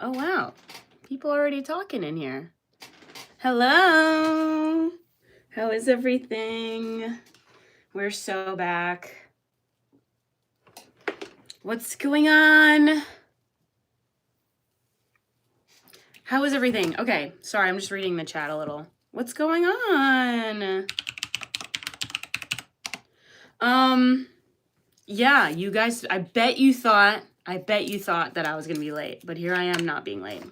Oh, wow. People already talking in here. Hello. How is everything? We're so back. What's going on? How is everything? Okay, sorry, I'm just reading the chat a little. What's going on? Yeah, you guys, I bet you thought that I was gonna be late, but here I am not being late.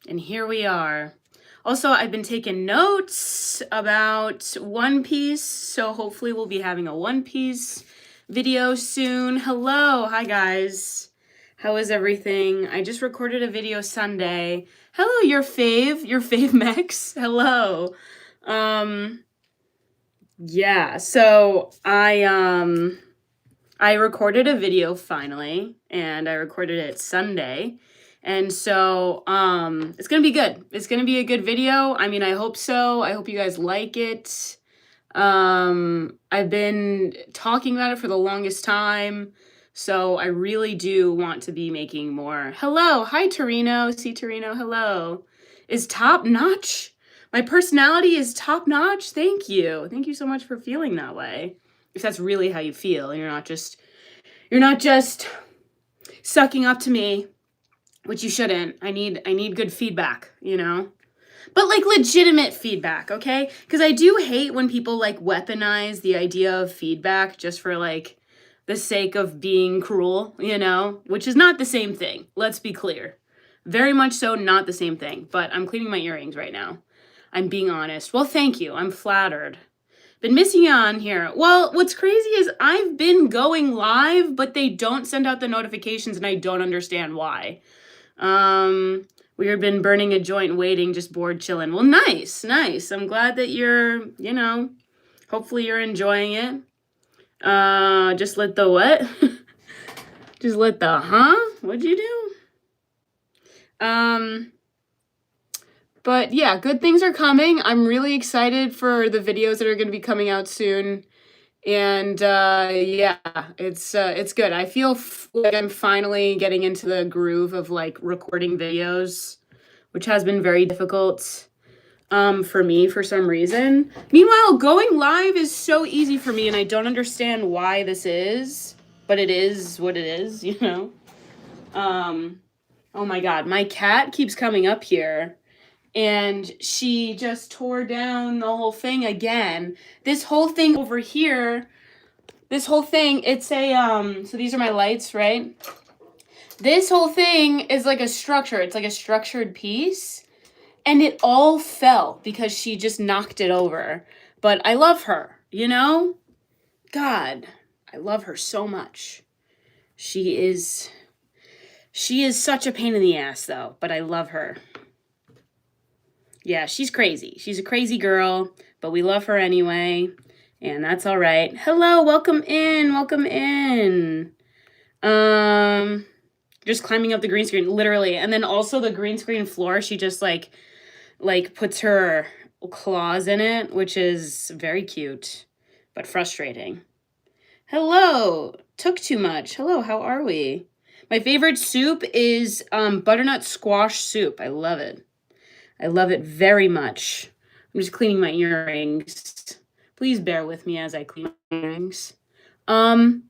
And here we are. Also, I've been taking notes about One Piece, so hopefully we'll be having a One Piece video soon. Hello, hi guys. How is everything? I just recorded a video Sunday. Hello, your fave Mex. Hello. Yeah, so I recorded a video finally, and I recorded it Sunday. And so it's gonna be good. It's gonna be a good video. I mean, I hope so. I hope you guys like it. I've been talking about it for the longest time, so I really do want to be making more. Hello, hi Torino. See Torino, hello. Is top notch? My personality is top notch. Thank you. Thank you so much for feeling that way. If that's really how you feel, and you're not just sucking up to me, which you shouldn't. I need good feedback, you know? But like legitimate feedback, okay? Because I do hate when people like weaponize the idea of feedback just for like the sake of being cruel, you know? Which is not the same thing. Let's be clear. Very much so not the same thing. But I'm cleaning my earrings right now. I'm being honest. Well, thank you. I'm flattered. Been missing you on here. Well, what's crazy is I've been going live, but they don't send out the notifications and I don't understand why. We have been burning a joint waiting, just bored chilling. Well, nice. I'm glad that you're, hopefully you're enjoying it. Just let the what? Just let the huh? What'd you do? But yeah, good things are coming. I'm really excited for the videos that are going to be coming out soon. And yeah, it's good. I feel like I'm finally getting into the groove of like recording videos, which has been very difficult for me for some reason. Meanwhile, going live is so easy for me, and I don't understand why this is, but it is what it is, you know? Oh my God, my cat keeps coming up here. And she just tore down the whole thing again. This whole thing over here, it's a, so these are my lights, right? This whole thing is like a structure. It's like a structured piece. And it all fell because she just knocked it over. But I love her, you know? God, I love her so much. She is such a pain in the ass, though, but I love her. Yeah, she's crazy. She's a crazy girl, but we love her anyway, and that's all right. Hello, welcome in. Just climbing up the green screen, literally. And then also the green screen floor, she just like puts her claws in it, which is very cute, but frustrating. Hello, took too much. Hello, how are we? My favorite soup is butternut squash soup. I love it. I love it very much. I'm just cleaning my earrings. Please bear with me as I clean my earrings. So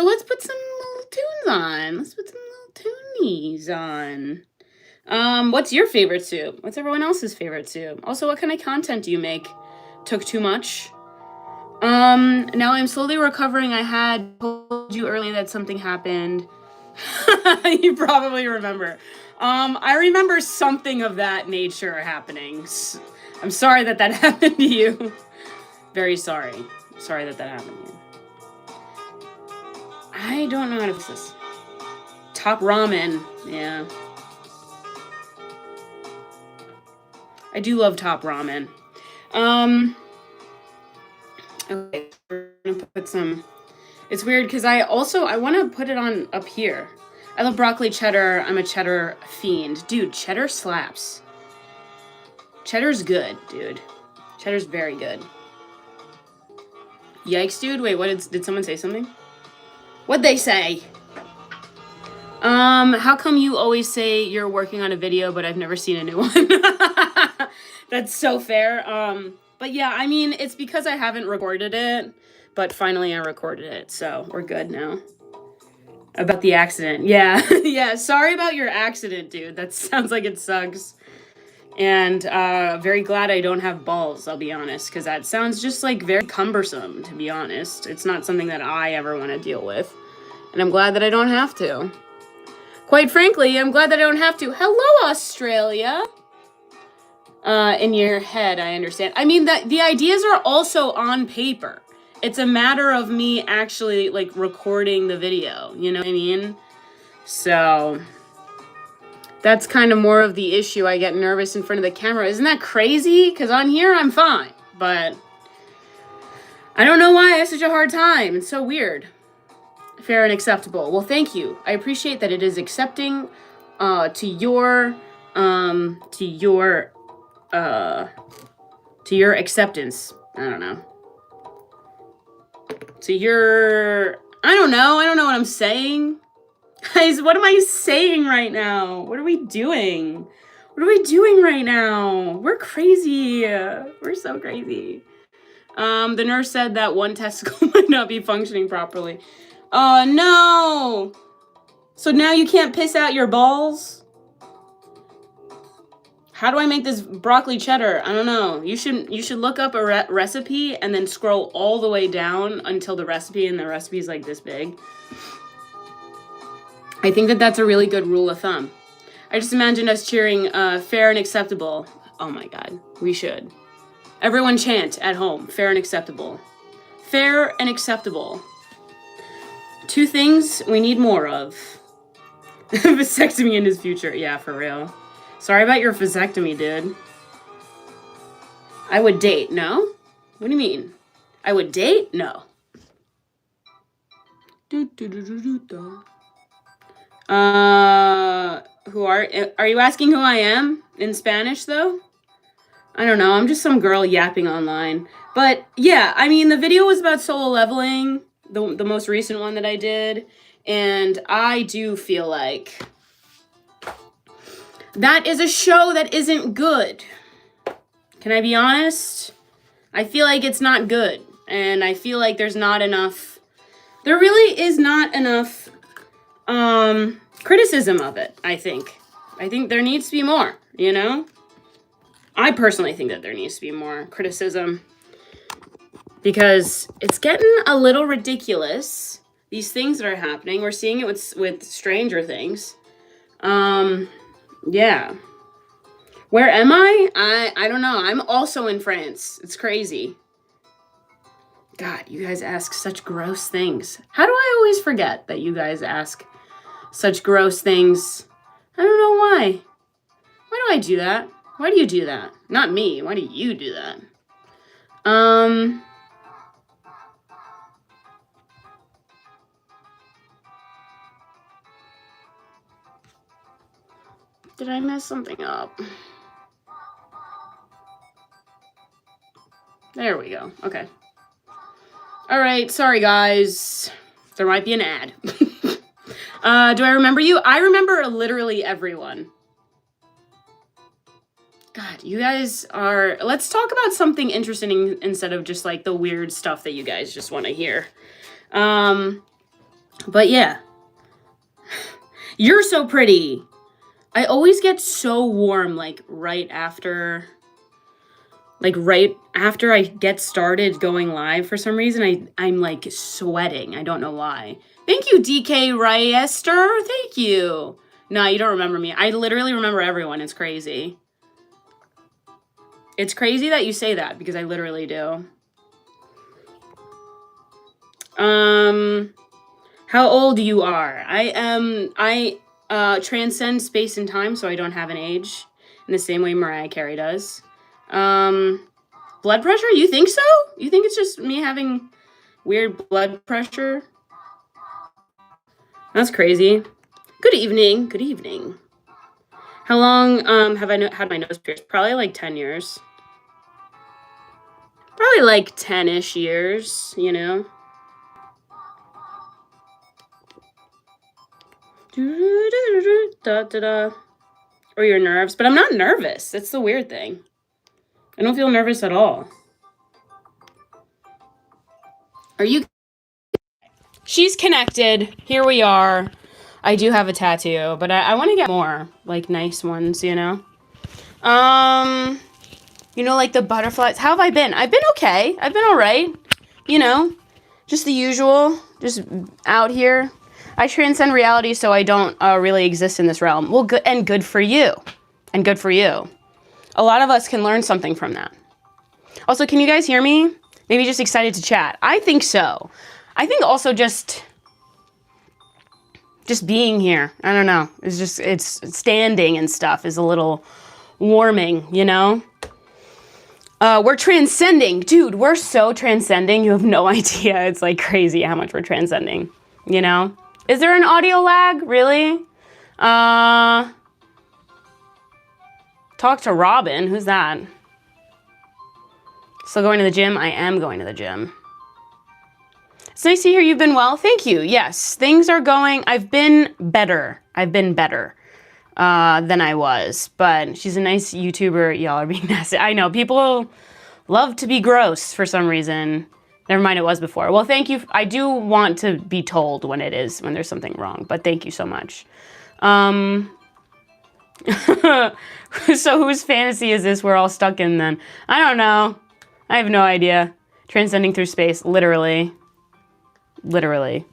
let's put some little tunes on. Let's put some little tunies on. What's your favorite soup? What's everyone else's favorite soup? Also, what kind of content do you make? Took too much? Now I'm slowly recovering. I had told you earlier that something happened. You probably remember. I remember something of that nature happening. I'm sorry that happened to you. Very sorry. Sorry that happened to you. I don't know how to fix this. Top ramen. Yeah. I do love top ramen. Okay, we're gonna put some... It's weird because I want to put it on up here. I love broccoli cheddar. I'm a cheddar fiend. Dude, cheddar slaps. Cheddar's good, dude. Cheddar's very good. Yikes, dude. Wait, what did someone say something? What'd they say? How come you always say you're working on a video, but I've never seen a new one? That's so fair. But yeah, I mean, it's because I haven't recorded it, but finally I recorded it, so we're good now. About the accident. Yeah, yeah, sorry about your accident, dude. That sounds like it sucks. And, very glad I don't have balls, I'll be honest, because that sounds just, like, very cumbersome, to be honest. It's not something that I ever want to deal with. And I'm glad that I don't have to. Quite frankly, I'm glad that I don't have to. Hello, Australia! In your head, I understand. I mean, the ideas are also on paper. It's a matter of me actually, like, recording the video. You know what I mean? So that's kind of more of the issue. I get nervous in front of the camera. Isn't that crazy? Because on here, I'm fine. But I don't know why I have such a hard time. It's so weird. Fair and acceptable. Well, thank you. I appreciate that it is accepting to your acceptance. I don't know. To your... I don't know what I'm saying. Guys, what am I saying right now? What are we doing? What are we doing right now? We're crazy. We're so crazy. The nurse said that one testicle might not be functioning properly. Oh, no. So now you can't piss out your balls? How do I make this broccoli cheddar? I don't know. You should look up a recipe and then scroll all the way down until the recipe, and the recipe is like this big. I think that that's a really good rule of thumb. I just imagined us cheering fair and acceptable. Oh my God, we should. Everyone chant at home, fair and acceptable. Fair and acceptable. 2 things we need more of. Vasectomy in his future. Yeah, for real. Sorry about your vasectomy, dude. I would date. No? What do you mean? I would date? No. Who are you asking who I am in Spanish though? I don't know. I'm just some girl yapping online. But yeah, I mean, the video was about solo leveling, the most recent one that I did, and I do feel like that is a show that isn't good. Can I be honest? I feel like it's not good, and I feel like there really is not enough criticism of it, I think. I think there needs to be more, you know? I personally think that there needs to be more criticism because it's getting a little ridiculous. These things that are happening, we're seeing it with Stranger Things. Yeah. Where am I? I don't know. I'm also in France. It's crazy. God, you guys ask such gross things. How do I always forget that you guys ask such gross things? I don't know why. Why do I do that? Why do you do that? Not me. Why do you do that? Did I mess something up? There we go. Okay. All right. Sorry, guys. There might be an ad. Do I remember you? I remember literally everyone. God, you guys are... Let's talk about something interesting instead of just, like, the weird stuff that you guys just want to hear. But yeah. You're so pretty. I always get so warm, like, right after I get started going live. For some reason, I'm, like, sweating. I don't know why. Thank you, DK Ryester. Thank you. Nah, you don't remember me. I literally remember everyone. It's crazy. It's crazy that you say that, because I literally do. How old you are? I transcend space and time, so I don't have an age, in the same way Mariah Carey does. Blood pressure? You think so? You think it's just me having weird blood pressure? That's crazy. Good evening. Good evening. How long have I had my nose pierced? Probably like 10 years. Probably like 10-ish years, you know? Da, da, da. Or your nerves. But I'm not nervous. That's the weird thing. I don't feel nervous at all. Are you? She's connected. Here we are. I do have a tattoo, but I want to get more, like, nice ones, you know? You know, like the butterflies. How have I been? I've been okay. I've been all right. You know, just the usual. Just out here. I transcend reality, so I don't really exist in this realm. Well, good for you. And good for you. A lot of us can learn something from that. Also, can you guys hear me? Maybe just excited to chat. I think so. I think also just being here. I don't know. It's standing and stuff is a little warming, you know? We're transcending. Dude, we're so transcending. You have no idea. It's like crazy how much we're transcending, you know? Is there an audio lag? Really? Talk to Robin. Who's that? Still going to the gym? I am going to the gym. It's nice to hear you've been well. Thank you. Yes, things are going. I've been better than I was. But she's a nice YouTuber. Y'all are being nasty. I know. People love to be gross for some reason. Never mind, it was before. Well, thank you. I do want to be told when there's something wrong. But thank you so much. So whose fantasy is this we're all stuck in then? I don't know. I have no idea. Transcending through space, literally. Literally.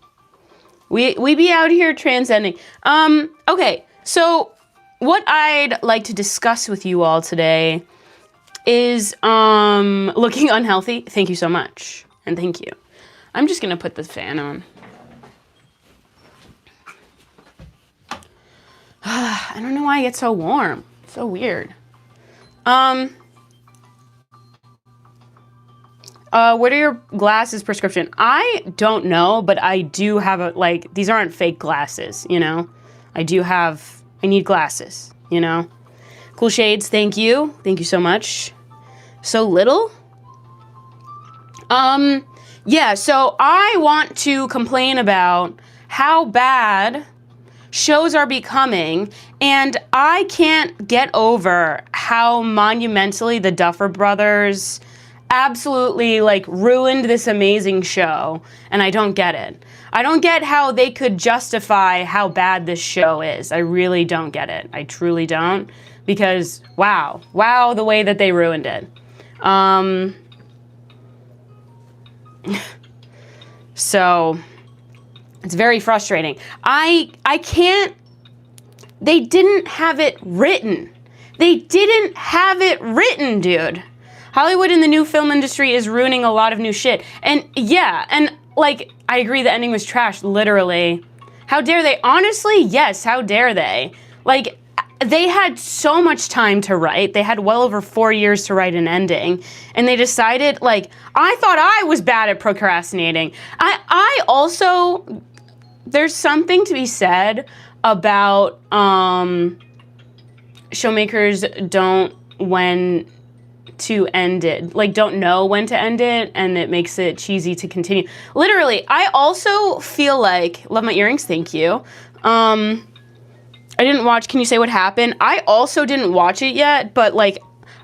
We be out here transcending. Okay, so what I'd like to discuss with you all today is looking unhealthy. Thank you so much. And thank you. I'm just gonna put the fan on. I don't know why I get so warm. So weird. What are your glasses prescription? I don't know, but I do have these aren't fake glasses, you know? I need glasses, you know? Cool shades, thank you. Thank you so much. So little? Yeah, so I want to complain about how bad shows are becoming, and I can't get over how monumentally the Duffer Brothers absolutely ruined this amazing show, and I don't get it. I don't get how they could justify how bad this show is. I really don't get it. I truly don't, because wow, the way that they ruined it. So it's very frustrating. I can't. They didn't have it written. They didn't have it written, dude. Hollywood and the new film industry is ruining a lot of new shit. And yeah, and I agree the ending was trash, literally. How dare they? Honestly, yes, how dare they? They had so much time to write. They had well over 4 years to write an ending. And they decided, I thought I was bad at procrastinating. I also, there's something to be said about showmakers don't don't know when to end it, and it makes it cheesy to continue. Literally, I also feel love my earrings, thank you. I didn't watch, can you say what happened? I also didn't watch it yet, but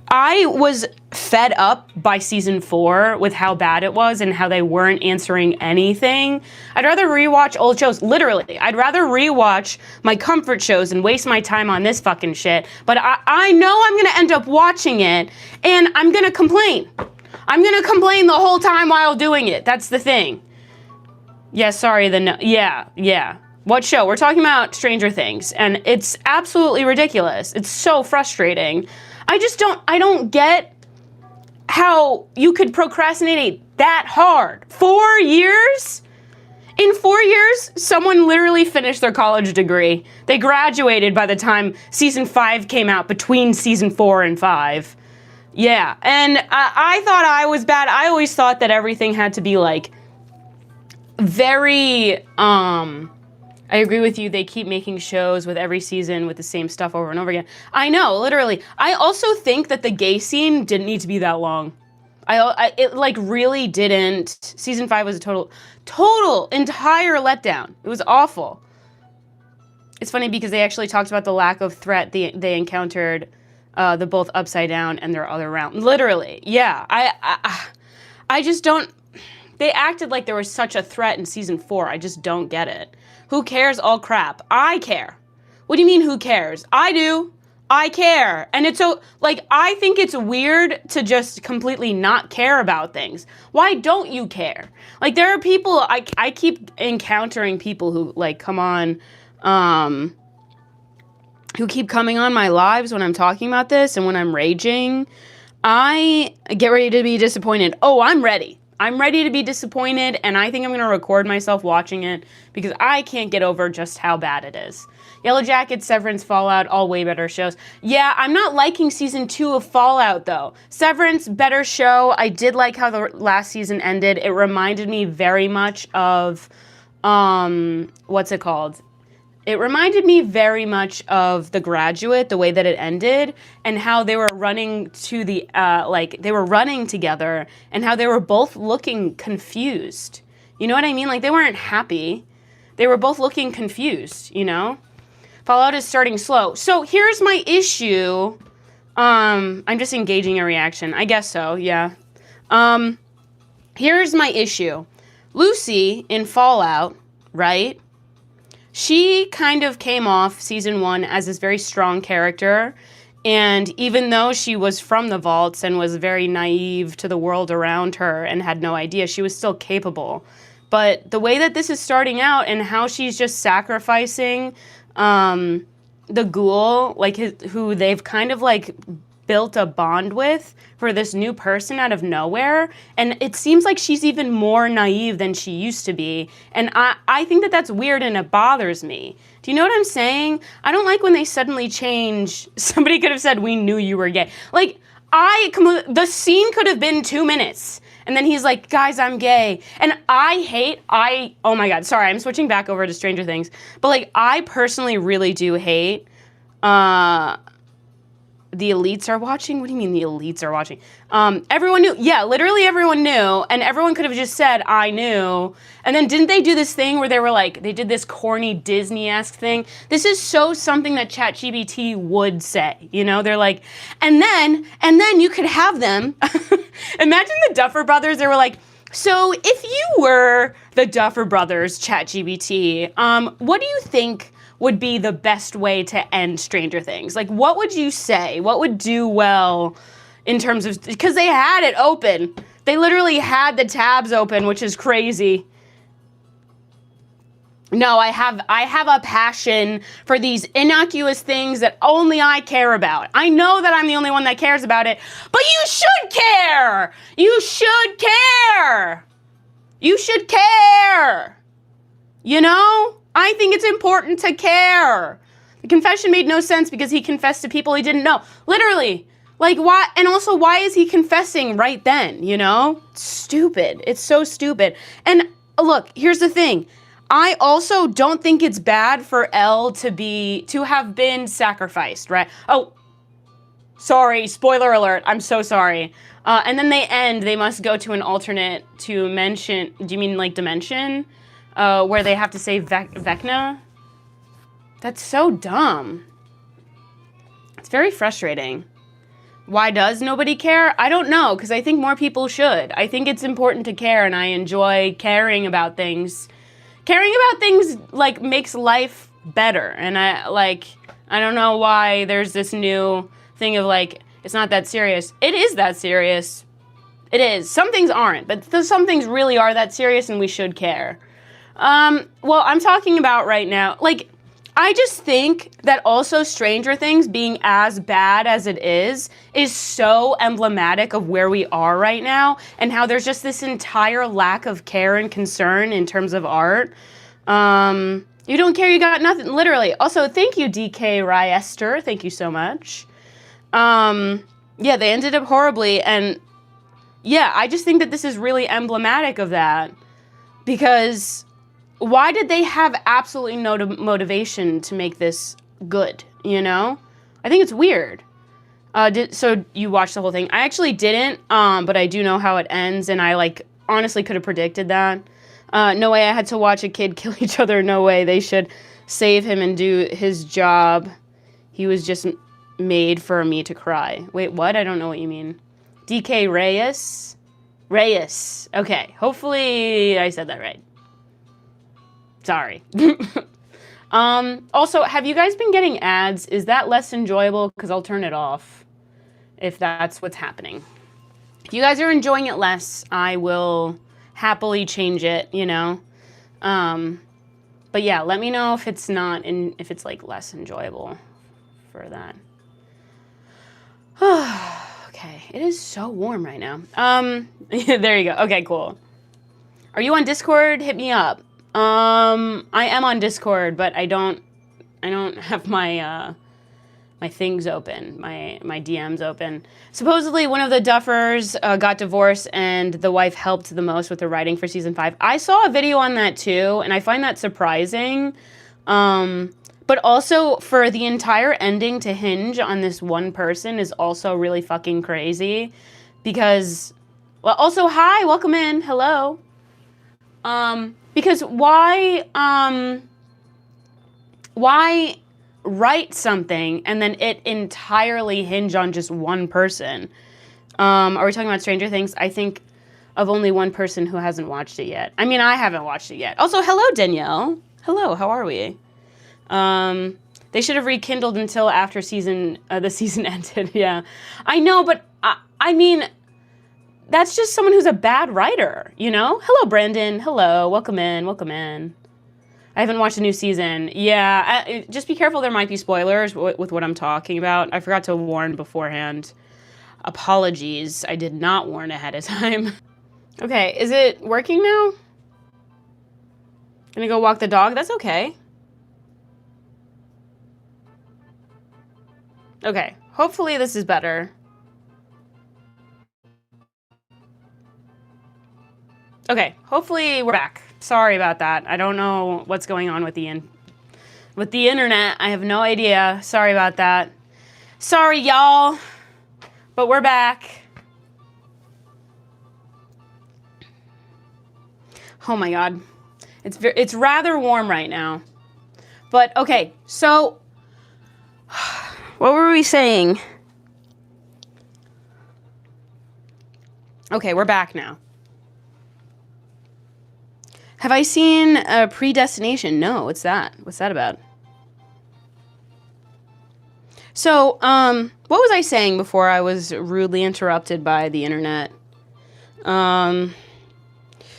I was fed up by season 4 with how bad it was and how they weren't answering anything. I'd rather rewatch old shows. Literally, I'd rather rewatch my comfort shows and waste my time on this fucking shit. But I know I'm gonna end up watching it, and I'm gonna complain. I'm gonna complain the whole time while doing it. That's the thing. Yeah, sorry, yeah. What show? We're talking about Stranger Things, and it's absolutely ridiculous. It's so frustrating. I don't get how you could procrastinate that hard. 4 years? In 4 years, someone literally finished their college degree. They graduated by the time season 5 came out, between season 4 and 5. Yeah, and I thought I was bad. I always thought that everything had to be very, I agree with you. They keep making shows with every season with the same stuff over and over again. I know, literally. I also think that the gay scene didn't need to be that long. It really didn't. Season 5 was a total, entire letdown. It was awful. It's funny because they actually talked about the lack of threat they encountered, the both Upside Down and their other round. Literally, yeah. I just don't. They acted like there was such a threat in season 4. I just don't get it. Who cares? All crap. I care. What do you mean? Who cares? I do. I care. And it's so, like, I think it's weird to just completely not care about things. Why don't you care? Like, there are people, I keep encountering people who, like, come on, who keep coming on my lives when I'm talking about this and when I'm raging. I get ready to be disappointed. Oh, I'm ready. I'm ready to be disappointed, and I think I'm going to record myself watching it because I can't get over just how bad it is. Yellow Jackets, Severance, Fallout, all way better shows. Yeah, I'm not liking season 2 of Fallout, though. Severance, better show. I did like how the last season ended. It reminded me very much of, what's it called? It reminded me very much of The Graduate, the way that it ended, and how they were running to the, they were running together, and how they were both looking confused. You know what I mean? Like, they weren't happy. They were both looking confused, you know? Fallout is starting slow. So here's my issue. I'm just engaging a reaction. I guess so, yeah. Here's my issue. Lucy in Fallout, right? She kind of came off season 1 as this very strong character, and even though she was from the vaults and was very naive to the world around her and had no idea, she was still capable. But the way that this is starting out and how she's just sacrificing the ghoul, like who they've kind of like built a bond with, for this new person out of nowhere, and it seems like she's even more naive than she used to be, and I think that that's weird and it bothers me. Do you know what I'm saying? I don't like when they suddenly change. Somebody could have said, "We knew you were gay." Like, the scene could have been 2 minutes, and then he's like, "Guys, I'm gay." And oh my god, sorry, I'm switching back over to Stranger Things, but like, I personally really do hate, the elites are watching? What do you mean the elites are watching? Everyone knew. Yeah, literally everyone knew. And everyone could have just said, "I knew." And then didn't they do this thing where they were like, they did this corny Disney-esque thing? This is so something that ChatGPT would say. You know, they're like, and then you could have them. Imagine the Duffer Brothers. They were like, "So if you were the Duffer Brothers, ChatGPT, what do you think would be the best way to end Stranger Things? Like, what would you say? What would do well in terms of," because they had it open. They literally had the tabs open, which is crazy. No, I have a passion for these innocuous things that only I care about. I know that I'm the only one that cares about it, but you should care. You should care. You should care. You know? I think it's important to care. The confession made no sense because he confessed to people he didn't know. Literally. Like, why? And also, why is he confessing right then, you know? It's stupid. It's so stupid. And look, here's the thing. I also don't think it's bad for Elle to have been sacrificed, right? Oh, sorry. Spoiler alert. I'm so sorry. And then they must go to an alternate dimension. Do you mean like dimension? Where they have to save Vecna? That's so dumb. It's very frustrating. Why does nobody care? I don't know, because I think more people should. I think it's important to care, and I enjoy caring about things. Caring about things, like, makes life better. And I don't know why there's this new thing of, like, it's not that serious. It is that serious. It is. Some things aren't, but some things really are that serious, and we should care. Well, I'm talking about right now, like, I just think that also Stranger Things being as bad as it is so emblematic of where we are right now and how there's just this entire lack of care and concern in terms of art. You don't care, you got nothing, literally. Also, thank you, DK Ryester. Thank you so much. Yeah, they ended up horribly, and yeah, I just think that this is really emblematic of that, because why did they have absolutely no motivation to make this good, you know? I think it's weird. So you watched the whole thing. I actually didn't, but I do know how it ends, and I, like, honestly could have predicted that. No way I had to watch a kid kill each other. No way. They should save him and do his job. He was just made for me to cry. Wait, what? I don't know what you mean. DK Reyes? Reyes. Okay, hopefully I said that right. Sorry. Also, have you guys been getting ads? Is that less enjoyable? Because I'll turn it off if that's what's happening. If you guys are enjoying it less, I will happily change it, you know? But yeah, let me know if it's not, if it's like less enjoyable for that. Okay, it is so warm right now. There you go. Okay, cool. Are you on Discord? Hit me up. I am on Discord, but I don't have my my things open, my DMs open. Supposedly, one of the Duffers got divorced, and the wife helped the most with the writing for season 5. I saw a video on that too, and I find that surprising. But also, for the entire ending to hinge on this one person is also really fucking crazy. Because, well, also, hi, welcome in, hello. Because why write something and then it entirely hinge on just one person? Are we talking about Stranger Things? I think of only one person who hasn't watched it yet. I mean, I haven't watched it yet. Also, hello, Danielle. Hello, how are we? They should have rekindled until after the season ended. Yeah, I know, but I mean, that's just someone who's a bad writer, you know? Hello, Brandon. Hello, welcome in, welcome in. I haven't watched the new season. Yeah, just be careful. There might be spoilers with what I'm talking about. I forgot to warn beforehand. Apologies. I did not warn ahead of time. Okay, is it working now? Gonna go walk the dog? That's okay. Okay, hopefully this is better. Okay, hopefully we're back. Sorry about that. I don't know what's going on with the internet. I have no idea. Sorry about that. Sorry, y'all. But we're back. Oh my god. It's rather warm right now. But okay, so what were we saying? Okay, we're back now. Have I seen Predestination? No, what's that? What's that about? So, what was I saying before I was rudely interrupted by the internet?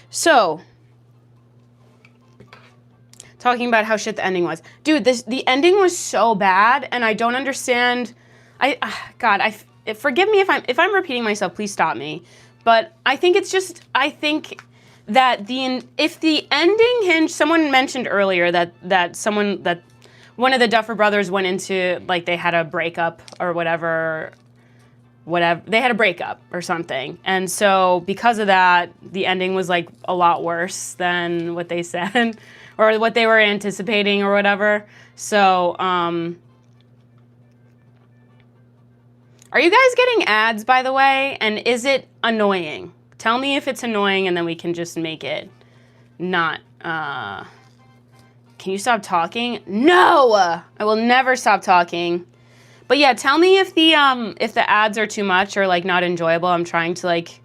So, talking about how shit the ending was. Dude, the ending was so bad, and I don't understand. Forgive me if I'm repeating myself, please stop me. But I think it's just, that if the ending hinge, someone mentioned earlier that one of the Duffer brothers went into, like, they had a breakup or whatever, they had a breakup or something. And so because of that, the ending was like a lot worse than what they said or what they were anticipating or whatever. So, are you guys getting ads, by the way? And is it annoying? Tell me if it's annoying, and then we can just make it not, Can you stop talking? No! I will never stop talking. But yeah, tell me if the ads are too much or, like, not enjoyable. I'm trying to, like,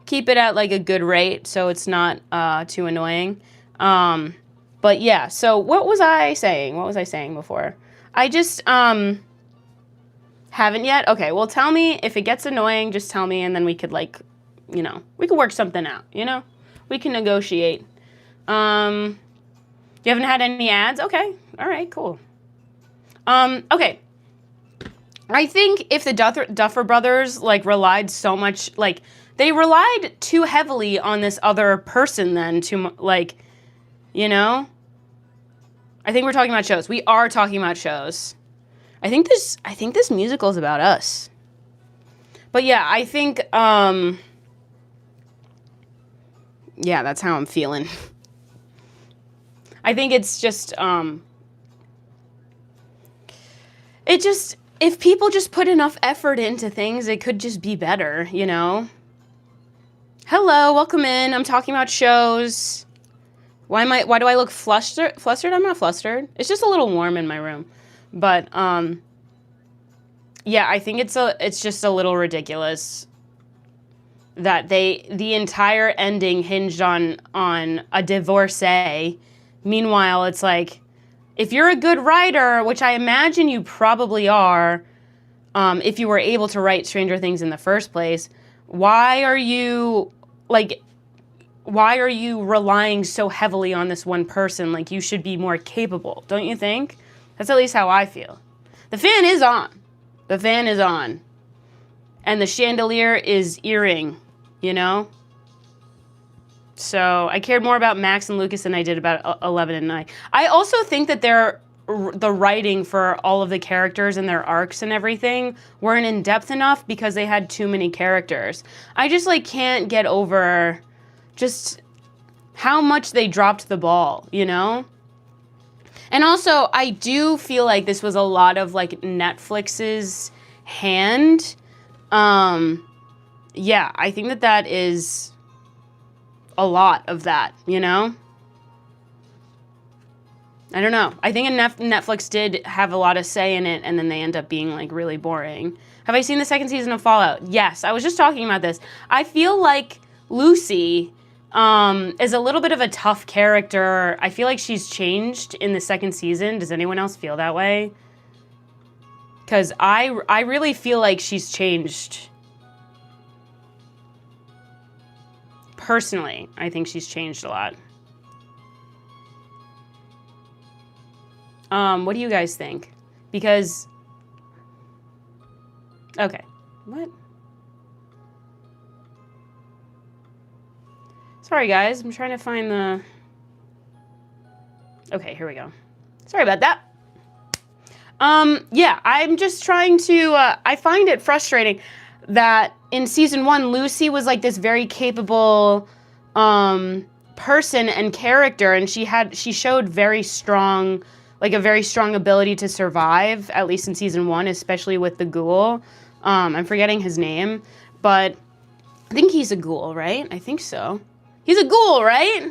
keep it at, like, a good rate so it's not too annoying. But yeah, so what was I saying? What was I saying before? I just, haven't yet? Okay, well, tell me if it gets annoying, just tell me, and then we could, like, you know, we could work something out, you know? We can negotiate. You haven't had any ads? Okay. All right, cool. Okay. I think if the Duffer Brothers, like, relied so much, like, they relied too heavily on this other person then to, like, you know? I think we're talking about shows. We are talking about shows. I think this musical is about us. But yeah, I think, yeah, that's how I'm feeling. I think it's just, if people just put enough effort into things, it could just be better, you know? Hello, welcome in. I'm talking about shows. Why do I look flustered? I'm not flustered. It's just a little warm in my room. But, yeah, I think it's just a little ridiculous that the entire ending hinged on a divorcee. Meanwhile, it's like, if you're a good writer, which I imagine you probably are, if you were able to write Stranger Things in the first place, why are you relying so heavily on this one person? Like, you should be more capable, don't you think? That's at least how I feel. The fan is on. The fan is on. And the chandelier is earring, you know? So I cared more about Max and Lucas than I did about 11 and 9. I also think that the writing for all of the characters and their arcs and everything weren't in depth enough because they had too many characters. I just like can't get over just how much they dropped the ball, you know? And also, I do feel like this was a lot of like Netflix's hand. Yeah, I think that is a lot of that, you know? I don't know. I think Netflix did have a lot of say in it, and then they end up being like really boring. Have I seen the second season of Fallout? Yes, I was just talking about this. I feel like Lucy is a little bit of a tough character. I feel like she's changed in the second season. Does anyone else feel that way? Because I really feel like she's changed. Personally, I think she's changed a lot. What do you guys think? Because... Okay. What? Sorry, guys. I'm trying to find the... Okay, here we go. Sorry about that. Yeah, I'm just trying to... I find it frustrating that in season 1, Lucy was like this very capable person and character, and she showed very strong... like a very strong ability to survive, at least in season 1, especially with the ghoul. I'm forgetting his name, but I think he's a ghoul, right? I think so. He's a ghoul, right?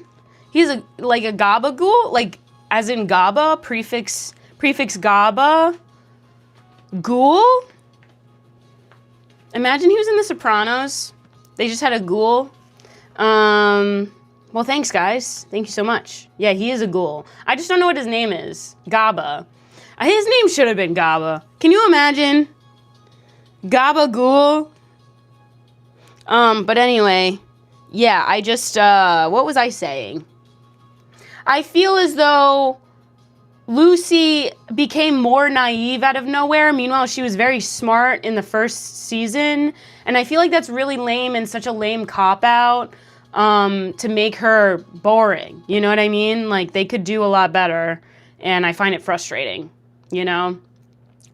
He's a GABA ghoul, like as in GABA, prefix GABA, ghoul. Imagine he was in The Sopranos. They just had a ghoul. Well, thanks, guys. Thank you so much. Yeah, he is a ghoul. I just don't know what his name is. GABA. His name should have been GABA. Can you imagine? GABA ghoul. But anyway, yeah, I just, what was I saying? I feel as though Lucy became more naive out of nowhere. Meanwhile, she was very smart in the first season. And I feel like that's really lame and such a lame cop-out. To make her boring, you know what I mean? Like, they could do a lot better, and I find it frustrating, you know?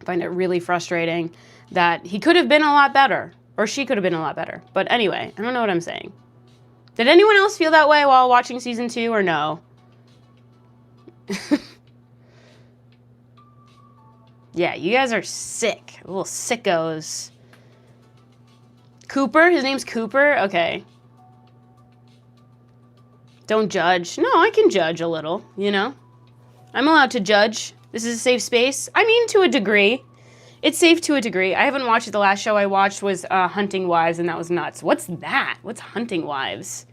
I find it really frustrating that he could have been a lot better, or she could have been a lot better. But anyway, I don't know what I'm saying. Did anyone else feel that way while watching season 2, or no? Yeah, you guys are sick. Little sickos. Cooper? His name's Cooper? Okay. Don't judge. No, I can judge a little, you know? I'm allowed to judge. This is a safe space. I mean, to a degree. It's safe to a degree. I haven't watched it. The last show I watched was Hunting Wives, and that was nuts. What's that? What's Hunting Wives?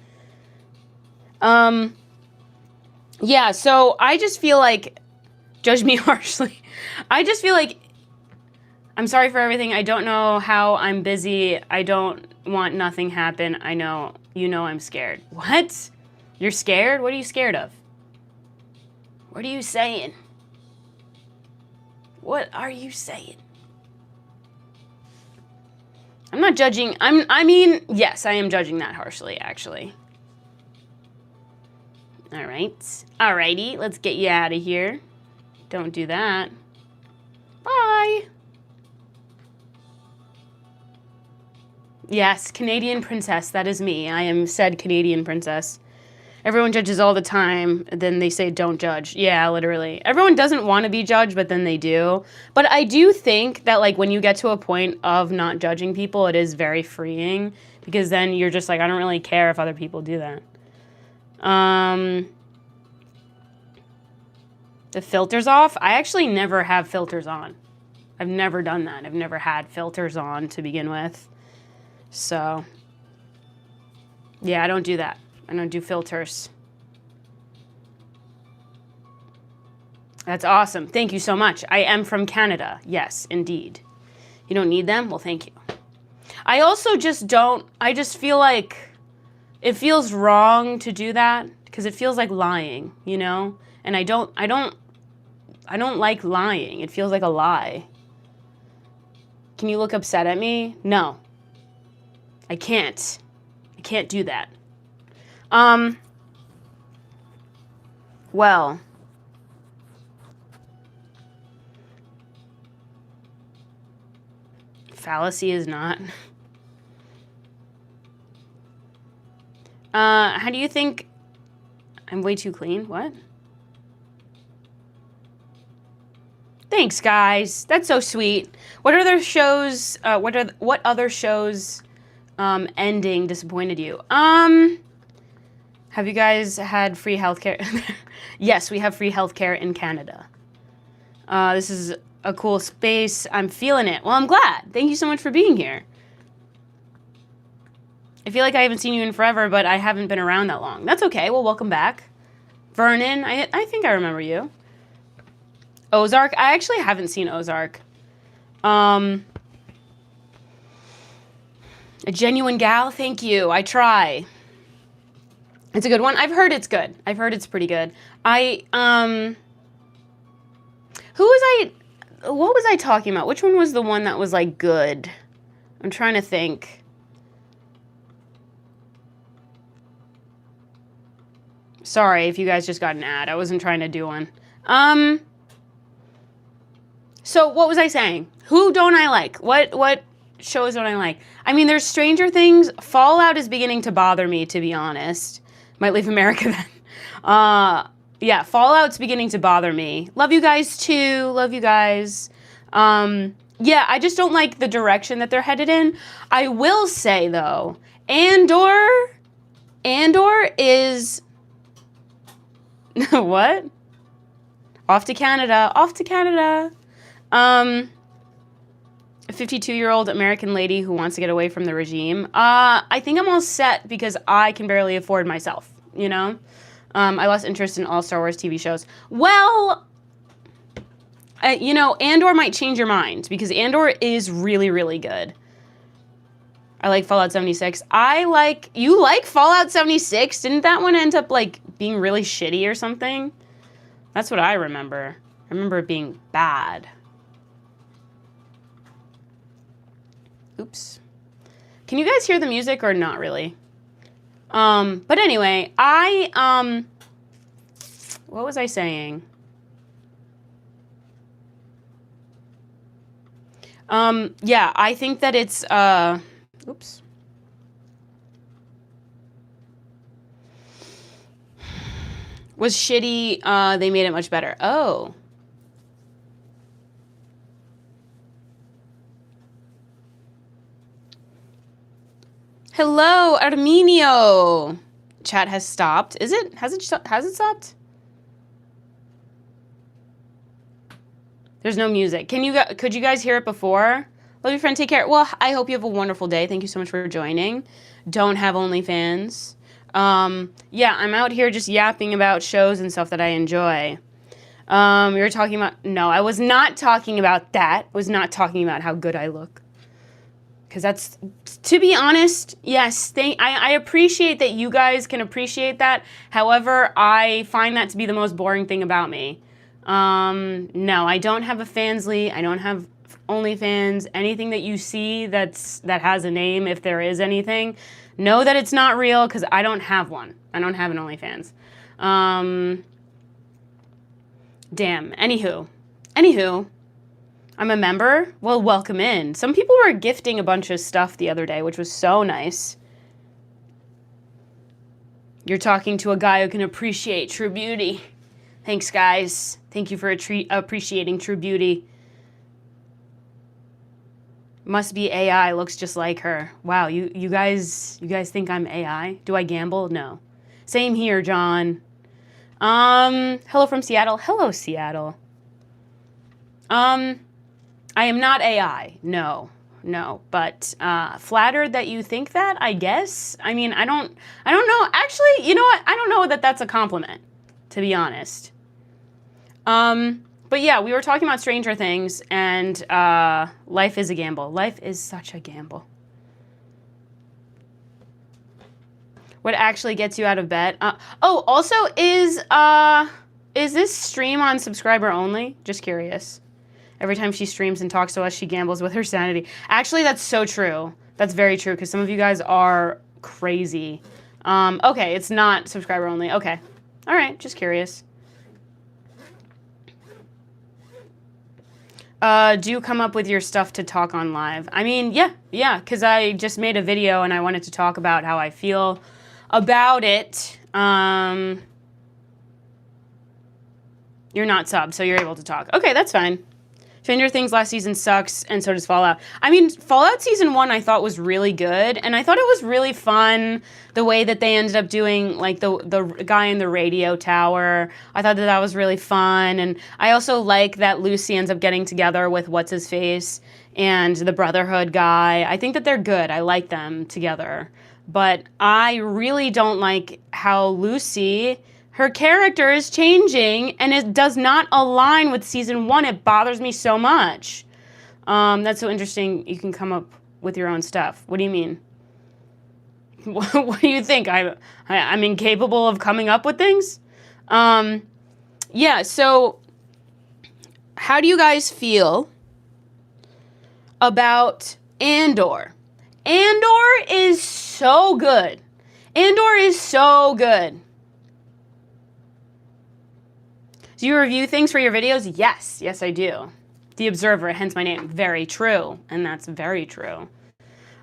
Yeah, so I just feel like... Judge me harshly. I just feel like... I'm sorry for everything. I don't know how. I'm busy. I don't want nothing happen. I know. You know I'm scared. What? You're scared? What are you scared of? What are you saying? What are you saying? I'm not judging. I mean, yes, I am judging that harshly, actually. All right. Alrighty, let's get you out of here. Don't do that. Bye. Yes, Canadian princess. That is me. I am said Canadian princess. Everyone judges all the time, then they say don't judge. Yeah, literally. Everyone doesn't want to be judged, but then they do. But I do think that, like, when you get to a point of not judging people, it is very freeing. Because then you're just like, I don't really care if other people do that. The filter's off? I actually never have filters on. I've never done that. I've never had filters on to begin with. So, yeah, I don't do that. I don't do filters. That's awesome. Thank you so much. I am from Canada. Yes, indeed. You don't need them? Well, thank you. I also just don't, I just feel like it feels wrong to do that because it feels like lying, you know? And I don't like lying. It feels like a lie. Can you look upset at me? No. I can't. I can't do that. Well. Fallacy is not. How do you think I'm way too clean? What? Thanks, guys. That's so sweet. What other shows? What other shows? Ending disappointed you? Have you guys had free healthcare? Yes, we have free healthcare in Canada. This is a cool space. I'm feeling it. Well, I'm glad. Thank you so much for being here. I feel like I haven't seen you in forever, but I haven't been around that long. That's okay. Well, welcome back. Vernon, I think I remember you. Ozark? I actually haven't seen Ozark. A Genuine Gal? Thank you. I try. It's a good one. I've heard it's good. I've heard it's pretty good. What was I talking about? Which one was the one that was, like, good? I'm trying to think. Sorry if you guys just got an ad. I wasn't trying to do one. So what was I saying? Who don't I like? What shows don't I like? I mean, there's Stranger Things. Fallout is beginning to bother me, to be honest. Might leave America then. Yeah, Fallout's beginning to bother me. Love you guys too. Love you guys. Yeah, I just don't like the direction that they're headed in. I will say though, Andor is what? Off to Canada. Off to Canada. A 52-year-old American lady who wants to get away from the regime. I think I'm all set because I can barely afford myself, you know? I lost interest in all Star Wars TV shows. Well, you know, Andor might change your mind because Andor is really, really good. I like Fallout 76. You like Fallout 76? Didn't that one end up, like, being really shitty or something? That's what I remember. I remember it being bad. Oops. Can you guys hear the music or not really? But anyway, what was I saying? Yeah, I think that it's, oops. Was shitty, they made it much better. Oh. Hello, Arminio. Chat has stopped. Has it stopped? There's no music. Could you guys hear it before? Love you, friend. Take care. Well, I hope you have a wonderful day. Thank you so much for joining. Don't have OnlyFans. Yeah, I'm out here just yapping about shows and stuff that I enjoy. We were talking about, no, I was not talking about that. I was not talking about how good I look. Because that's, to be honest, yes, I appreciate that you guys can appreciate that. However, I find that to be the most boring thing about me. No, I don't have a Fansly. I don't have OnlyFans. Anything that you see that has a name, if there is anything, know that it's not real because I don't have one. I don't have an OnlyFans. Damn. Anywho. I'm a member? Well, welcome in. Some people were gifting a bunch of stuff the other day, which was so nice. You're talking to a guy who can appreciate true beauty. Thanks, guys. Thank you for appreciating true beauty. Must be AI, looks just like her. Wow, you guys think I'm AI? Do I gamble? No. Same here, John. Hello from Seattle. Hello, Seattle. I am not AI. No, but flattered that you think that, I guess. I mean, I don't know. Actually, you know what? I don't know that that's a compliment, to be honest. But yeah, we were talking about Stranger Things, and life is a gamble. Life is such a gamble. What actually gets you out of bed? Also, is this stream on subscriber only? Just curious. Every time she streams and talks to us, she gambles with her sanity. Actually, that's so true. That's very true, because some of you guys are crazy. Okay, it's not subscriber only. Okay. All right, just curious. Do you come up with your stuff to talk on live? I mean, yeah, because I just made a video and I wanted to talk about how I feel about it. You're not sub, so you're able to talk. Okay, that's fine. Stranger Things last season sucks, and so does Fallout. I mean, Fallout Season 1 I thought was really good, and I thought it was really fun, the way that they ended up doing, like, the guy in the radio tower. I thought that was really fun, and I also like that Lucy ends up getting together with What's-His-Face and the Brotherhood guy. I think that they're good. I like them together. But I really don't like how Lucy, her character is changing, and it does not align with season 1. It bothers me so much. That's so interesting. You can come up with your own stuff. What do you mean? What do you think? I'm incapable of coming up with things? Yeah, so how do you guys feel about Andor? Andor is so good. Andor is so good. Do you review things for your videos? Yes, I do. The Observer, hence my name. Very true, and that's very true.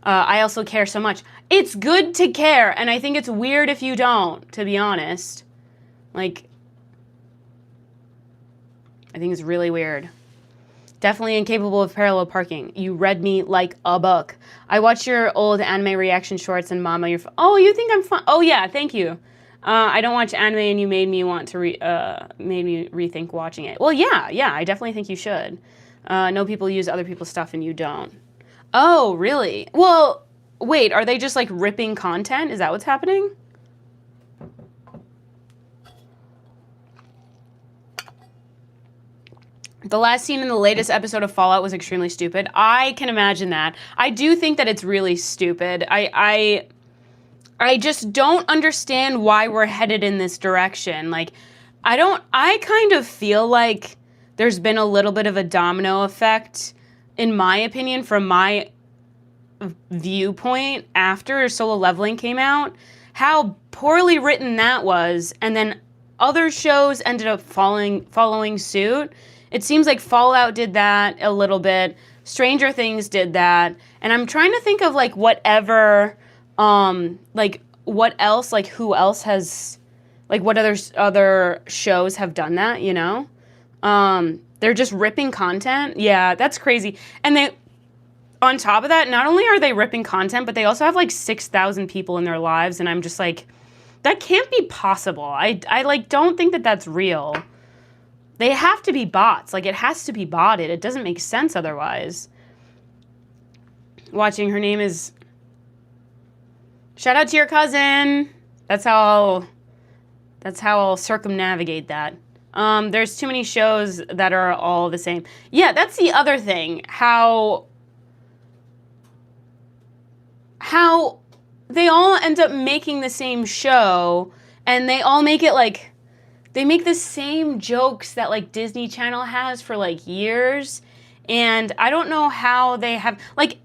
I also care so much. It's good to care, and I think it's weird if you don't, to be honest. Like, I think it's really weird. Definitely incapable of parallel parking. You read me like a book. I watched your old anime reaction shorts and Mama, you're oh, you think I'm fun? Oh yeah, thank you. I don't watch anime and you made me want to made me rethink watching it. Well, yeah, I definitely think you should. No, people use other people's stuff and you don't. Oh, really? Well, wait, are they just like ripping content? Is that what's happening? The last scene in the latest episode of Fallout was extremely stupid. I can imagine that. I do think that it's really stupid. I just don't understand why we're headed in this direction. Like, I kind of feel like there's been a little bit of a domino effect, in my opinion, from my viewpoint after Solo Leveling came out. How poorly written that was, and then other shows ended up following suit. It seems like Fallout did that a little bit. Stranger Things did that. And I'm trying to think of, like, whatever, like, what else, like, who else has, like, what other shows have done that, you know? They're just ripping content. Yeah, that's crazy. And they, on top of that, not only are they ripping content, but they also have, like, 6,000 people in their lives. And I'm just like, that can't be possible. I like, don't think that that's real. They have to be bots. Like, it has to be botted. It doesn't make sense otherwise. Watching, her name is... Shout out to your cousin. That's how I'll circumnavigate that. There's too many shows that are all the same. Yeah, that's the other thing. How they all end up making the same show, and they all make it like... They make the same jokes that, like, Disney Channel has for, like, years. And I don't know how they have... Like,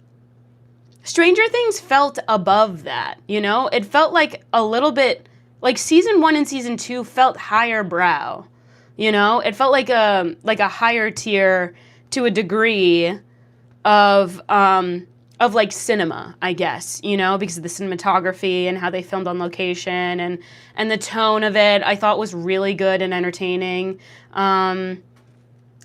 Stranger Things felt above that, you know? It felt like a little bit... Like, Season 1 and Season 2 felt higher brow, you know? It felt like a higher tier to a degree of like cinema, I guess, you know, because of the cinematography and how they filmed on location and the tone of it, I thought was really good and entertaining.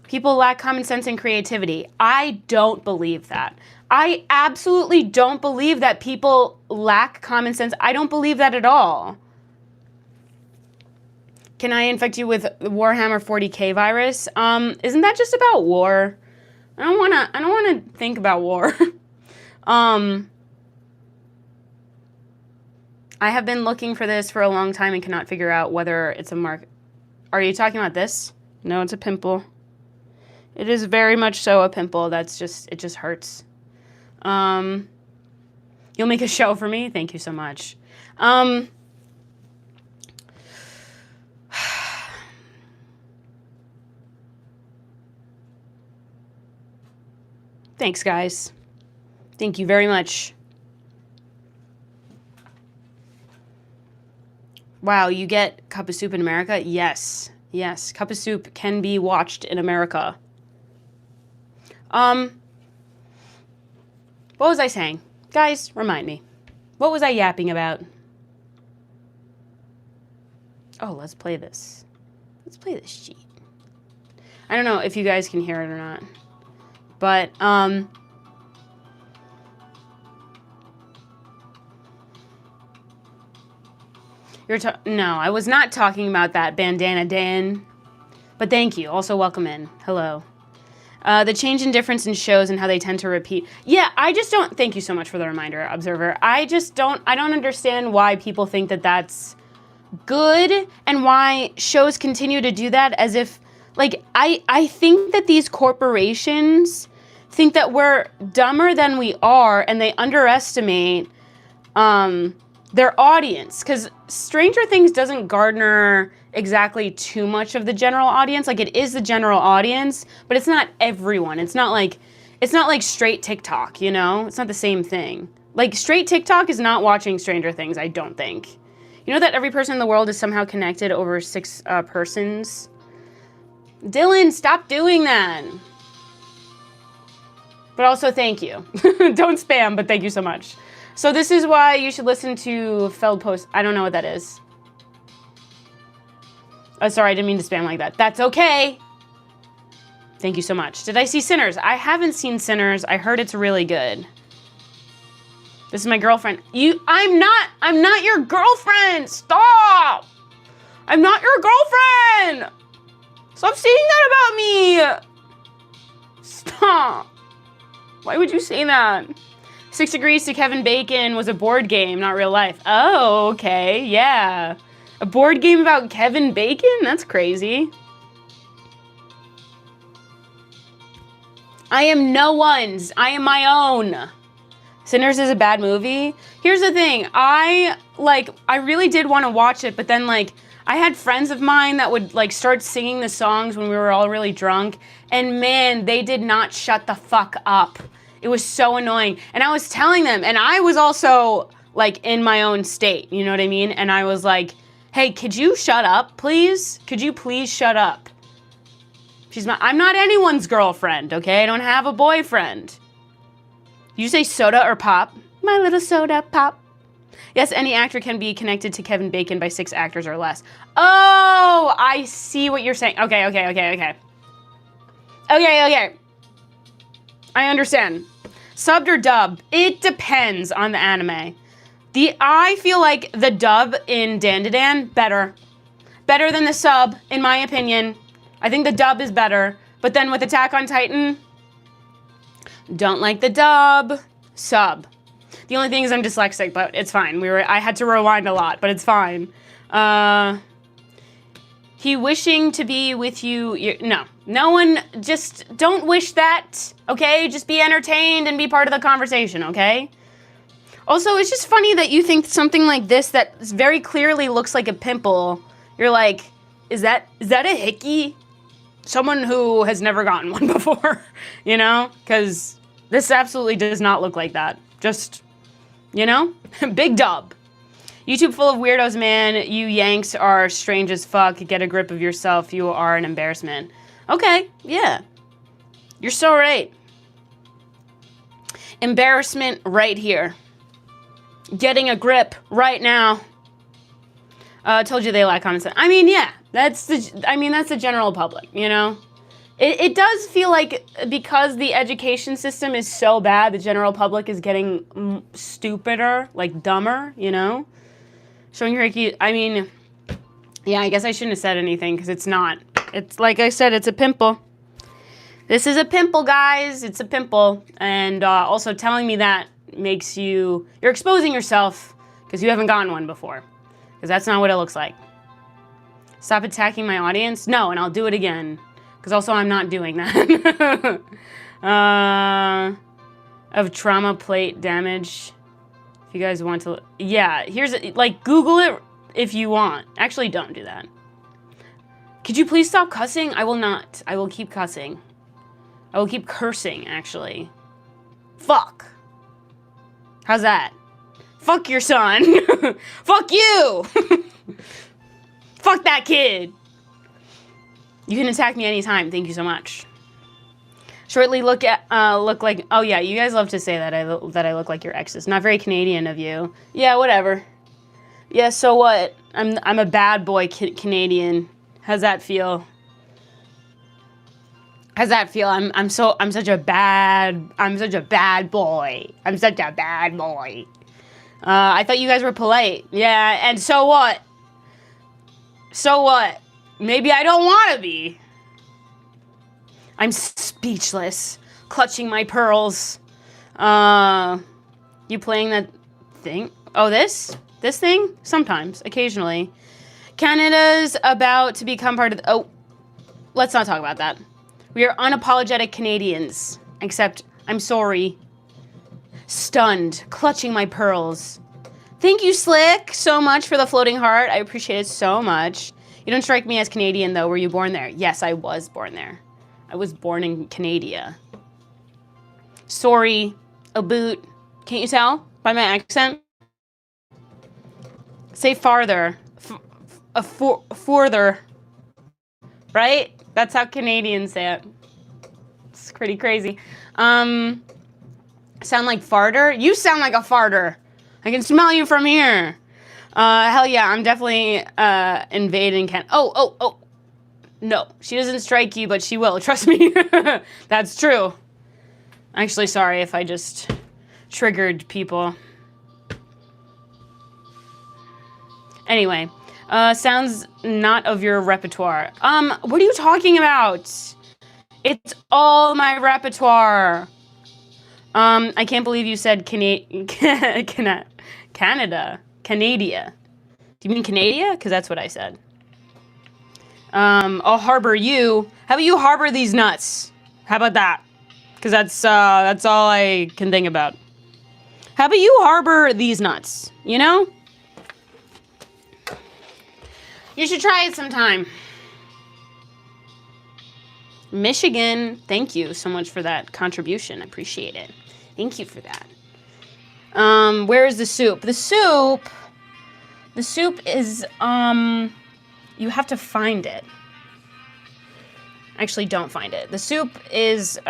People lack common sense and creativity. I don't believe that. I absolutely don't believe that people lack common sense. I don't believe that at all. Can I infect you with Warhammer 40k virus? Isn't that just about war? I don't wanna think about war. I have been looking for this for a long time and cannot figure out whether it's a mark. Are you talking about this? No, it's a pimple. It is very much so a pimple. It just hurts. You'll make a show for me? Thank you so much. Thanks, guys. Thank you very much. Wow, you get Cup of Soup in America? Yes. Yes, Cup of Soup can be watched in America. What was I saying? Guys, remind me. What was I yapping about? Oh, let's play this. Let's play this sheet. I don't know if you guys can hear it or not. But, no, I was not talking about that, Bandana Dan. But thank you. Also, welcome in. Hello. The change in difference in shows and how they tend to repeat. Yeah, I just don't... Thank you so much for the reminder, Observer. I don't understand why people think that that's good and why shows continue to do that as if... Like, I think that these corporations think that we're dumber than we are and they underestimate their audience. Because Stranger Things doesn't garner exactly too much of the general audience. Like, it is the general audience, but it's not everyone. It's not like straight TikTok, you know? It's not the same thing. Like, straight TikTok is not watching Stranger Things, I don't think. You know that every person in the world is somehow connected over 6 persons? Dylan, stop doing that. But also, thank you. Don't spam, but thank you so much. So this is why you should listen to Feldpost. I don't know what that is. Oh, sorry, I didn't mean to spam like that. That's okay. Thank you so much. Did I see Sinners? I haven't seen Sinners. I heard it's really good. This is my girlfriend. I'm not your girlfriend. Stop. I'm not your girlfriend. Stop saying that about me. Stop. Why would you say that? 6 Degrees to Kevin Bacon was a board game, not real life. Oh, okay, yeah. A board game about Kevin Bacon? That's crazy. I am no one's. I am my own. Sinners is a bad movie. Here's the thing. I really did want to watch it, but then, I had friends of mine that would, start singing the songs when we were all really drunk, and man, they did not shut the fuck up. It was so annoying. And I was telling them, and I was also, in my own state, you know what I mean? And I was like, hey, could you shut up, please? Could you please shut up? I'm not anyone's girlfriend, okay? I don't have a boyfriend. You say soda or pop? My little soda pop. Yes, any actor can be connected to Kevin Bacon by 6 actors or less. Oh, I see what you're saying. Okay. Okay. I understand. Subbed or dubbed? It depends on the anime. I feel like the dub in Dandadan, better. Better than the sub, in my opinion. I think the dub is better. But then with Attack on Titan, don't like the dub, sub. The only thing is I'm dyslexic, but it's fine. I had to rewind a lot, but it's fine. He wishing to be with you. No one, just don't wish that, okay? Just be entertained and be part of the conversation, okay? Also, it's just funny that you think something like this that very clearly looks like a pimple, you're like, is that a hickey? Someone who has never gotten one before, you know? Because this absolutely does not look like that. Just, big dub. YouTube full of weirdos, man. You Yanks are strange as fuck. Get a grip of yourself. You are an embarrassment. Okay, yeah. You're so right. Embarrassment right here. Getting a grip right now. Told you they lack common sense. I mean, yeah. That's the general public, you know? It does feel like because the education system is so bad, the general public is getting stupider, dumber, you know? Showing your hickey, Yeah, I guess I shouldn't have said anything because it's not. It's like I said, it's a pimple. This is a pimple, guys. It's a pimple. And also telling me that makes you're exposing yourself because you haven't gotten one before. Because that's not what it looks like. Stop attacking my audience? No, and I'll do it again. Because also I'm not doing that. Of trauma plate damage. If you guys want to... Yeah, like, Google it if you want. Actually, don't do that. Could you please stop cussing? I will not. I will keep cussing. I will keep cursing, actually. Fuck. How's that? Fuck your son. Fuck you. Fuck that kid. You can attack me anytime. Thank you so much. Shortly look like... Oh, yeah, you guys love to say that I look like your exes. Not very Canadian of you. Yeah, whatever. Yeah, so what? I'm a bad boy Canadian. How's that feel? How's that feel? I'm such a bad boy. I'm such a bad boy. I thought you guys were polite. Yeah, and so what? So what? Maybe I don't want to be. I'm speechless, clutching my pearls. You playing that thing? Oh, this thing? Sometimes, occasionally. Canada's about to become part of the... Oh, let's not talk about that. We are unapologetic Canadians. Except, I'm sorry. Stunned, clutching my pearls. Thank you, Slick, so much for the floating heart. I appreciate it so much. You don't strike me as Canadian, though. Were you born there? Yes, I was born there. I was born in Canada. Sorry, a boot. Can't you tell by my accent? Say farther. Further. Right? That's how Canadians say it. It's pretty crazy. Sound like farter? You sound like a farter. I can smell you from here. Hell yeah, I'm definitely invading Oh. No, she doesn't strike you, but she will. Trust me. That's true. Actually, sorry if I just triggered people. Anyway, sounds not of your repertoire. What are you talking about? It's all my repertoire. I can't believe you said Canada. Canada. Do you mean Canada? Because that's what I said. I'll harbor you. How about you harbor these nuts? How about that? Because that's all I can think about. How about you harbor these nuts? You know? You should try it sometime. Michigan, thank you so much for that contribution. I appreciate it. Thank you for that. Where is the soup? The soup is, you have to find it. Actually, don't find it. The soup is,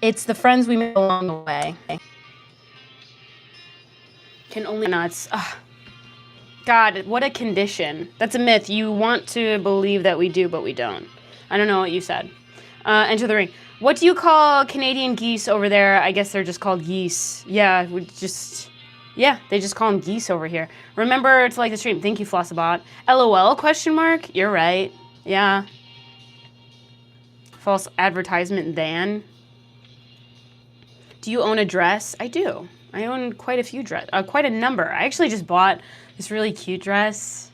it's the friends we made along the way. Can only nuts. Ugh. God, what a condition. That's a myth. You want to believe that we do, but we don't. I don't know what you said. Enter the ring. What do you call Canadian geese over there? I guess they're just called geese. Yeah, they just call them geese over here. Remember to like the stream. Thank you, Flossabot. LOL, question mark? You're right. Yeah. False advertisement than. Do you own a dress? I do. I own quite a few quite a number. I actually just bought this really cute dress,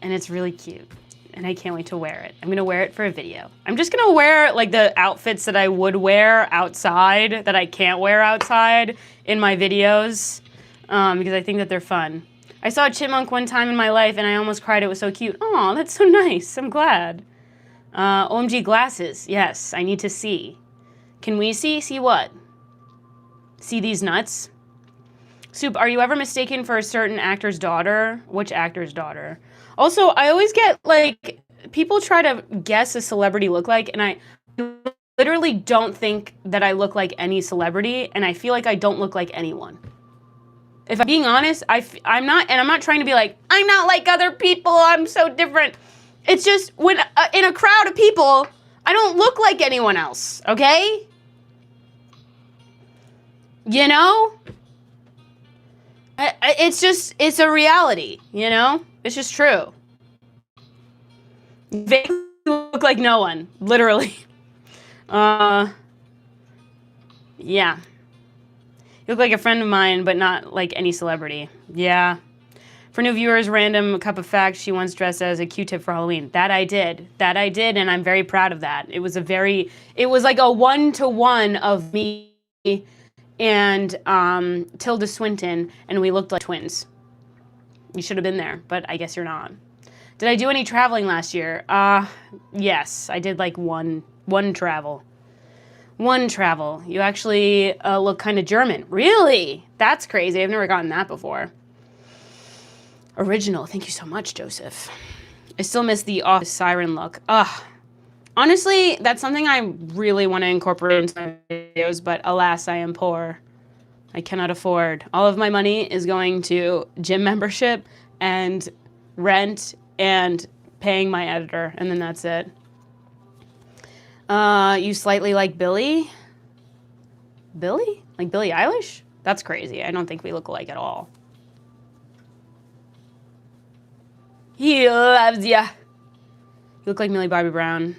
and it's really cute, and I can't wait to wear it. I'm gonna wear it for a video. I'm just gonna wear like the outfits that I would wear outside that I can't wear outside in my videos, because I think that they're fun. I saw a chipmunk one time in my life, and I almost cried. It was so cute. Oh, that's so nice. I'm glad. OMG glasses. Yes, I need to see. Can we see? See what? See these nuts? Soup, are you ever mistaken for a certain actor's daughter? Which actor's daughter? Also, I always get, like, people try to guess a celebrity look like, and I literally don't think that I look like any celebrity, and I feel like I don't look like anyone. If I'm being honest, I'm not trying to be like, I'm not like other people, I'm so different. It's just, when in a crowd of people, I don't look like anyone else, okay? You know? it's a reality, you know? It's just true. They look like no one, literally. Yeah. You look like a friend of mine, but not like any celebrity. Yeah. For new viewers, random cup of facts, she once dressed as a Q-tip for Halloween. That I did, and I'm very proud of that. It was like a 1-to-1 of me and Tilda Swinton, and we looked like twins. You should have been there, but I guess you're not. Did I do any traveling last year? Yes, I did like one travel. One travel. You actually look kind of German. Really? That's crazy. I've never gotten that before. Original. Thank you so much, Joseph. I still miss the Office siren look. Honestly, that's something I really want to incorporate into my videos, but alas, I am poor. I cannot afford. All of my money is going to gym membership and rent and paying my editor, and then that's it. You slightly like Billie? Billie? Like Billie Eilish? That's crazy. I don't think we look alike at all. He loves ya. You look like Millie Bobby Brown.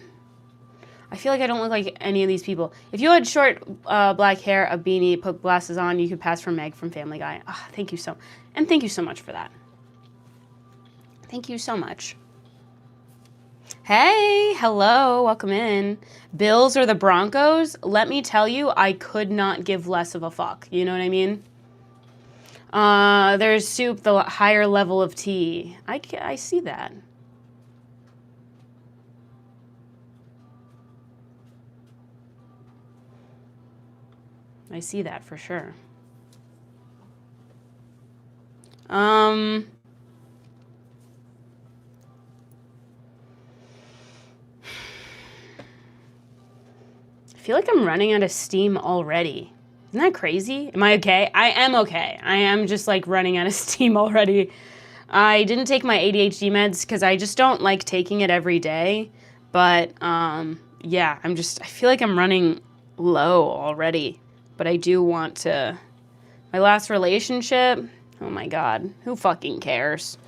I feel like I don't look like any of these people. If you had short black hair, a beanie, put glasses on, you could pass for Meg from Family Guy. Thank you so much for that. Thank you so much. Hey, hello, welcome in. Bills or the Broncos? Let me tell you, I could not give less of a fuck. You know what I mean? There's soup, the higher level of tea. I see that. I see that for sure. I feel like I'm running out of steam already. Isn't that crazy? Am I okay? I am okay. I am just like running out of steam already. I didn't take my ADHD meds because I just don't like taking it every day. But yeah, I feel like I'm running low already. But I do want to. My last relationship, oh my God, who fucking cares?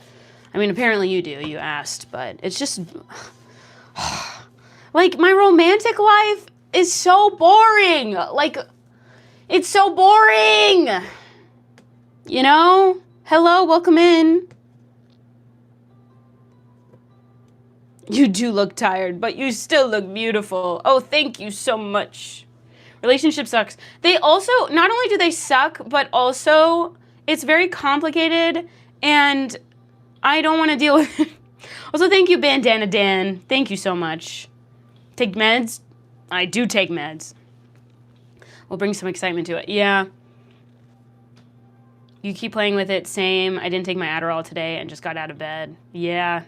I mean, apparently you do, you asked, but it's just. Like, my romantic life is so boring. Like, it's so boring. You know? Hello, welcome in. You do look tired, but you still look beautiful. Oh, thank you so much. Relationship sucks. They also, not only do they suck, but also it's very complicated and I don't want to deal with it. Also, thank you, Bandana Dan. Thank you so much. Take meds? I do take meds. We'll bring some excitement to it. Yeah. You keep playing with it. Same. I didn't take my Adderall today and just got out of bed. Yeah.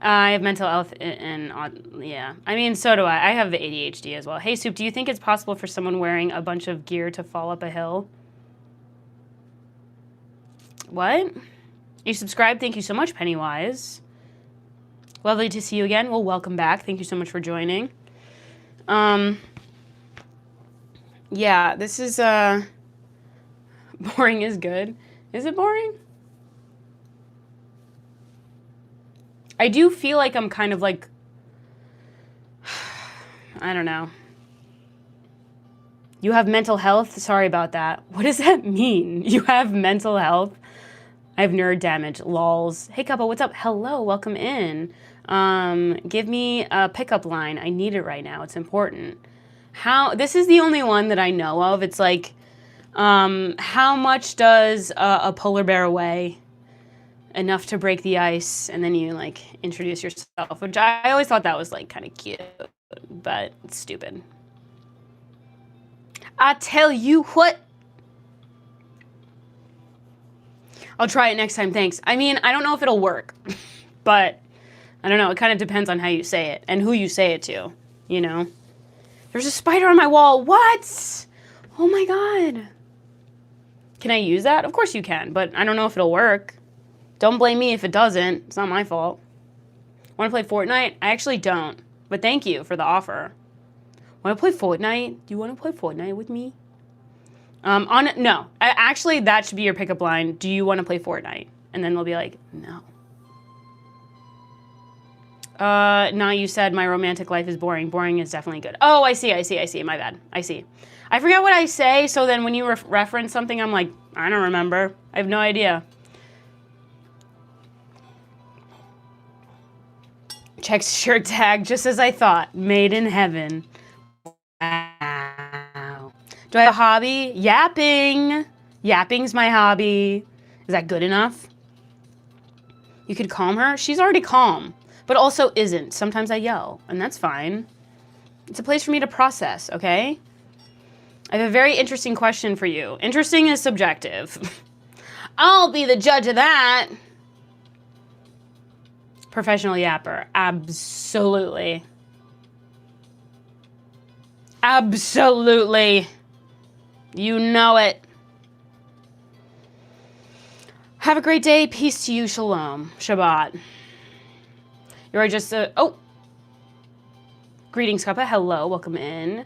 I have mental health and yeah. I mean, so do I. I have the ADHD as well. Hey, Soup, do you think it's possible for someone wearing a bunch of gear to fall up a hill? What? You subscribed? Thank you so much, Pennywise. Lovely to see you again. Well, welcome back. Thank you so much for joining. Yeah, this is, boring is good. Is it boring? I do feel like I'm kind of like, I don't know. You have mental health? Sorry about that. What does that mean? You have mental health? I have nerd damage. Lols. Hey, couple, what's up? Hello, welcome in. Give me a pickup line. I need it right now. It's important. This is the only one that I know of. It's like, how much does a polar bear weigh? Enough to break the ice, and then you like introduce yourself, which I always thought that was like kind of cute, but it's stupid. I tell you what. I'll try it next time, thanks. I mean, I don't know if it'll work, but I don't know. It kind of depends on how you say it and who you say it to, you know? There's a spider on my wall. What? Oh my God. Can I use that? Of course you can, but I don't know if it'll work. Don't blame me if it doesn't. It's not my fault. Want to play Fortnite? I actually don't, but thank you for the offer. Want to play Fortnite? Do you want to play Fortnite with me? No, actually, that should be your pickup line. Do you want to play Fortnite? And then they'll be like, no. Nah, you said my romantic life is boring. Boring is definitely good. Oh, I see. My bad. I see. I forgot what I say, so then when you reference something, I'm like, I don't remember. I have no idea. Check shirt tag, just as I thought. Made in heaven. Wow. Do I have a hobby? Yapping. Yapping's my hobby. Is that good enough? You could calm her? She's already calm, but also isn't. Sometimes I yell, and that's fine. It's a place for me to process, okay? I have a very interesting question for you. Interesting is subjective. I'll be the judge of that. Professional yapper. Absolutely. Absolutely. You know it. Have a great day. Peace to you. Shalom. Shabbat. You're just a... Oh. Greetings, Kappa. Hello. Welcome in.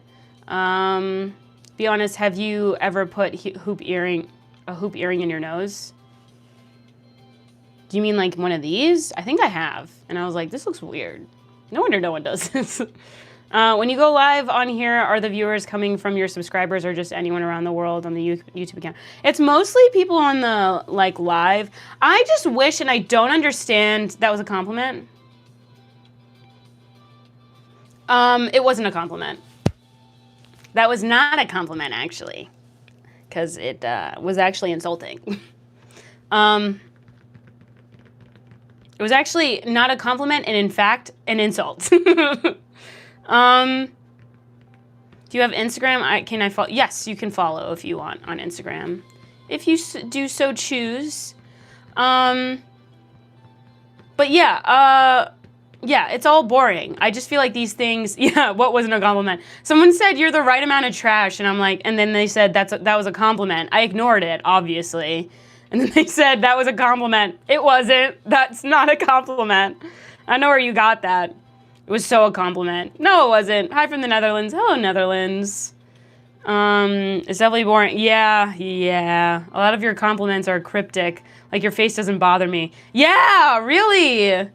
Be honest, have you ever put a hoop earring in your nose? Do you mean like one of these? I think I have. And I was like, this looks weird. No wonder no one does this. When you go live on here, are the viewers coming from your subscribers or just anyone around the world on the YouTube account? It's mostly people on the live. I just wish, and I don't understand, that was a compliment. It wasn't a compliment. That was not a compliment, actually, because it was actually insulting. It was actually not a compliment, and in fact, an insult. Do you have Instagram? Can I follow? Yes, you can follow if you want on Instagram, if you do so choose. But yeah, yeah, it's all boring. I just feel like these things, yeah, what wasn't a compliment? Someone said you're the right amount of trash, and I'm like, and then they said that was a compliment. I ignored it, obviously. And then they said that was a compliment. It wasn't. That's not a compliment. I know where you got that. It was so a compliment. No, it wasn't. Hi from the Netherlands. Hello, Netherlands. It's definitely boring. Yeah. A lot of your compliments are cryptic. Like, your face doesn't bother me. Yeah, really?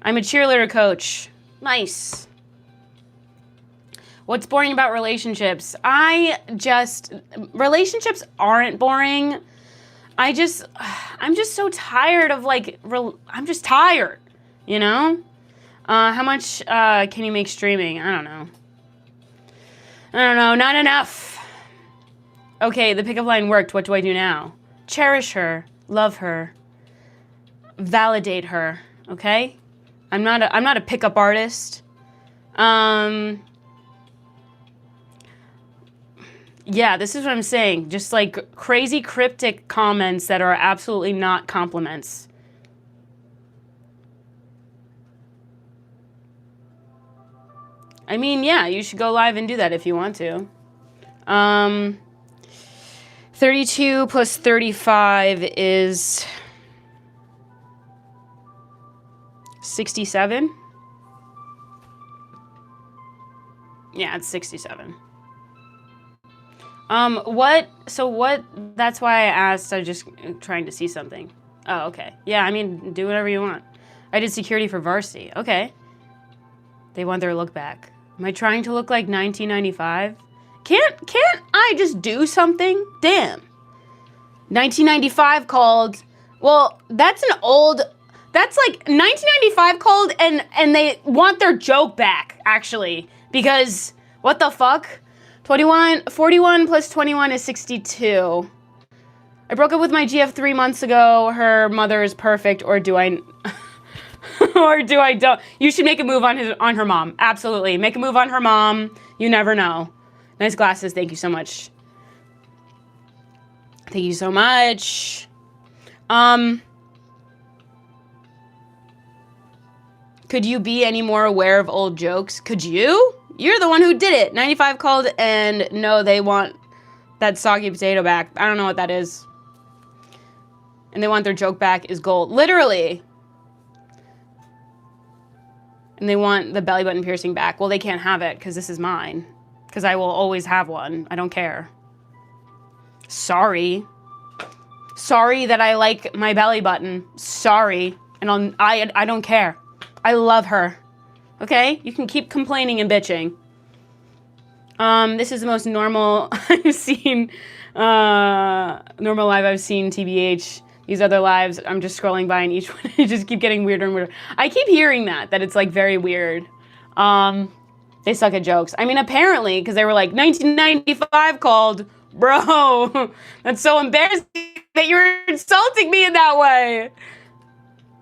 I'm a cheerleader coach. Nice. What's boring about relationships? Relationships aren't boring. I'm just so tired of I'm just tired, you know? How much can you make streaming? I don't know. Not enough. Okay, the pickup line worked. What do I do now? Cherish her, love her, validate her, okay? I'm not a pickup artist. Yeah, this is what I'm saying. Just like crazy cryptic comments that are absolutely not compliments. I mean, yeah, you should go live and do that if you want to. 32 plus 35 is 67. Yeah, it's 67. That's why I asked. I'm just trying to see something. Oh, okay. Yeah, I mean, do whatever you want. I did security for varsity. Okay. They want their look back. Am I trying to look like 1995? Can't I just do something? Damn. 1995 called. Well, that's an old. That's like 1995 called, and they want their joke back, actually, because what the fuck? 41 plus 21 is 62. I broke up with my GF 3 months ago. Her mother is perfect, or do I? Or do I don't? You should make a move on her mom. Absolutely, make a move on her mom. You never know. Nice glasses. Thank you so much. Thank you so much. Could you be any more aware of old jokes? Could you? You're the one who did it. 95 called, and no, they want that soggy potato back. I don't know what that is. And they want their joke back is gold. Literally. And they want the belly button piercing back. Well, they can't have it because this is mine. Because I will always have one. I don't care. Sorry. Sorry that I like my belly button. Sorry. And I don't care. I love her. Okay? You can keep complaining and bitching. This is the most normal I've seen, normal live I've seen, TBH. These other lives, I'm just scrolling by and each one, you just keep getting weirder and weirder. I keep hearing that it's like very weird. They suck at jokes. I mean, apparently, because they were like, 1995 called. Bro, that's so embarrassing that you're insulting me in that way.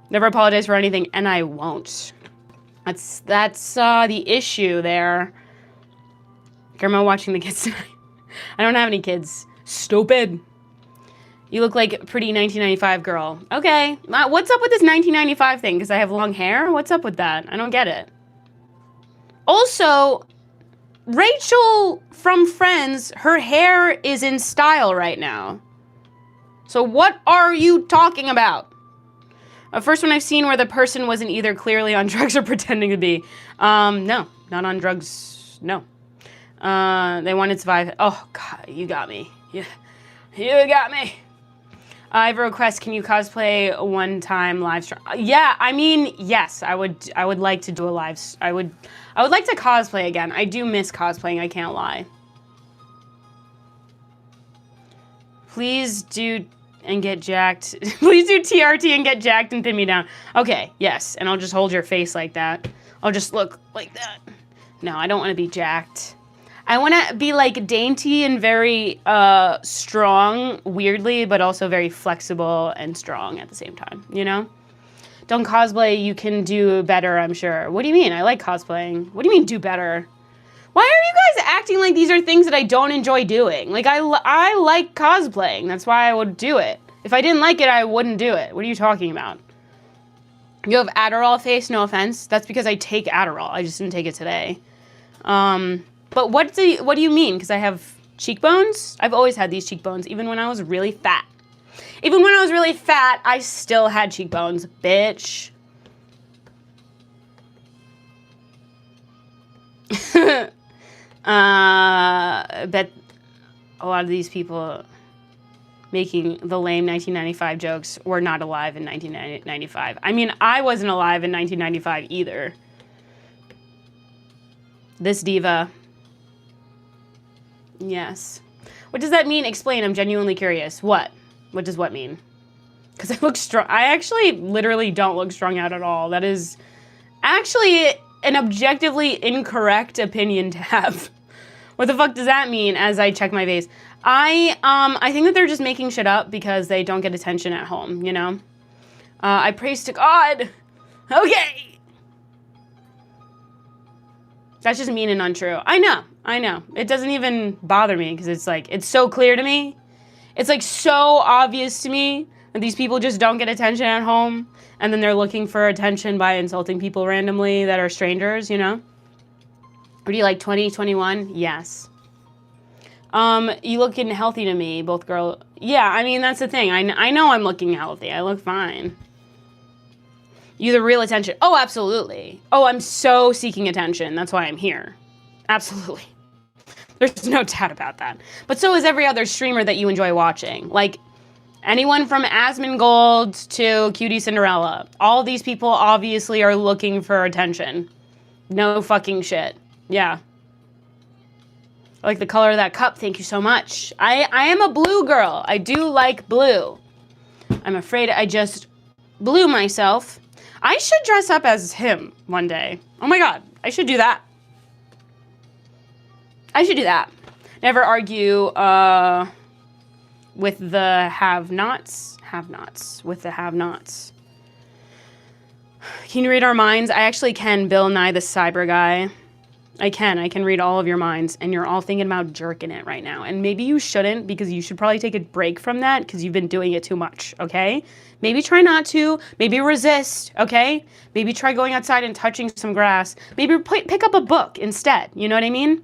Never apologize for anything, and I won't. That's the issue there. Grandma watching the kids tonight. I don't have any kids. Stupid. You look like a pretty 1995 girl. Okay. What's up with this 1995 thing? Because I have long hair? What's up with that? I don't get it. Also, Rachel from Friends, her hair is in style right now. So what are you talking about? First one I've seen where the person wasn't either clearly on drugs or pretending to be. No, not on drugs. No. They wanted to survive. Oh, God, you got me. You got me. I have a request. Can you cosplay a one-time live stream? Yeah, I mean, yes, I would like to do a live. I would like to cosplay again. I do miss cosplaying. I can't lie. Please do and get jacked. Please do TRT and get jacked and pin me down. Okay, yes, and I'll just hold your face like that. I'll just look like that. No, I don't want to be jacked. I want to be like dainty and very strong, weirdly, but also very flexible and strong at the same time, you know? Don't cosplay, you can do better, I'm sure. What do you mean? I like cosplaying. What do you mean do better? Why are you guys acting like these are things that I don't enjoy doing? Like, I like cosplaying. That's why I would do it. If I didn't like it, I wouldn't do it. What are you talking about? You have Adderall face, no offense. That's because I take Adderall. I just didn't take it today. But what do you mean? Because I have cheekbones? I've always had these cheekbones, even when I was really fat. Even when I was really fat, I still had cheekbones, bitch. I bet a lot of these people making the lame 1995 jokes were not alive in 1995. I mean, I wasn't alive in 1995 either. This diva. Yes. What does that mean? Explain. I'm genuinely curious. What? What does what mean? Because I look strong. I actually literally don't look strung out at all. That is actually an objectively incorrect opinion to have. What the fuck does that mean as I check my face? I think that they're just making shit up because they don't get attention at home, you know? I praise to God. Okay. That's just mean and untrue. I know. It doesn't even bother me because it's like, it's so clear to me. It's like so obvious to me that these people just don't get attention at home and then they're looking for attention by insulting people randomly that are strangers, you know? What do you like, 20, 21? Yes. You looking healthy to me, both girl. Yeah, I mean, that's the thing. I know I'm looking healthy. I look fine. You the real attention. Oh, absolutely. Oh, I'm so seeking attention. That's why I'm here. Absolutely. There's no doubt about that. But so is every other streamer that you enjoy watching. Like, anyone from Asmongold to Cutie Cinderella. All these people obviously are looking for attention. No fucking shit. Yeah. I like the color of that cup. Thank you so much. I am a blue girl. I do like blue. I'm afraid I just blew myself. I should dress up as him one day. Oh my God. I should do that. I should do that. Never argue with the have-nots. Have-nots. With the have-nots. Can you read our minds? I actually can, Bill Nye the Cyber Guy. I can read all of your minds, and you're all thinking about jerking it right now. And maybe you shouldn't, because you should probably take a break from that, because you've been doing it too much, okay? Maybe try not to. Maybe resist, okay? Maybe try going outside and touching some grass. Maybe pick up a book instead, you know what I mean?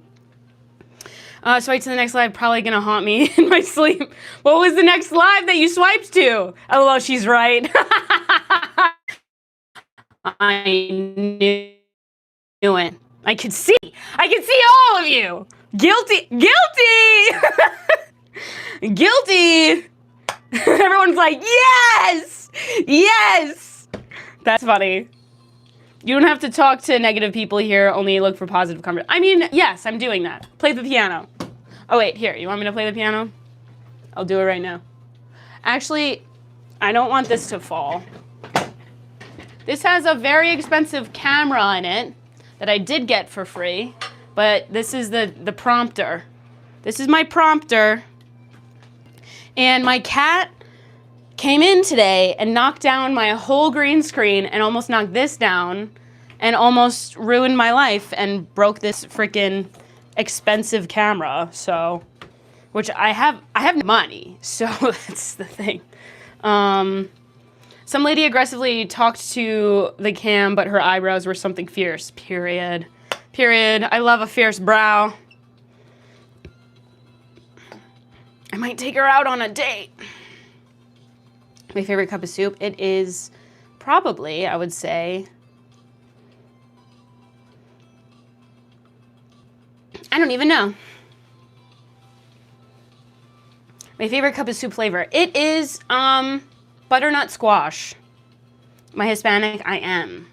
Swipe to the next live, probably gonna haunt me in my sleep. What was the next live that you swiped to? LOL, she's right. I knew it. I could see all of you. Guilty. Guilty! Everyone's like, yes! Yes! That's funny. You don't have to talk to negative people here, only look for positive comments. I mean, yes, I'm doing that. Play the piano. Oh, wait, here, you want me to play the piano? I'll do it right now. Actually, I don't want this to fall. This has a very expensive camera on it that I did get for free, but this is the prompter. This is my prompter. And my cat came in today and knocked down my whole green screen and almost knocked this down and almost ruined my life and broke this freaking expensive camera. So, which I have money, so that's the thing. Some lady aggressively talked to the cam, but her eyebrows were something fierce. Period. Period. I love a fierce brow. I might take her out on a date. My favorite cup of soup? It is probably, I would say, I don't even know. My favorite cup of soup flavor? It is, butternut squash. My Hispanic? I am.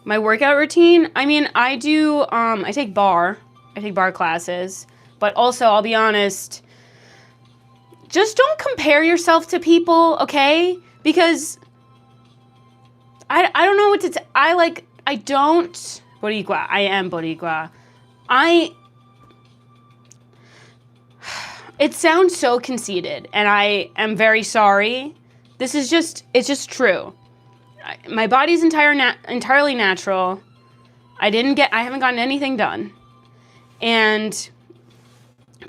My workout routine? I mean, I do, I take bar classes, but also, I'll be honest, just don't compare yourself to people, okay? Because I don't know what to I don't, Boricua, I am Boricua. It sounds so conceited, and I am very sorry. It's just true. My body's entirely natural. I haven't gotten anything done. And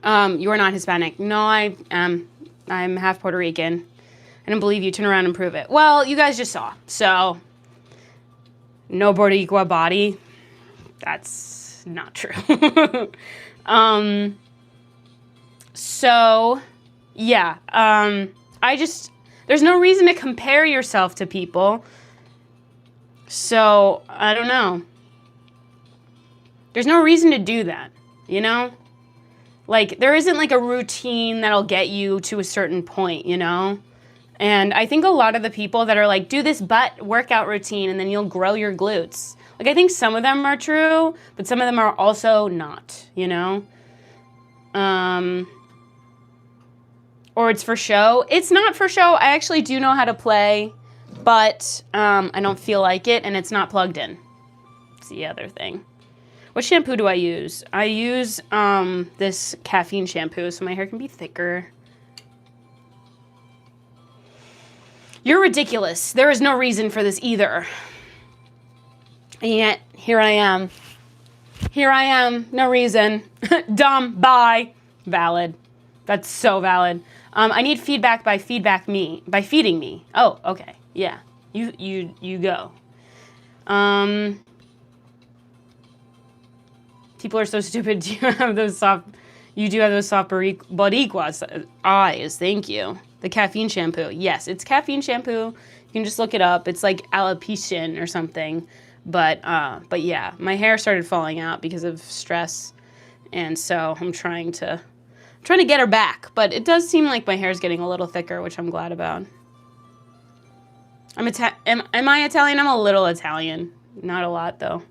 you are not Hispanic. No, I am. I'm half Puerto Rican. I don't believe you. Turn around and prove it. Well, you guys just saw. So, no Boricua body. That's not true. So, yeah. There's no reason to compare yourself to people. So, I don't know. There's no reason to do that, you know? Like, there isn't like a routine that'll get you to a certain point, you know? And I think a lot of the people that are like, do this butt workout routine and then you'll grow your glutes. Like, I think some of them are true, but some of them are also not, you know? Or it's for show. It's not for show. I actually do know how to play, but I don't feel like it, and it's not plugged in. It's the other thing. What shampoo do I use? I use this caffeine shampoo, so my hair can be thicker. You're ridiculous. There is no reason for this either. And yet, here I am. Here I am. No reason. Dumb. Bye. Valid. That's so valid. I need feedback by feeding me. Oh, okay. Yeah. You go. People are so stupid. Do you have those soft Boricuas eyes? Thank you. The caffeine shampoo. Yes, it's caffeine shampoo. You can just look it up. It's like alopecia or something. But yeah, my hair started falling out because of stress. And so I'm trying to get her back, but it does seem like my hair is getting a little thicker, which I'm glad about. Am I Italian? I'm a little Italian. Not a lot, though.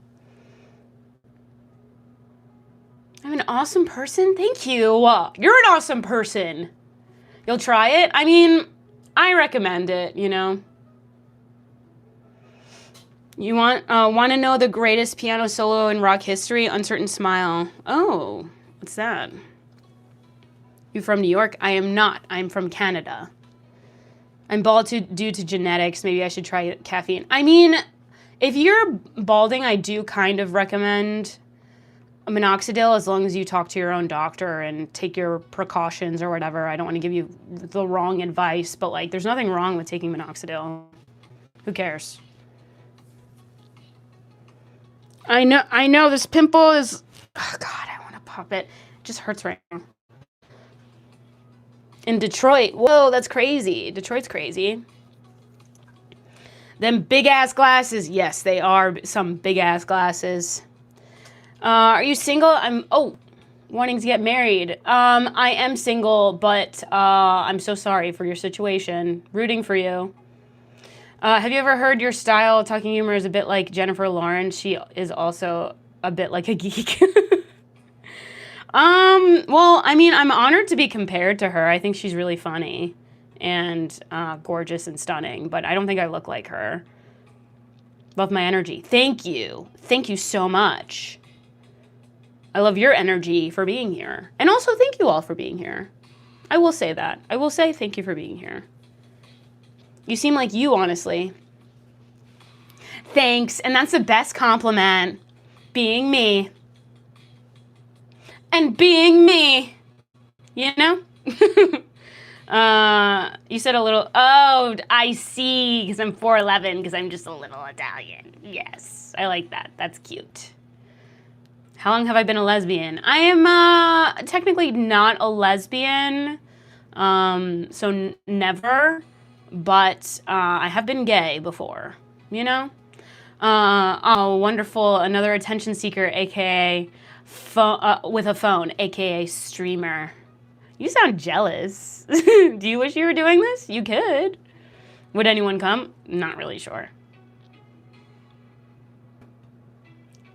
I'm an awesome person? Thank you. You're an awesome person. You'll try it? I mean, I recommend it, you know. You want to know the greatest piano solo in rock history? Uncertain Smile. Oh, what's that? You from New York? I am not. I'm from Canada. I'm bald due to genetics. Maybe I should try caffeine. I mean, if you're balding, I do kind of recommend minoxidil as long as you talk to your own doctor and take your precautions or whatever. I don't want to give you the wrong advice, but like, there's nothing wrong with taking minoxidil. Who cares? I know this pimple is, oh God, I want to pop it. It just hurts right now. In Detroit. Whoa, that's crazy. Detroit's crazy. Them big-ass glasses. Yes, they are some big-ass glasses. Are you single? wanting to get married. I am single, but I'm so sorry for your situation. Rooting for you. Have you ever heard your style of talking humor is a bit like Jennifer Lawrence? She is also a bit like a geek. Well, I mean, I'm honored to be compared to her. I think she's really funny and gorgeous and stunning, but I don't think I look like her. Love my energy. Thank you. Thank you so much. I love your energy for being here. And also thank you all for being here. I will say that. I will say thank you for being here. You seem like you, honestly. Thanks. And that's the best compliment. Being me. And being me. You know? You said a little, oh, I see, because I'm 4'11", because I'm just a little Italian. Yes, I like that. That's cute. How long have I been a lesbian? I am technically not a lesbian, so never, but I have been gay before, you know? Oh, wonderful, another attention seeker, aka with a phone, aka streamer. You sound jealous. Do you wish you were doing this? You could. Would anyone come? Not really sure.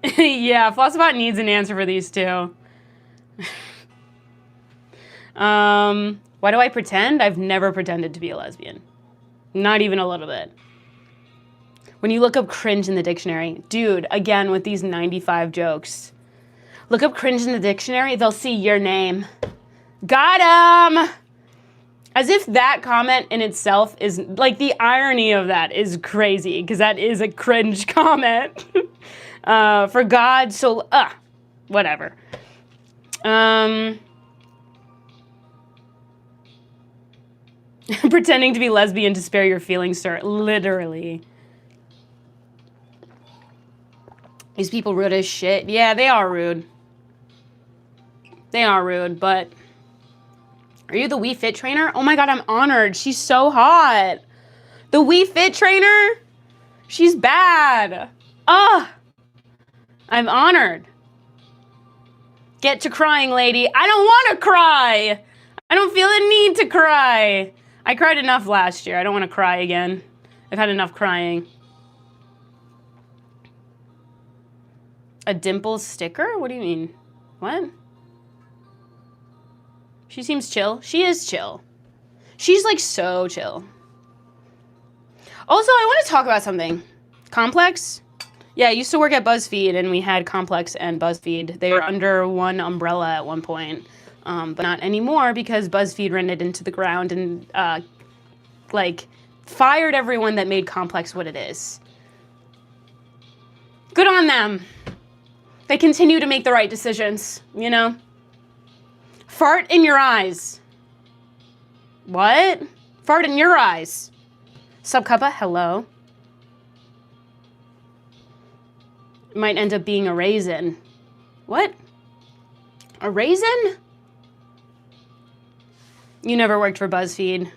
Yeah, Flossbot needs an answer for these two. Why do I pretend? I've never pretended to be a lesbian. Not even a little bit. When you look up cringe in the dictionary, dude, again with these 95 jokes. Look up cringe in the dictionary, they'll see your name. Got him! As if that comment in itself is, like, the irony of that is crazy, because that is a cringe comment. For God, so, whatever. Pretending to be lesbian to spare your feelings, sir. Literally. These people rude as shit. Yeah, they are rude. They are rude, but... Are you the Wii Fit trainer? Oh my God, I'm honored. She's so hot. The Wii Fit trainer? She's bad. I'm honored. Get to crying, lady. I don't want to cry. I don't feel a need to cry. I cried enough last year. I don't want to cry again. I've had enough crying. A dimple sticker? What do you mean? What? She seems chill. She is chill. She's like so chill. Also, I want to talk about something. Complex? Yeah, I used to work at BuzzFeed and we had Complex and BuzzFeed. They were under one umbrella at one point, but not anymore because BuzzFeed ran it into the ground and like fired everyone that made Complex what it is. Good on them. They continue to make the right decisions, you know? Fart in your eyes. What? Fart in your eyes. Sup, Cuppa? Hello. It might end up being a raisin. What? A raisin? You never worked for BuzzFeed.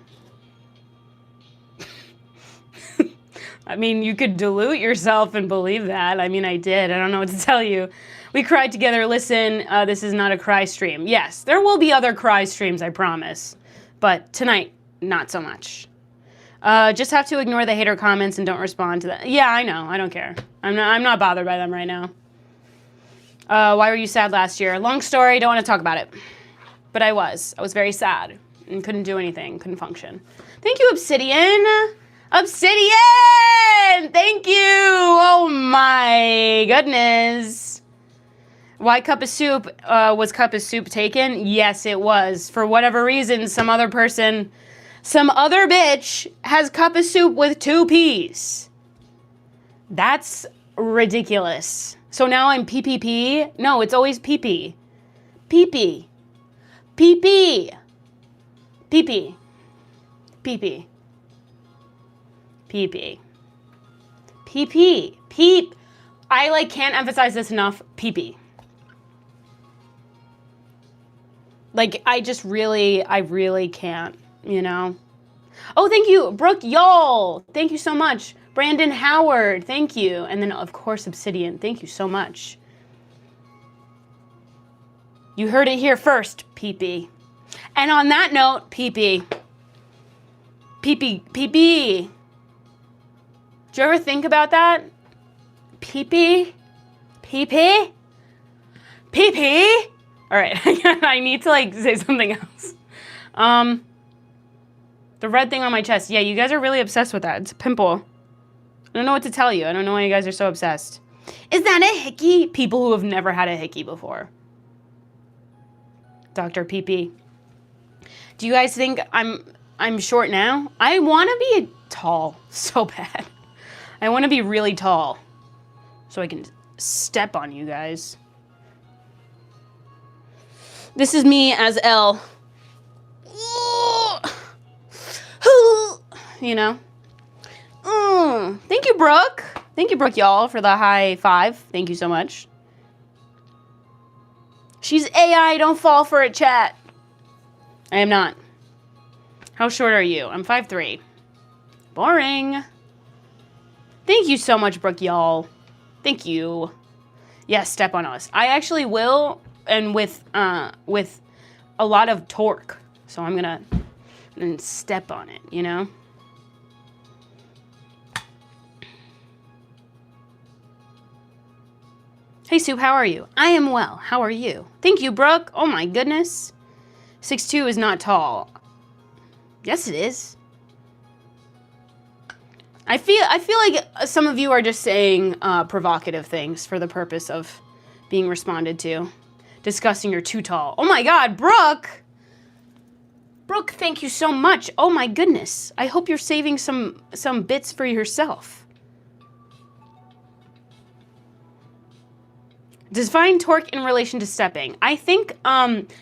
I mean, you could dilute yourself and believe that. I mean, I did. I don't know what to tell you. We cried together. Listen, this is not a cry stream. Yes, there will be other cry streams, I promise. But tonight, not so much. Just have to ignore the hater comments and don't respond to that. Yeah, I know. I don't care. I'm not bothered by them right now. Why were you sad last year? Long story. Don't want to talk about it. But I was. I was very sad and couldn't do anything. Couldn't function. Thank you, Obsidian. Obsidian! Thank you! Oh my goodness. Why Cup of Soup? Was Cup of Soup taken? Yes, it was. For whatever reason, some other person, some other bitch has Cup of Soup with 2 P's. That's ridiculous. So now I'm PPP? No, it's always PP. PP. PP. PP. PP. PP. PP. Peep. I can't emphasize this enough. PP. I really can't, you know? Oh, thank you, Brooke Y'all. Thank you so much. Brandon Howard, thank you. And then, of course, Obsidian. Thank you so much. You heard it here first, pee-pee. And on that note, pee-pee. Pee-pee, pee-pee. Do you ever think about that? Pee-pee? Pee-pee? Pee-pee? All right, I need to like say something else. The red thing on my chest. Yeah, you guys are really obsessed with that. It's a pimple. I don't know what to tell you. I don't know why you guys are so obsessed. Is that a hickey? People who have never had a hickey before. Dr. Pee-pee. Do you guys think I'm short now? I want to be tall so bad. I want to be really tall so I can step on you guys. This is me as Elle. You know? Thank you, Brooke. Thank you, Brooke, y'all, for the high five. Thank you so much. She's AI, don't fall for it, chat. I am not. How short are you? I'm 5'3". Boring. Thank you so much, Brooke, y'all. Thank you. Yes, step on us. I actually will, and with a lot of torque. So I'm gonna step on it, you know? Hey, Soup, how are you? I am well. How are you? Thank you, Brooke. Oh my goodness. 6'2" is not tall. Yes, it is. I feel like some of you are just saying provocative things for the purpose of being responded to. Discussing you're too tall. Oh my God, Brooke! Brooke, thank you so much. Oh my goodness. I hope you're saving some bits for yourself. Define torque in relation to stepping. I think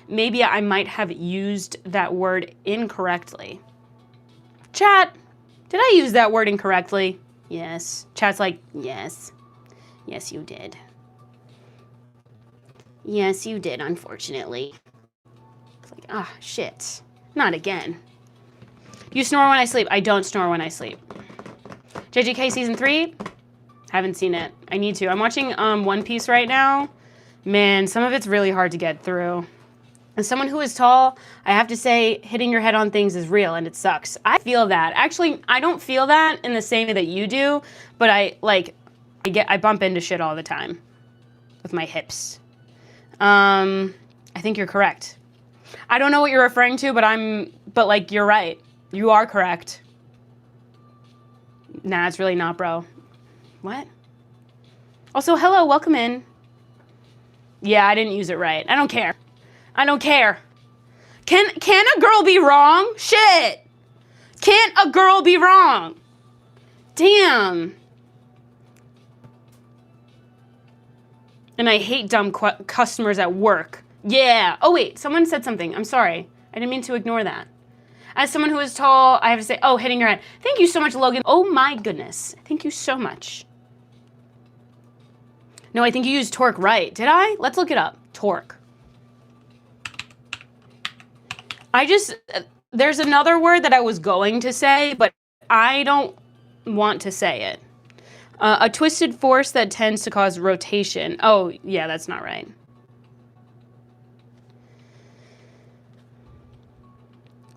maybe I might have used that word incorrectly. Chat, did I use that word incorrectly? Yes. Chat's like, yes. Yes, you did. Yes, you did, unfortunately. It's like, ah, shit. Not again. You snore when I sleep. I don't snore when I sleep. JJK Season 3? Haven't seen it. I need to. I'm watching One Piece right now. Man, some of it's really hard to get through. As someone who is tall, I have to say hitting your head on things is real and it sucks. I feel that. Actually, I don't feel that in the same way that you do, but I bump into shit all the time with my hips. I think you're correct. I don't know what you're referring to, but like you're right. You are correct. Nah, it's really not, bro. What? Also, hello, welcome in. Yeah, I didn't use it right. I don't care. I don't care. Can a girl be wrong? Shit. Can't a girl be wrong? Damn. And I hate dumb customers at work. Yeah. Oh, wait, someone said something. I'm sorry. I didn't mean to ignore that. As someone who is tall, I have to say, oh, hitting your head. Thank you so much, Logan. Oh my goodness. Thank you so much. No, I think you used torque right. Did I? Let's look it up. Torque. There's another word that I was going to say, but I don't want to say it. A twisted force that tends to cause rotation. Oh, yeah, that's not right.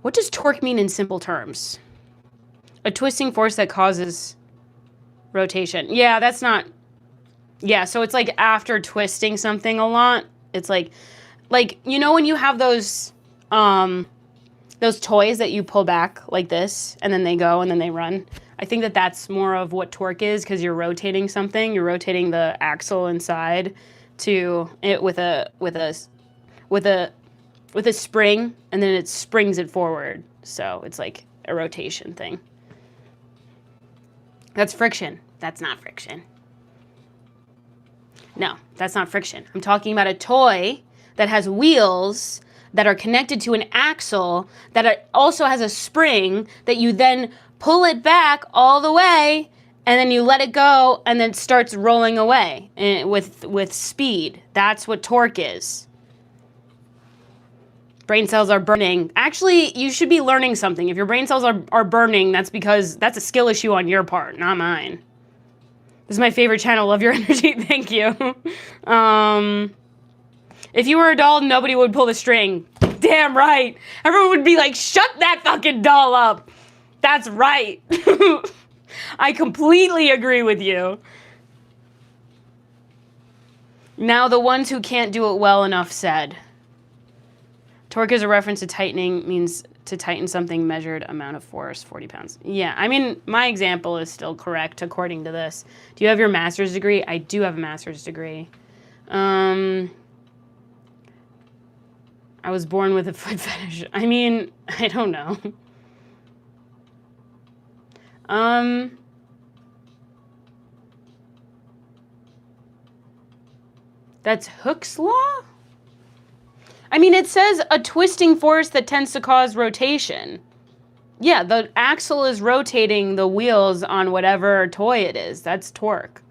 What does torque mean in simple terms? A twisting force that causes rotation. Yeah, that's not... Yeah, so it's like after twisting something a lot, it's like, you know when you have those toys that you pull back like this, and then they go, and then they run? I think that that's more of what torque is, because you're rotating something. You're rotating the axle inside to it with a spring, and then it springs it forward. So it's like a rotation thing. That's friction. That's not friction. No, that's not friction. I'm talking about a toy that has wheels that are connected to an axle that also has a spring that you then pull it back all the way, and then you let it go, and then it starts rolling away with speed. That's what torque is. Brain cells are burning. Actually, you should be learning something. If your brain cells are burning, that's because that's a skill issue on your part, not mine. This is my favorite channel. Love your energy. Thank you. If you were a doll, nobody would pull the string. Damn right. Everyone would be like, shut that fucking doll up. That's right. I completely agree with you. Now the ones who can't do it well enough said. Torque is a reference to tightening, means to tighten something measured amount of force, 40 pounds. Yeah, I mean, my example is still correct according to this. Do you have your master's degree? I do have a master's degree. I was born with a foot fetish. I mean, I don't know. That's Hooke's law? I mean, it says a twisting force that tends to cause rotation. Yeah, the axle is rotating the wheels on whatever toy it is. That's torque.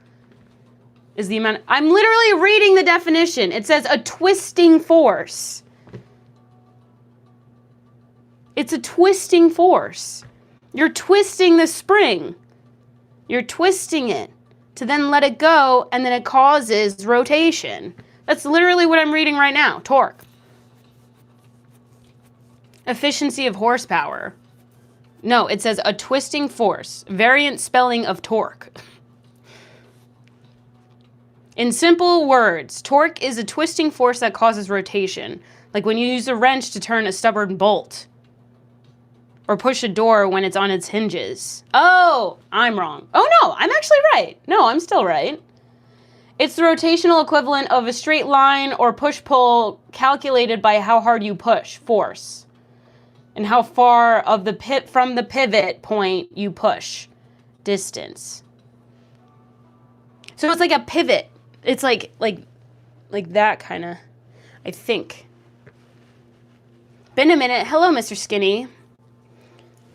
Is the amount... I'm literally reading the definition. It says a twisting force. It's a twisting force. You're twisting the spring. You're twisting it to then let it go, and then it causes rotation. That's literally what I'm reading right now. Torque. Efficiency of horsepower. No, it says a twisting force. Variant spelling of torque. In simple words, torque is a twisting force that causes rotation. Like when you use a wrench to turn a stubborn bolt. Or push a door when it's on its hinges. Oh, I'm wrong. Oh no, I'm actually right. No, I'm still right. It's the rotational equivalent of a straight line or push-pull calculated by how hard you push, force. And how far of the from the pivot point you push, distance. So it's like a pivot. It's like that kind of, I think. Been a minute. Hello, Mr. Skinny.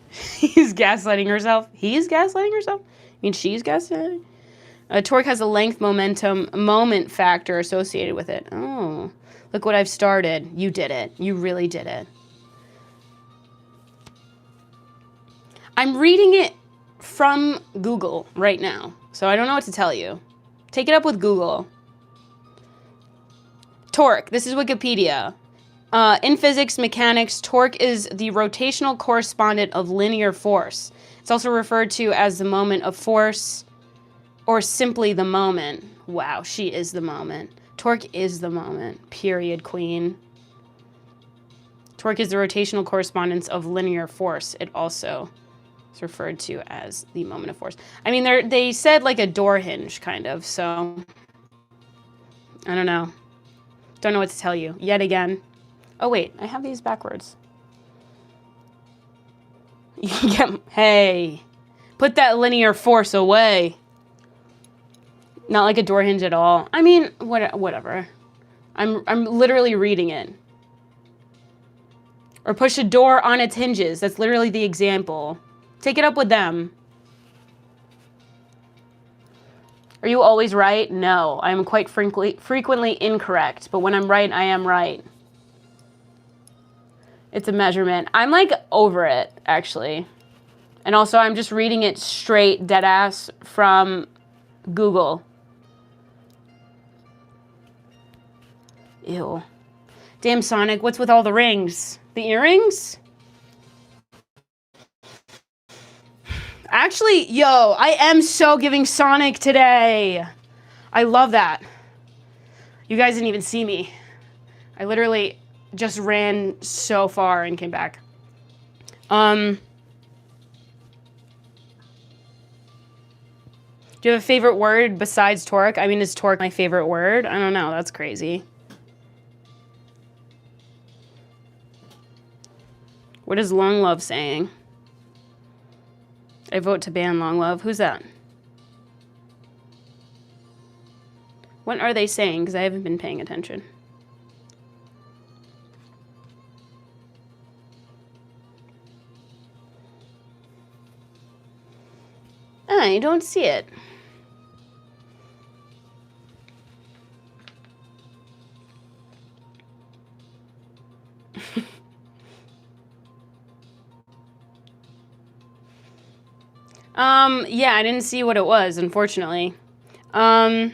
He's gaslighting herself. He's gaslighting herself? I mean, she's gaslighting? Torque has a length, momentum, moment factor associated with it. Oh, look what I've started. You did it. You really did it. I'm reading it from Google right now, so I don't know what to tell you. Take it up with Google. Torque. This is Wikipedia. In physics, mechanics, torque is the rotational correspondent of linear force. It's also referred to as the moment of force or simply the moment. Wow, she is the moment. Torque is the moment. Period, queen. Torque is the rotational correspondence of linear force. It also is referred to as the moment of force. I mean, they said like a door hinge, kind of, so I don't know. Don't know what to tell you. Yet again. Oh, wait, I have these backwards. Hey, put that linear force away. Not like a door hinge at all. I mean, whatever. I'm literally reading it. Or push a door on its hinges. That's literally the example. Take it up with them. Are you always right? No, I am quite frequently incorrect. But when I'm right, I am right. It's a measurement. I'm like over it, actually. And also I'm just reading it straight, dead ass, from Google. Ew. Damn, Sonic, what's with all the rings? The earrings? Actually, yo, I am so giving Sonic today. I love that. You guys didn't even see me. I literally just ran so far and came back. Do you have a favorite word besides torque? I mean, is torque my favorite word? I don't know. That's crazy. What is Long Love saying? I vote to ban Long Love. Who's that? What are they saying? Because I haven't been paying attention. I don't see it. Yeah, I didn't see what it was, unfortunately. Do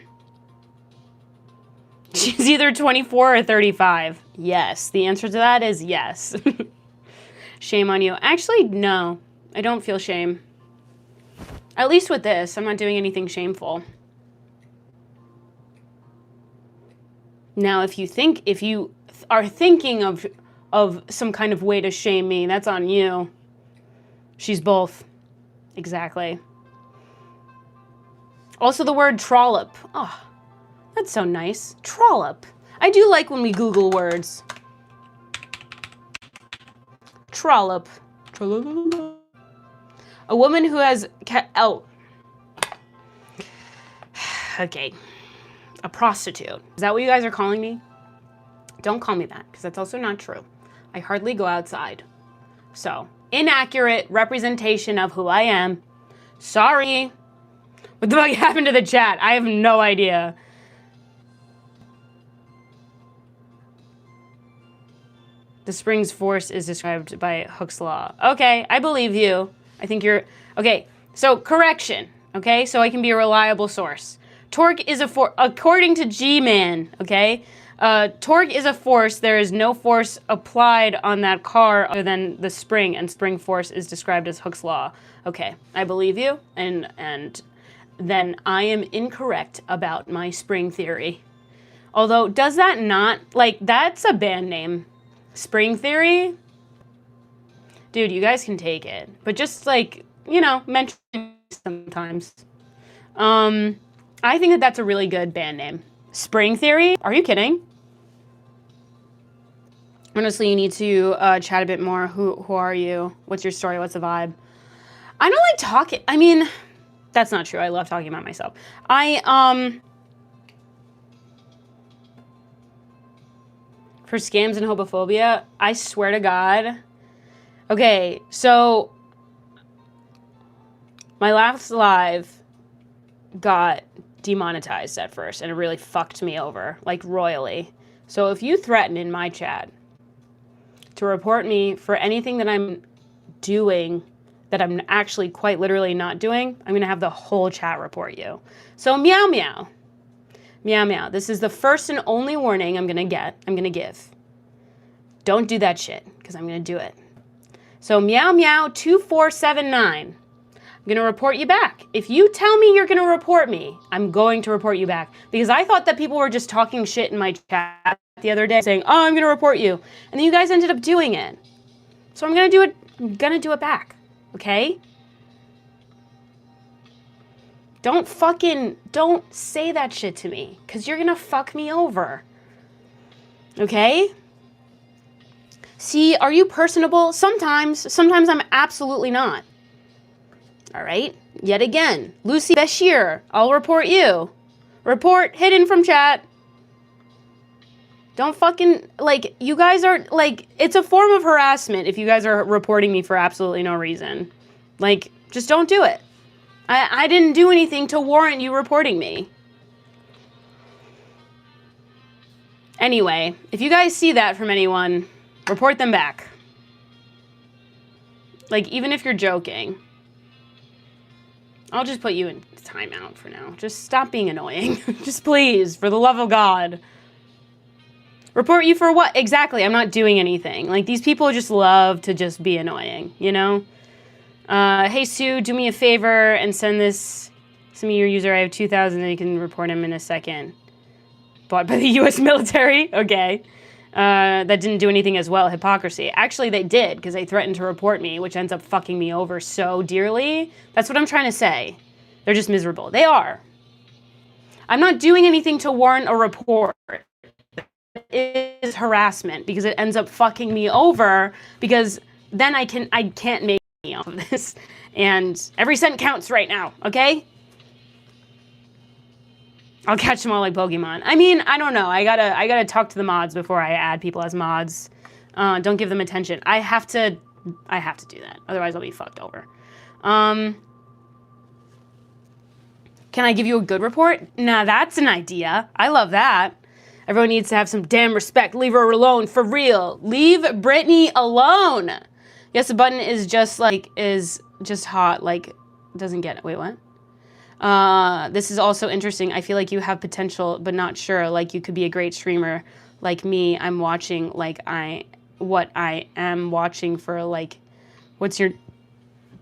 She's either 24 or 35. Yes. The answer to that is yes. Shame on you. Actually, no. I don't feel shame. At least with this, I'm not doing anything shameful. Now, if you are thinking of some kind of way to shame me, that's on you. She's both. Exactly. Also the word trollop. Oh, that's so nice. Trollop. I do like when we Google words. Trollop. A woman who has okay. A prostitute. Is that what you guys are calling me? Don't call me that, because that's also not true. I hardly go outside. So, inaccurate representation of who I am. Sorry. What the fuck happened to the chat? I have no idea. The spring's force is described by Hooke's law. Okay, I believe you. I think you're... Okay, so correction. Okay, so I can be a reliable source. Torque is a force... According to G-Man, okay? Torque is a force. There is no force applied on that car other than the spring, and spring force is described as Hooke's law. Okay, I believe you, and then I am incorrect about my spring theory. Although, does that not... Like, that's a band name. Spring theory? Dude, you guys can take it. But just, like, you know, mention it sometimes. I think that that's a really good band name. Spring theory? Are you kidding? Honestly, you need to chat a bit more. Who are you? What's your story? What's the vibe? I don't like talking. I mean, that's not true. I love talking about myself. For scams and homophobia, I swear to God. Okay, so my last live got demonetized at first, and it really fucked me over, like royally. So if you threaten in my chat to report me for anything that I'm doing that I'm actually quite literally not doing, I'm gonna have the whole chat report you. So meow meow. Meow meow. This is the first and only warning I'm gonna give. Don't do that shit, because I'm gonna do it. So meow meow 2479. I'm gonna report you back. If you tell me you're gonna report me, I'm going to report you back. Because I thought that people were just talking shit in my chat the other day saying, oh, I'm gonna report you. And then you guys ended up doing it. So I'm gonna do it back. Okay? Don't say that shit to me, because you're gonna fuck me over. Okay? See, are you personable? Sometimes I'm absolutely not. All right? Yet again, Lucy Bashir, I'll report you. Report hidden from chat. Don't fucking, like, you guys are, like, it's a form of harassment if you guys are reporting me for absolutely no reason. Like, just don't do it. I didn't do anything to warrant you reporting me. Anyway, if you guys see that from anyone, report them back. Like, even if you're joking. I'll just put you in timeout for now. Just stop being annoying. Just please, for the love of God. Report you for what? Exactly, I'm not doing anything. Like, these people just love to just be annoying, you know? Hey, Sue, do me a favor and send me your user. I have 2,000 and you can report him in a second. Bought by the U.S. military? Okay. That didn't do anything as well. Hypocrisy. Actually, they did, because they threatened to report me, which ends up fucking me over so dearly. That's what I'm trying to say. They're just miserable. They are. I'm not doing anything to warrant a report. It is harassment, because it ends up fucking me over, because then I can't make money off of this. And every cent counts right now, okay? I'll catch them all like Pokemon. I mean, I don't know. I gotta talk to the mods before I add people as mods. Don't give them attention. I have to do that. Otherwise, I'll be fucked over. Can I give you a good report? Nah, that's an idea. I love that. Everyone needs to have some damn respect. Leave her alone, for real. Leave Brittany alone. Yes, the button is just hot, like, doesn't get it. Wait, what? This is also interesting. I feel like you have potential, but not sure. Like you could be a great streamer. Like me, I'm watching what I am watching for like, what's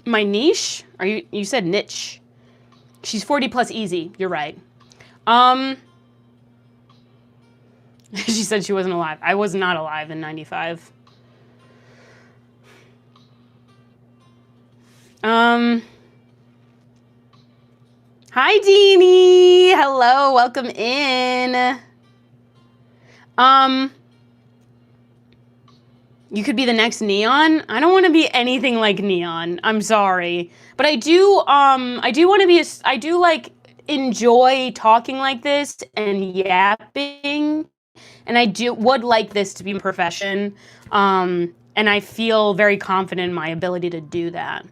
my niche? You said niche. She's 40 plus easy. You're right. She said she wasn't alive. I was not alive in 95. Hi, Deanie. Hello, welcome in. You could be the next Neon. I don't want to be anything like Neon. I'm sorry, but I do want to be. I do like enjoy talking like this and yapping, and I would like this to be a profession. And I feel very confident in my ability to do that.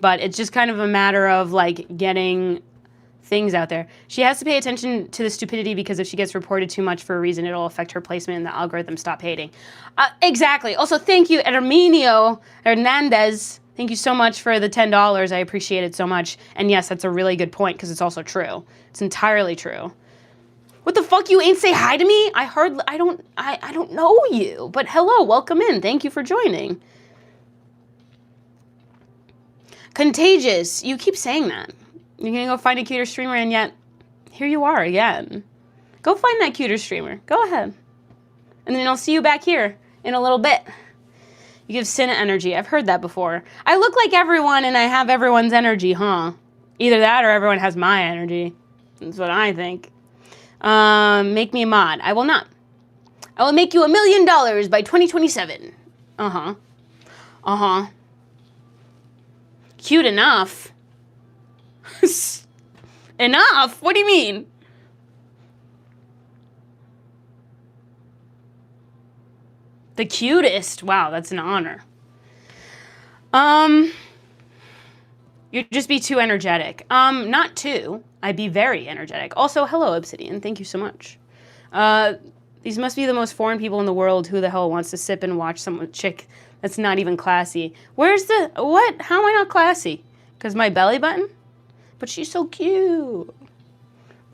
But it's just kind of a matter of like getting things out there. She has to pay attention to the stupidity because if she gets reported too much for a reason, it'll affect her placement in the algorithm. Stop hating. Exactly. Also, thank you, Herminio Hernandez. Thank you so much for the $10. I appreciate it so much. And yes, that's a really good point because it's also true. It's entirely true. What the fuck? You ain't say hi to me? I don't know you. But hello, welcome in. Thank you for joining. Contagious. You keep saying that. You're gonna go find a cuter streamer and yet here you are again. Go find that cuter streamer. Go ahead. And then I'll see you back here in a little bit. You give Cinna energy. I've heard that before. I look like everyone and I have everyone's energy, huh? Either that or everyone has my energy. That's what I think. Make me a mod. I will not. I will make you $1 million by 2027. Uh-huh. Uh-huh. Cute enough. Enough? What do you mean? The cutest. Wow, that's an honor. You'd just be too energetic. Not too. I'd be very energetic. Also, hello, Obsidian. Thank you so much. These must be the most foreign people in the world. Who the hell wants to sip and watch some chick that's not even classy? Where's the... What? How am I not classy? Because my belly button? But she's so cute.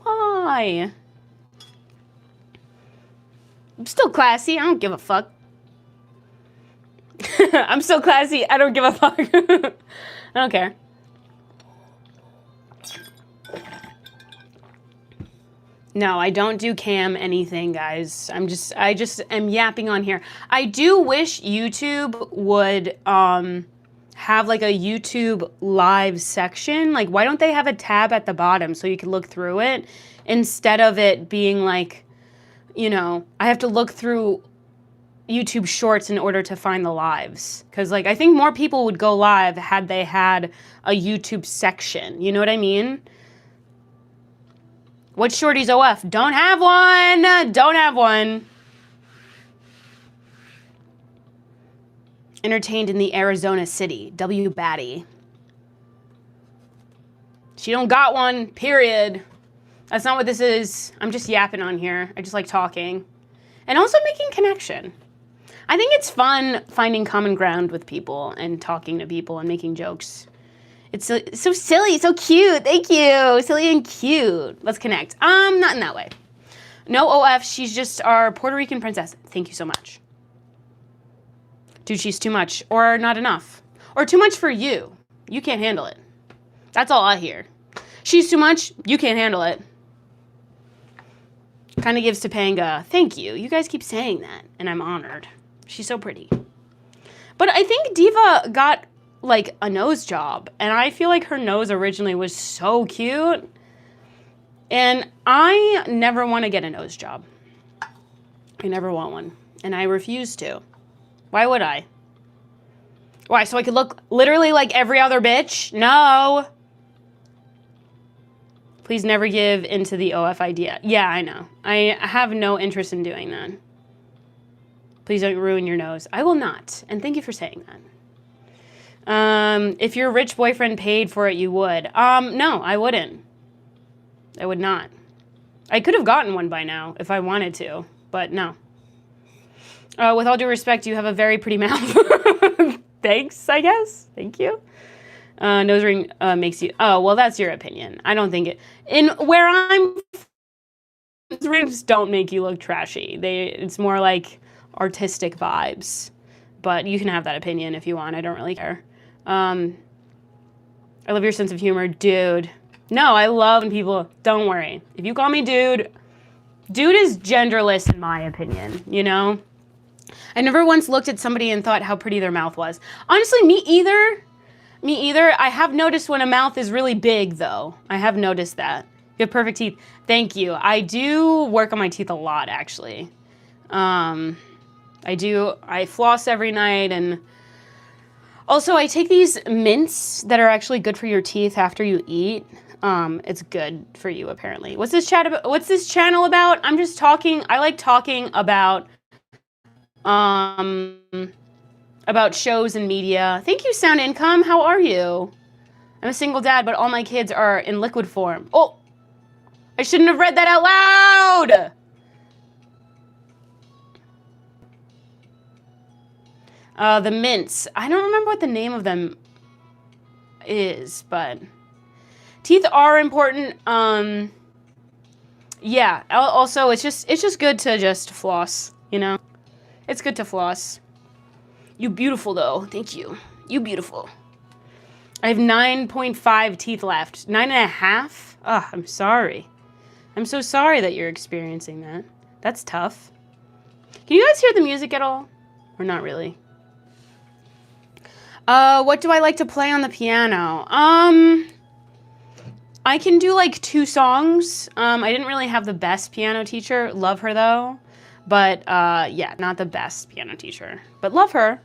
Why? I'm still classy. I don't give a fuck. I'm still classy. I don't give a fuck. I don't care. No, I don't do cam anything, guys. I just am yapping on here. I do wish YouTube would have like a YouTube live section. Like, why don't they have a tab at the bottom so you can look through it instead of it being like, you know, I have to look through YouTube shorts in order to find the lives. Because like, I think more people would go live had they had a YouTube section. You know what I mean? What shorties OF? Don't have one! Don't have one! Entertained in the Arizona city. W. Batty. She don't got one, period. That's not what this is. I'm just yapping on here. I just like talking. And also making connection. I think it's fun finding common ground with people and talking to people and making jokes. It's so silly, so cute. Thank you. Silly and cute. Let's connect. Not in that way. No OF, she's just our Puerto Rican princess. Thank you so much. Dude, she's too much. Or not enough. Or too much for you. You can't handle it. That's all I hear. She's too much. You can't handle it. Kind of gives Topanga. Thank you. You guys keep saying that. And I'm honored. She's so pretty. But I think Diva got like a nose job. And I feel like her nose originally was so cute. And I never want to get a nose job. I never want one. And I refuse to. Why would I? Why, so I could look literally like every other bitch? No. Please never give into the OF idea. Yeah, I know. I have no interest in doing that. Please don't ruin your nose. I will not. And thank you for saying that. If your rich boyfriend paid for it, you would. No, I wouldn't. I would not. I could have gotten one by now if I wanted to, but no. With all due respect, you have a very pretty mouth. Thanks, I guess. Thank you. Nose ring makes you... Oh, well, that's your opinion. I don't think it... In where I'm... Nose rings don't make you look trashy. It's more like artistic vibes. But you can have that opinion if you want. I don't really care. I love your sense of humor. Dude. No, I love when people... Don't worry. If you call me dude... Dude is genderless in my opinion, you know? I never once looked at somebody and thought how pretty their mouth was. Honestly, me either. Me either. I have noticed when a mouth is really big, though. I have noticed that. You have perfect teeth. Thank you. I do work on my teeth a lot, actually. I do. I floss every night, and also I take these mints that are actually good for your teeth after you eat. It's good for you, apparently. What's this chat about? What's this channel about? I'm just talking. I like talking about shows and media. Thank you, Sound Income. How are you? I'm a single dad, but all my kids are in liquid form. Oh, I shouldn't have read that out loud. The mints. I don't remember what the name of them is, but teeth are important. Yeah. Also, it's just good to just floss, you know? It's good to floss. You beautiful, though. Thank you. You beautiful. I have 9.5 teeth left. 9.5? Ugh, I'm sorry. I'm so sorry that you're experiencing that. That's tough. Can you guys hear the music at all? Or not really? What do I like to play on the piano? I can do like 2 songs. I didn't really have the best piano teacher. Love her, though. But, yeah, not the best piano teacher. But love her.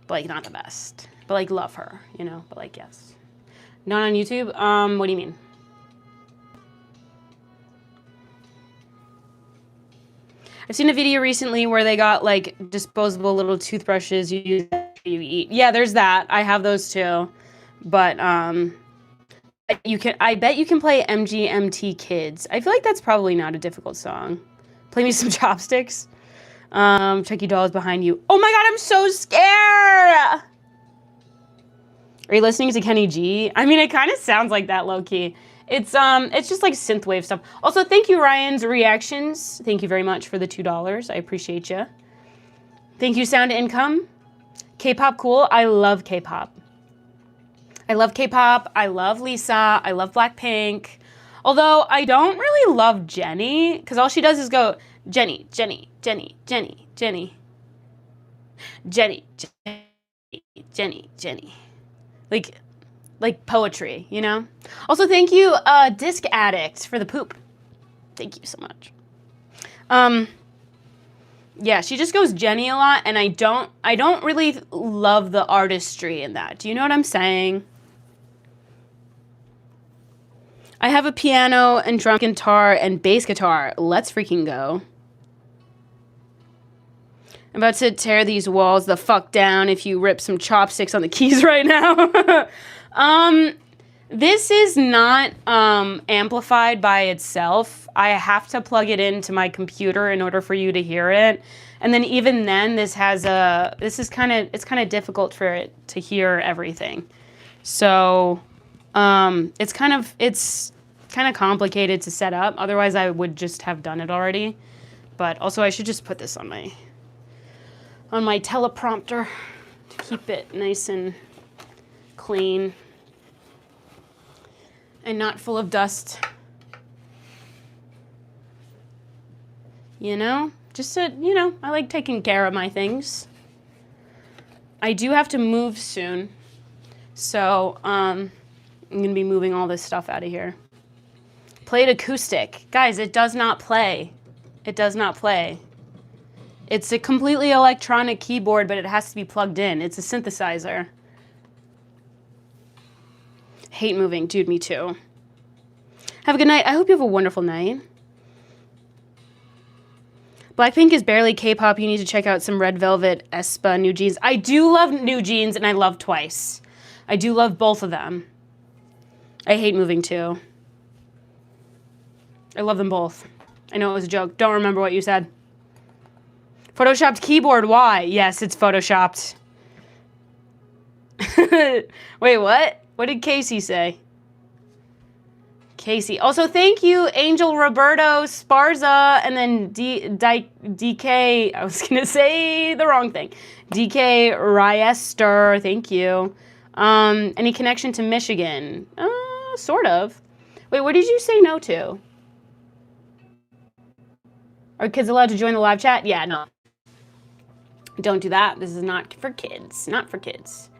But, like, not the best. But, like, love her, you know? But, like, yes. Not on YouTube? What do you mean? I've seen a video recently where they got, like, disposable little toothbrushes you use after you eat. Yeah, there's that. I have those, too. But, I bet you can play MGMT Kids. I feel like that's probably not a difficult song. Play me some chopsticks. Chucky Doll is behind you. Oh my god, I'm so scared! Are you listening to Kenny G? I mean, it kind of sounds like that, low-key. It's just like synthwave stuff. Also, thank you, Ryan's Reactions. Thank you very much for the $2. I appreciate you. Thank you, Sound Income. K-pop cool. I love K-pop. I love K-pop. I love Lisa. I love Blackpink. Although I don't really love Jennie, because all she does is go, Jennie, Jennie, Jennie, Jennie, Jennie. Jennie, Jennie, Jennie, Jennie. Like poetry, you know? Also, thank you, Disc Addict, for the poop. Thank you so much. Yeah, she just goes Jennie a lot, and I don't really love the artistry in that. Do you know what I'm saying? I have a piano and drum guitar and bass guitar. Let's freaking go. I'm about to tear these walls the fuck down if you rip some chopsticks on the keys right now. This is not amplified by itself. I have to plug it into my computer in order for you to hear it. And then even then, it's kind of difficult for it to hear everything. So, it's kind of complicated to set up. Otherwise, I would just have done it already. But also, I should just put this on my teleprompter to keep it nice and clean and not full of dust. You know? Just to, you know, I like taking care of my things. I do have to move soon. So, I'm going to be moving all this stuff out of here. Played acoustic. Guys, it does not play. It does not play. It's a completely electronic keyboard, but it has to be plugged in. It's a synthesizer. Hate moving. Dude, me too. Have a good night. I hope you have a wonderful night. Blackpink is barely K-pop. You need to check out some Red Velvet, aespa, New Jeans. I do love New Jeans, and I love Twice. I do love both of them. I hate moving too. I love them both. I know it was a joke. Don't remember what you said. Photoshopped keyboard, why? Yes, it's photoshopped. Wait, what? What did Casey say? Casey. Also, thank you, Angel Roberto Sparza, and then DK. I was gonna say the wrong thing. DK Riester. Thank you. Any connection to Michigan? Sort of. Wait, what did you say no to? Are kids allowed to join the live chat? Yeah, no. Don't do that. This is not for kids. Not for kids.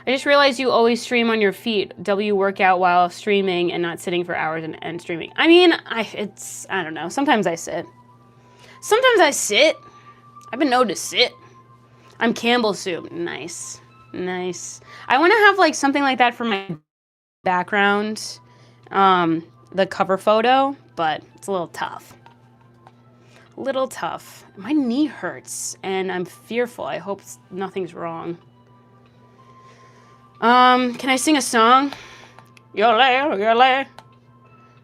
I just realized you always stream on your feet. W workout while streaming and not sitting for hours and streaming. I mean, I don't know. Sometimes I sit. Sometimes I sit. I've been known to sit. I'm Campbell soup. Nice. Nice. I want to have like something like that for my background. The cover photo, but it's a little tough. Little tough. My knee hurts and I'm fearful. I hope nothing's wrong. Can I sing a song? Yole, yole, yole,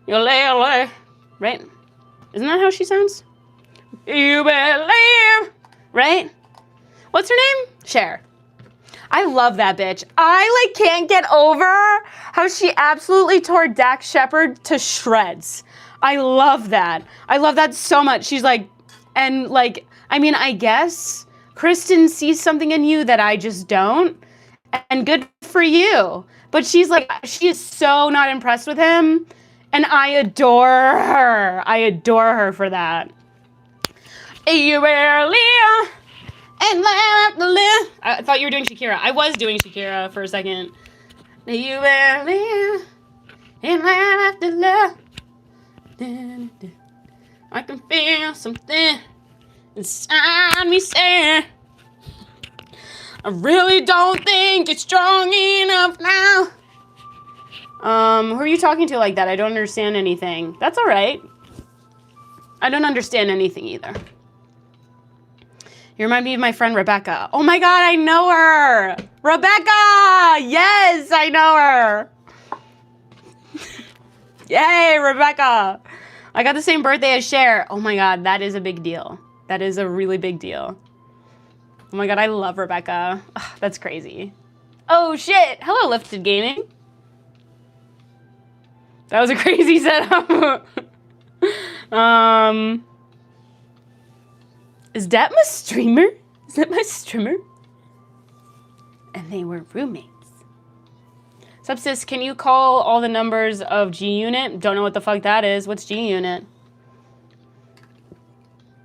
yole. Right? Isn't that how she sounds? You believe. Right? What's her name? Cher. I love that bitch. I like can't get over how she absolutely tore Dax Shepard to shreds. I love that. I love that so much. She's like, and like, I mean, I guess Kristen sees something in you that I just don't. And good for you. But she's like, she is so not impressed with him. And I adore her. I adore her for that. You better live and live to live. I thought you were doing Shakira. I was doing Shakira for a second. You better live and live to live. I can feel something inside me saying, I really don't think it's strong enough now. Who are you talking to like that? I don't understand anything. That's all right. I don't understand anything either. You remind me of my friend Rebecca. Oh my God, I know her. Rebecca! Yes, I know her. Yay, Rebecca. I got the same birthday as Cher. Oh my God, that is a big deal. That is a really big deal. Oh my God, I love Rebecca. Ugh, that's crazy. Oh shit. Hello, Lifted Gaming. That was a crazy setup. Is that my streamer? Is that my streamer? And they were roommates. Sup sis, can you call all the numbers of G-Unit? Don't know what the fuck that is. What's G-Unit?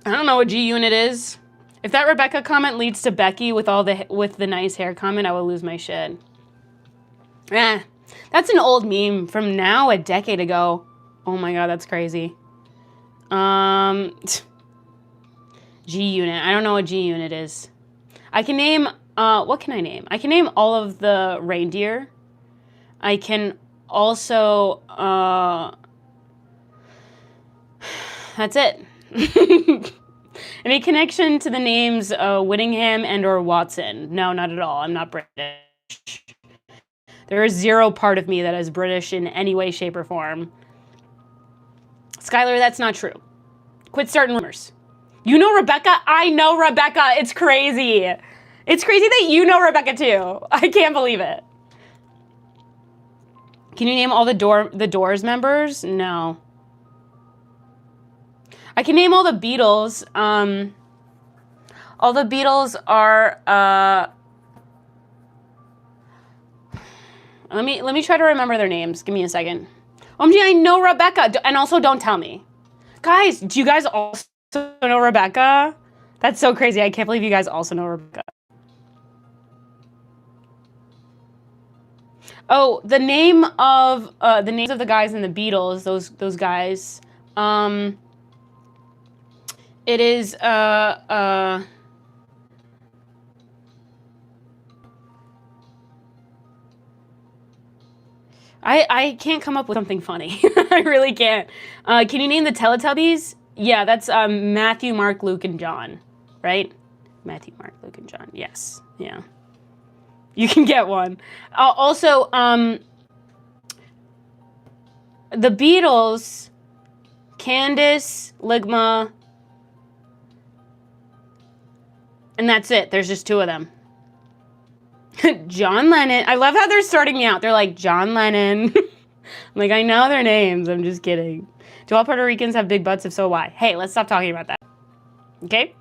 I don't know what G-Unit is. If that Rebecca comment leads to Becky with the nice hair comment, I will lose my shit. That's an old meme from now a decade ago. Oh my God, that's crazy. G-Unit. I don't know what G-Unit is. I can name, what can I name? I can name all of the reindeer. I can also, that's it. Any connection to the names Whittingham and or Watson? No, not at all. I'm not British. There is zero part of me that is British in any way, shape, or form. Skylar, that's not true. Quit starting rumors. You know Rebecca? I know Rebecca. It's crazy. It's crazy that you know Rebecca too. I can't believe it. Can you name all the Doors members? No. I can name all the Beatles. All the Beatles are, let me try to remember their names. Give me a second. OMG, I know Rebecca. And also don't tell me. Guys, do you guys also know Rebecca? That's so crazy. I can't believe you guys also know Rebecca. Oh, the names of the guys in the Beatles, those guys. It is I can't come up with something funny. I really can't. Can you name the Teletubbies? Yeah, that's Matthew, Mark, Luke, and John, right? Matthew, Mark, Luke, and John. Yes. Yeah. You can get one. Also, the Beatles, Candace, Ligma, and that's it. There's just two of them. John Lennon. I love how they're starting me out. They're like, John Lennon. I'm like, I know their names. I'm just kidding. Do all Puerto Ricans have big butts? If so, why? Hey, let's stop talking about that. Okay?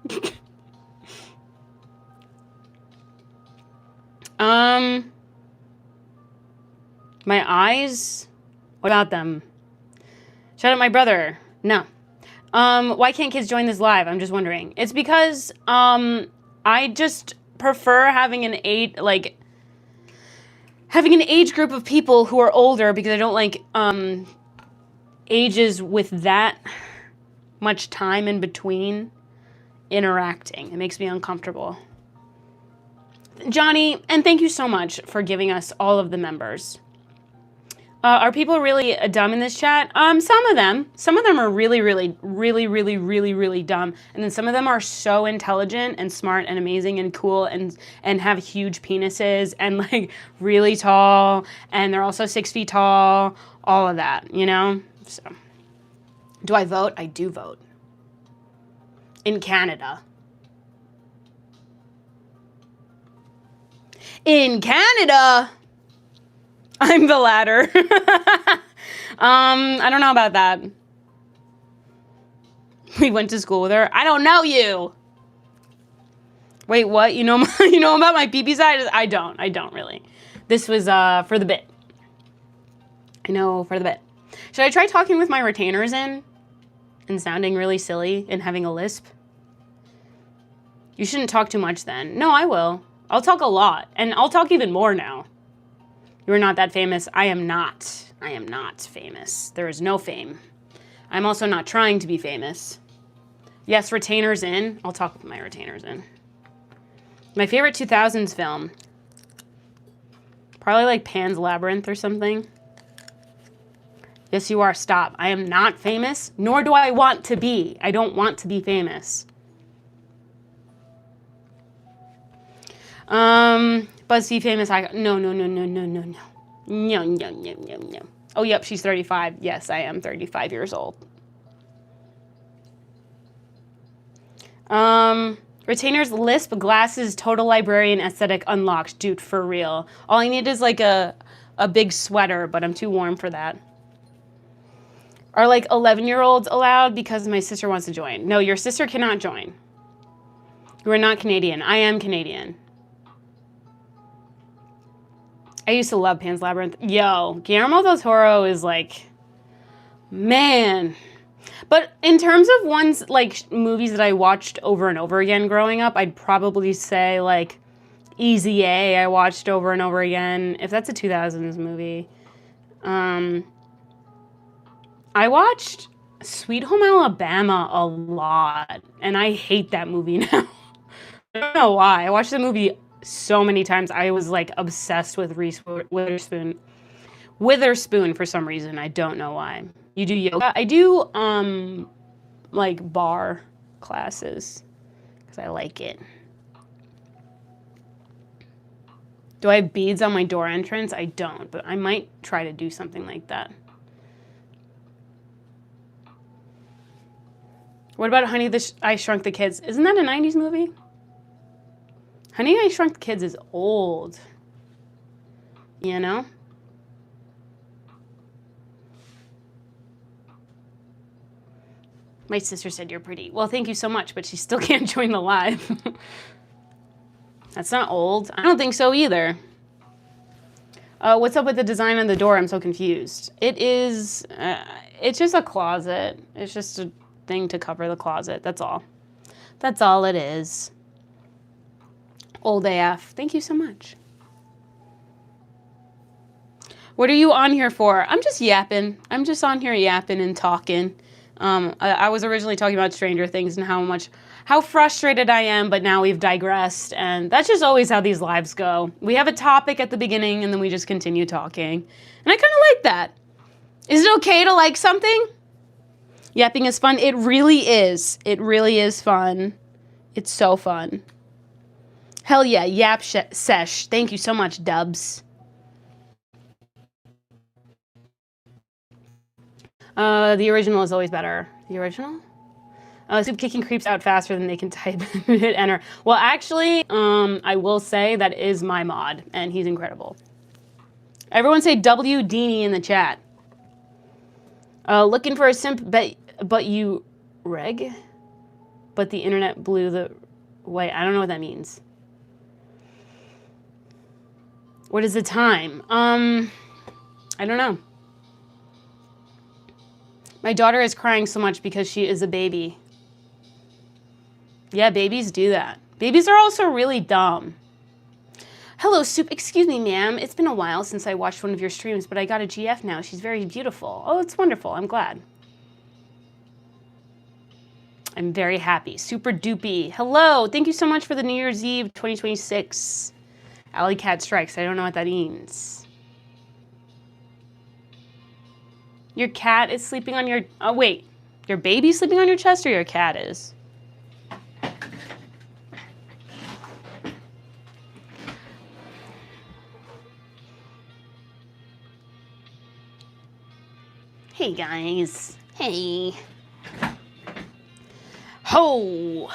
My eyes? What about them? Shout out my brother. No. Why can't kids join this live? I'm just wondering. It's because, I just prefer having an age group of people who are older because I don't like, ages with that much time in between interacting. It makes me uncomfortable. Johnny, and thank you so much for giving us all of the members. Are people really dumb in this chat? Some of them. Some of them are really, really, really, really, really, really dumb. And then some of them are so intelligent and smart and amazing and cool and have huge penises and like really tall. And they're also 6 feet tall. All of that, you know? So, do I vote? I do vote. In Canada. In Canada! I'm the latter. I don't know about that. We went to school with her. I don't know you. Wait, what? You know about my pee-pee size? I don't really. This was for the bit. I know, for the bit. Should I try talking with my retainers in and sounding really silly and having a lisp? You shouldn't talk too much then. No, I will. I'll talk a lot, and I'll talk even more now. You're not that famous. I am not. I am not famous. There is no fame. I'm also not trying to be famous. Yes, retainers in. I'll talk with my retainers in. My favorite 2000s film. Probably like Pan's Labyrinth or something. Yes, you are. Stop. I am not famous, nor do I want to be. I don't want to be famous. BuzzFeed famous. No. No. Oh, yep, she's 35. Yes, I am 35 years old. Retainers, lisp, glasses, total librarian aesthetic unlocked. Dude, for real. All I need is like a big sweater, but I'm too warm for that. Are like 11-year-olds allowed because my sister wants to join? No, your sister cannot join. You are not Canadian. I am Canadian. I used to love Pan's Labyrinth. Yo, Guillermo del Toro is like, man. But in terms of ones, like, movies that I watched over and over again growing up, I'd probably say, like, Easy A I watched over and over again, if that's a 2000s movie. I watched Sweet Home Alabama a lot, and I hate that movie now. I don't know why. I watched the movie so many times. I was like obsessed with Reese Witherspoon for some reason. I don't know why. You do yoga? I do like bar classes because I like it. Do I have beads on my door entrance? I don't, but I might try to do something like that. What about Honey, I Shrunk the Kids? Isn't that a 90s movie? Honey, I Shrunk the Kids is old. You know? My sister said you're pretty. Well, thank you so much, but she still can't join the live. That's not old. I don't think so either. What's up with the design on the door? I'm so confused. It is, it's just a closet. It's just a thing to cover the closet. That's all. That's all it is. Old AF. Thank you so much. What are you on here for? I'm just yapping. I'm just on here yapping and talking. I was originally talking about Stranger Things and how frustrated I am, but now we've digressed, and that's just always how these lives go. We have a topic at the beginning, and then we just continue talking. And I kind of like that. Is it okay to like something? Yapping is fun. It really is. It really is fun. It's so fun. Hell yeah, yap sesh. Thank you so much, Dubs. The original is always better. The original? Soup kicking creeps out faster than they can type and hit enter. Well, actually, I will say that is my mod, and he's incredible. Everyone say W Deanie in the chat. Looking for a simp, but you reg? But the internet blew the way. I don't know what that means. What is the time? I don't know. My daughter is crying so much because she is a baby. Yeah, babies do that. Babies are also really dumb. Hello, Soup. Excuse me, ma'am. It's been a while since I watched one of your streams, but I got a GF now. She's very beautiful. Oh, it's wonderful. I'm glad. I'm very happy. Super doopy. Hello. Thank you so much for the New Year's Eve 2026. Alley Cat Strikes. I don't know what that means. Your cat is sleeping on your... Oh, wait. Your baby's sleeping on your chest or your cat is? Hey, guys. Hey. Ho!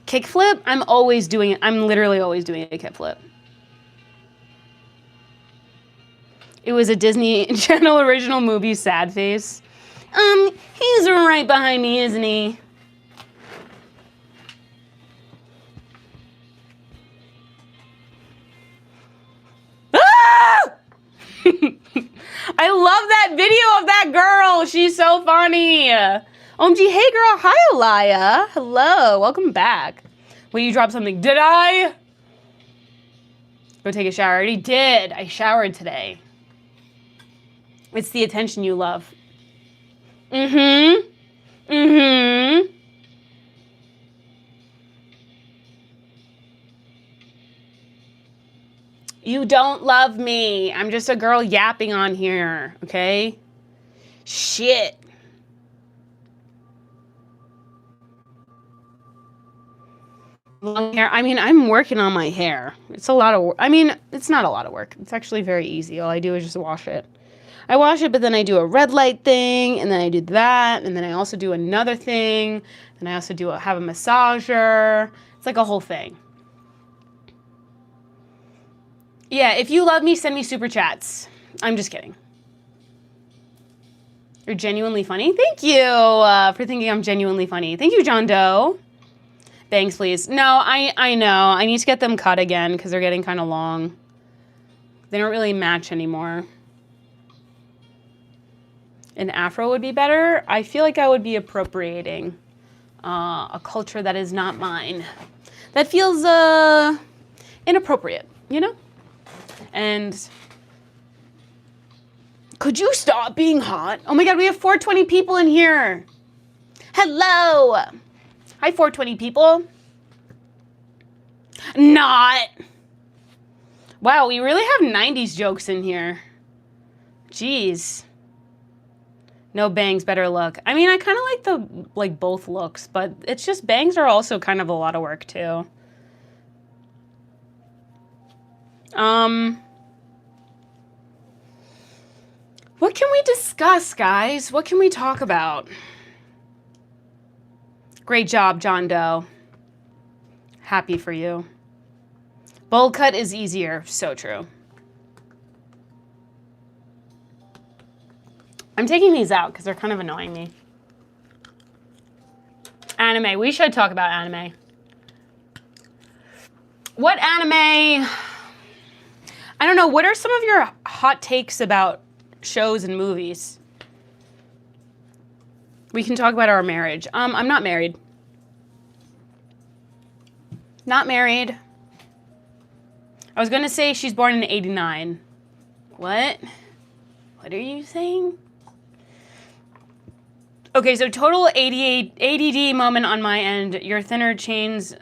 Kickflip? I'm always doing it. I'm literally always doing a kickflip. It was a Disney Channel original movie, Sad Face. He's right behind me, isn't he? Ah! I love that video of that girl. She's so funny. OMG, hey girl. Hi, Alaya. Hello. Welcome back. Wait, you dropped something. Did I? Go take a shower. I already did. I showered today. It's the attention you love. Mm-hmm. Mm-hmm. You don't love me. I'm just a girl yapping on here, okay? Shit. Long hair. I mean, I'm working on my hair. It's a lot of work. I mean, it's not a lot of work. It's actually very easy. All I do is just wash it. I wash it, but then I do a red light thing, and then I do that, and then I also do another thing, and I also have a massager. It's like a whole thing. Yeah, if you love me, send me super chats. I'm just kidding. You're genuinely funny? Thank you for thinking I'm genuinely funny. Thank you, John Doe. Bangs, please. No, I know. I need to get them cut again because they're getting kind of long. They don't really match anymore. An afro would be better. I feel like I would be appropriating a culture that is not mine. That feels inappropriate, you know? And could you stop being hot? Oh my God, we have 420 people in here. Hello. Hi, 420 people. Not. Wow, we really have 90s jokes in here. Jeez. No bangs, better look. I mean, I kind of like both looks, but it's just bangs are also kind of a lot of work too. What can we discuss, guys? What can we talk about? Great job, John Doe. Happy for you. Bowl cut is easier. So true. I'm taking these out because they're kind of annoying me. Anime. We should talk about anime. What anime? I don't know. What are some of your hot takes about shows and movies? We can talk about our marriage. I'm not married. Not married. I was going to say she's born in 89. What? What are you saying? Okay, so total ADD moment on my end. Your thinner chains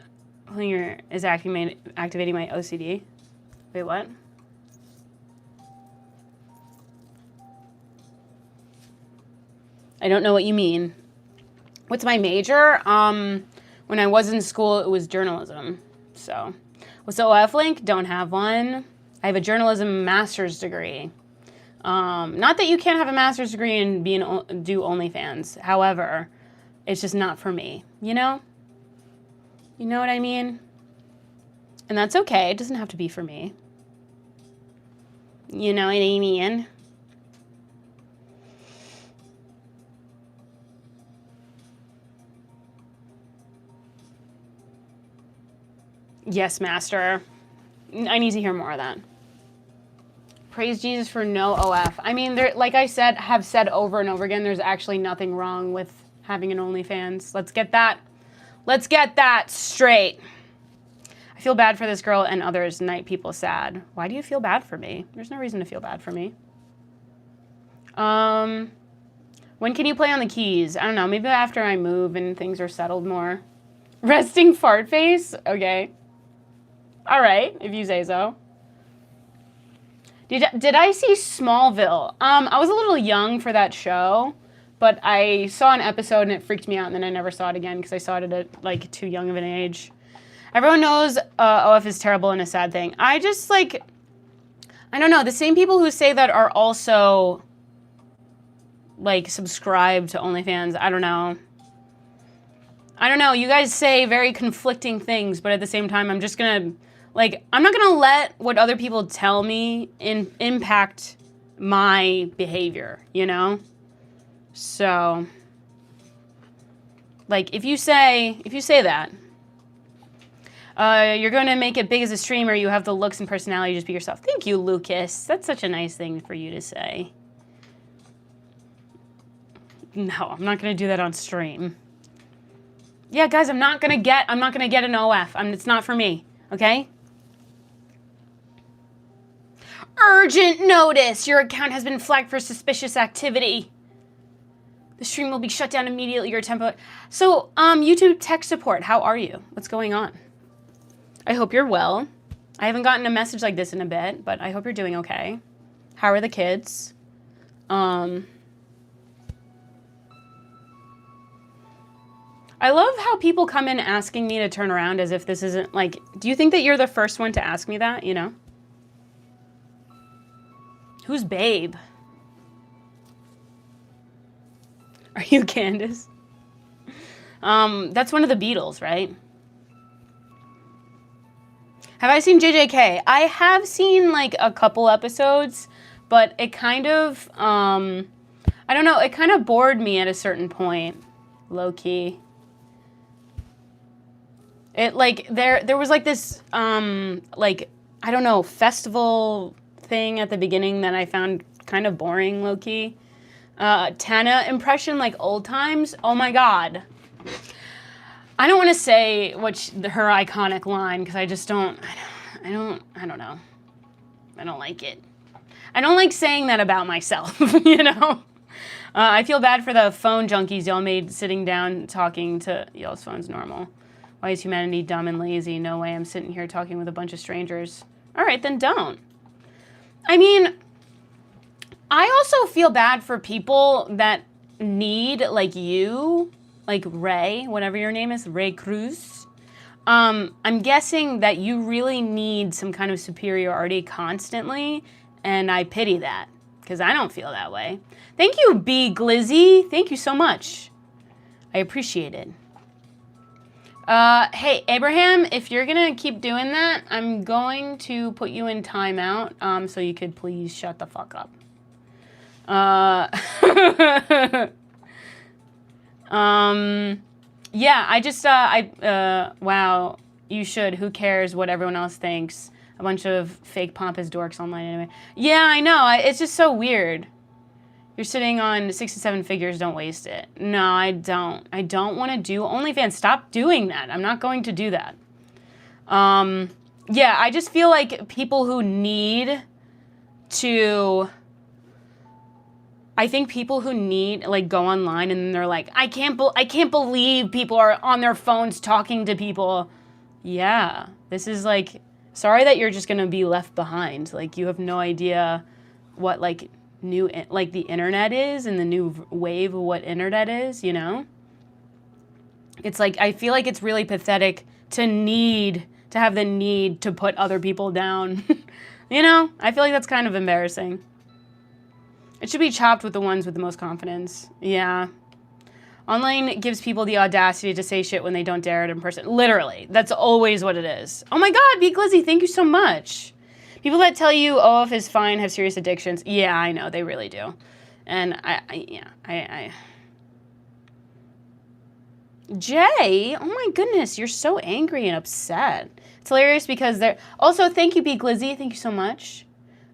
is activating my OCD. Wait, what? I don't know what you mean. What's my major? When I was in school, it was journalism. So, what's the OF link? Don't have one. I have a journalism master's degree. Not that you can't have a master's degree and do OnlyFans. However, it's just not for me, you know? You know what I mean? And that's okay. It doesn't have to be for me. You know what I mean? Yes, Master. I need to hear more of that. Praise Jesus for no OF. I mean, like I have said over and over again, there's actually nothing wrong with having an OnlyFans. Let's get that straight. I feel bad for this girl and others night people sad. Why do you feel bad for me? There's no reason to feel bad for me. When can you play on the keys? I don't know, maybe after I move and things are settled more. Resting fart face? Okay. All right, if you say so. Did I see Smallville? I was a little young for that show, but I saw an episode and it freaked me out, and then I never saw it again because I saw it at like too young of an age. Everyone knows OF is terrible and a sad thing. I just like, I don't know. The same people who say that are also like subscribed to OnlyFans. I don't know. You guys say very conflicting things, but at the same time, I'm just gonna. Like, I'm not going to let what other people tell me impact my behavior, you know? So, like, if you say that, you're going to make it big as a streamer, you have the looks and personality, just be yourself. Thank you, Lucas. That's such a nice thing for you to say. No, I'm not going to do that on stream. Yeah, guys, I'm not going to get an OF. It's not for me, okay? Urgent notice! Your account has been flagged for suspicious activity. The stream will be shut down immediately. Your tempo. So, YouTube tech support, how are you? What's going on? I hope you're well. I haven't gotten a message like this in a bit, but I hope you're doing okay. How are the kids? I love how people come in asking me to turn around as if this isn't, like, do you think that you're the first one to ask me that, you know? Who's Babe? Are you Candace? That's one of the Beatles, right? Have I seen JJK? I have seen, like, a couple episodes, but it kind of, I don't know, it kind of bored me at a certain point, low-key. It, like, there was, like, this, like, I don't know, festival thing at the beginning that I found kind of boring, low-key. Tana impression, like, old times. Oh, my God. I don't want to say her iconic line, because I just don't know. I don't like it. I don't like saying that about myself, you know? I feel bad for the phone junkies y'all made sitting down talking to y'all's phones normal. Why is humanity dumb and lazy? No way I'm sitting here talking with a bunch of strangers. All right, then don't. I mean, I also feel bad for people that need, like you, like Ray, whatever your name is, Ray Cruz. I'm guessing that you really need some kind of superiority constantly, and I pity that, because I don't feel that way. Thank you, B. Glizzy. Thank you so much. I appreciate it. Hey, Abraham, if you're gonna keep doing that, I'm going to put you in timeout, so you could please shut the fuck up. Yeah, I just, wow, you should. Who cares what everyone else thinks? A bunch of fake pompous dorks online anyway. Yeah, I know. It's just so weird. You're sitting on 6 to 7 figures, don't waste it. No, I don't. I don't want to do OnlyFans. Stop doing that. I'm not going to do that. Yeah, I just feel like people who need to... I think people who need, like, go online and they're like, I can't believe people are on their phones talking to people. Yeah, this is like, sorry that you're just going to be left behind. Like, you have no idea what, like, the internet is and the new wave of what internet is, you know? It's like, I feel like it's really pathetic to have the need to put other people down. You know? I feel like that's kind of embarrassing. It should be chopped with the ones with the most confidence. Yeah. Online gives people the audacity to say shit when they don't dare it in person. Literally. That's always what it is. Oh my god, B. Glizzy, thank you so much. People that tell you OF is fine have serious addictions. Yeah, I know. They really do. And I Jay, oh my goodness, you're so angry and upset. It's hilarious because they're... Also, thank you, B. Glizzy. Thank you so much.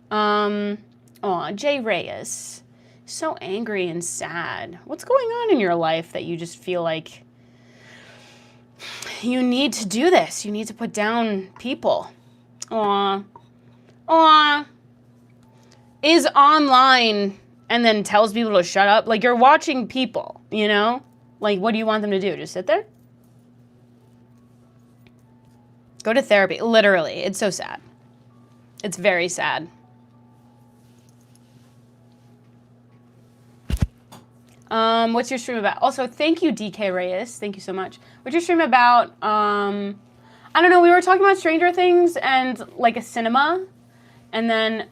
Aw, Jay Reyes. So angry and sad. What's going on in your life that you just feel like you need to do this? You need to put down people. Aw. Aw. Is online and then tells people to shut up. Like, you're watching people, you know? Like, what do you want them to do? Just sit there? Go to therapy. Literally. It's so sad. It's very sad. What's your stream about? Also, thank you, DK Reyes. Thank you so much. What's your stream about? I don't know. We were talking about Stranger Things and, like, a cinema. And then,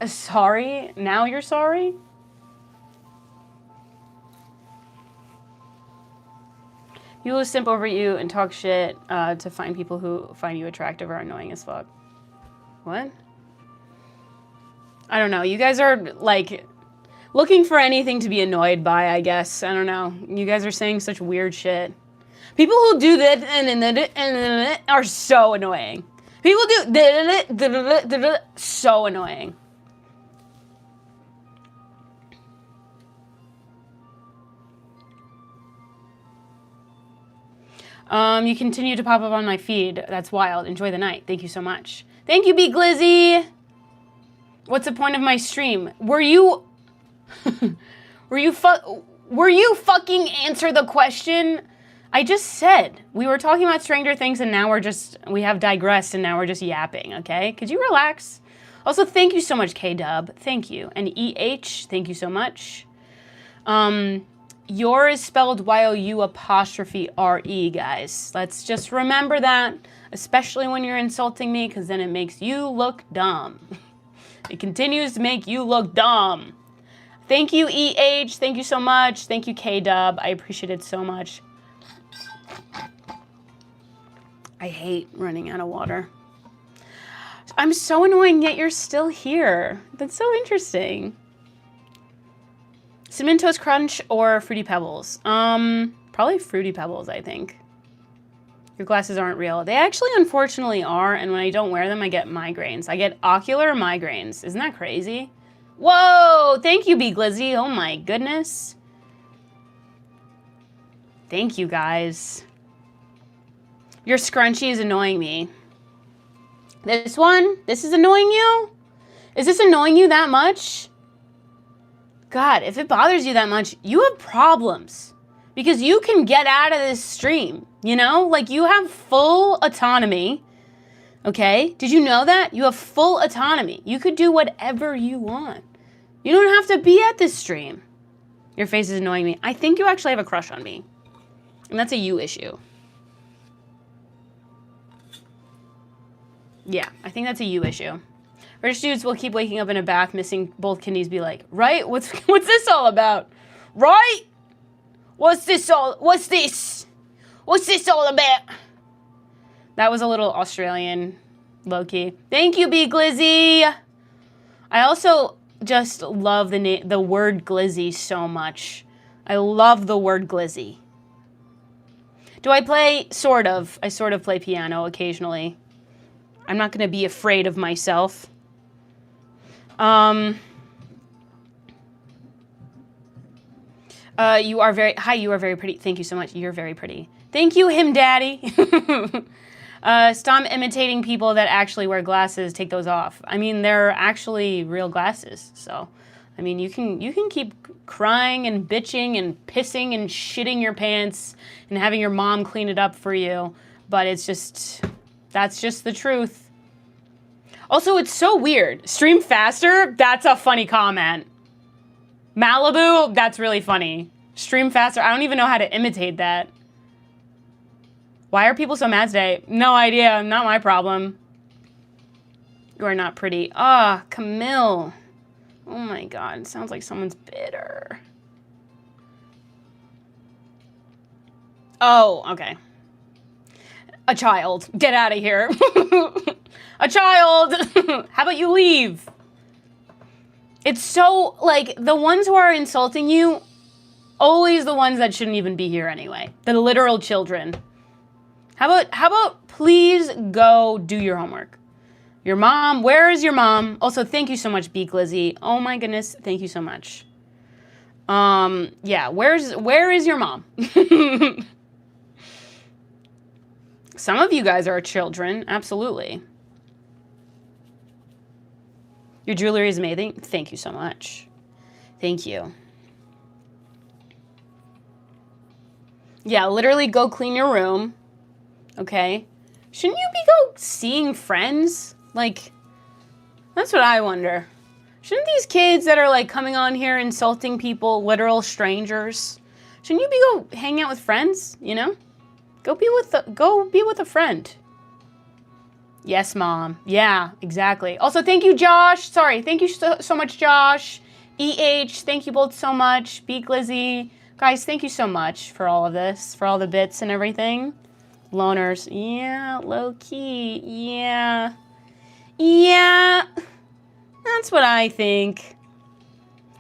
sorry. Now you're sorry? People who simp over you and talk shit to find people who find you attractive or annoying as fuck. What? I don't know. You guys are, like, looking for anything to be annoyed by, I guess. I don't know. You guys are saying such weird shit. People who do that and are so annoying. People do so annoying. You continue to pop up on my feed. That's wild. Enjoy the night. Thank you so much. Thank you, B. Glizzy. What's the point of my stream? Were you fucking answer the question? I just said we were talking about Stranger Things and now we have digressed and now we're just yapping, okay? Could you relax? Also, thank you so much, K-Dub. Thank you. And EH, thank you so much. Your is spelled Y-O-U''RE, guys. Let's just remember that, especially when you're insulting me, because then it makes you look dumb. It continues to make you look dumb. Thank you, EH. Thank you so much. Thank you, K-Dub. I appreciate it so much. I hate running out of water. I'm so annoying, yet you're still here. That's so interesting. Cinnamon Toast Crunch or Fruity Pebbles? Probably Fruity Pebbles, I think. Your glasses aren't real. They actually, unfortunately, are, and when I don't wear them, I get migraines. I get ocular migraines. Isn't that crazy? Whoa! Thank you, B. Glizzy. Oh my goodness. Thank you, guys. Your scrunchie is annoying me. This one? This is annoying you? Is this annoying you that much? God, if it bothers you that much, you have problems. Because you can get out of this stream, you know? Like, you have full autonomy, okay? Did you know that? You have full autonomy. You could do whatever you want. You don't have to be at this stream. Your face is annoying me. I think you actually have a crush on me. And that's a you issue. Yeah, I think that's a you issue. Rich dudes will keep waking up in a bath, missing both kidneys, be like, right? What's this all about? Right? What's this all about? That was a little Australian, low-key. Thank you, B. Glizzy. I also just love the word glizzy so much. I love the word glizzy. Do I play? Sort of. I sort of play piano occasionally. I'm not going to be afraid of myself. You are very pretty. Thank you so much. You're very pretty. Thank you, him daddy. Stop imitating people that actually wear glasses. Take those off. I mean, they're actually real glasses. So, I mean, you can keep crying and bitching and pissing and shitting your pants and having your mom clean it up for you. But that's just the truth. Also, it's so weird. Stream faster? That's a funny comment. Malibu? That's really funny. Stream faster? I don't even know how to imitate that. Why are people so mad today? No idea. Not my problem. You are not pretty. Ah, Camille. Oh my God, it sounds like someone's bitter. Oh, okay. A child. Get out of here. A child. How about you leave? It's so, like, the ones who are insulting you, always the ones that shouldn't even be here anyway. The literal children. How about please go do your homework? Your mom, where is your mom? Also, thank you so much, Beak Lizzie. Oh my goodness, thank you so much. Yeah, where is your mom? Some of you guys are children, absolutely. Your jewelry is amazing. Thank you so much. Thank you. Yeah, literally go clean your room. Okay? Shouldn't you be go seeing friends? Like, that's what I wonder. Shouldn't these kids that are like coming on here insulting people, literal strangers, shouldn't you be go hanging out with friends, you know? Go be with a friend. Yes, Mom. Yeah, exactly. Also, thank you, Josh. Sorry, thank you so much, Josh. EH, thank you both so much. Beak Lizzie. Guys, thank you so much for all of this, for all the bits and everything. Loners. Yeah, low key. Yeah. Yeah. That's what I think.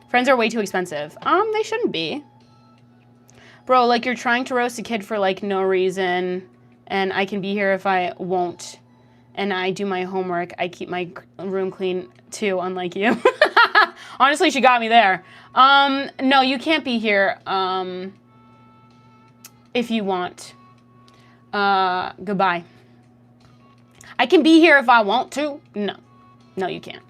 Friends are way too expensive. They shouldn't be. Bro, like you're trying to roast a kid for like no reason, and I can be here if I won't. And I do my homework. I keep my room clean too, unlike you. Honestly, she got me there. No, you can't be here if you want. Goodbye. I can be here if I want to. No. No, you can't.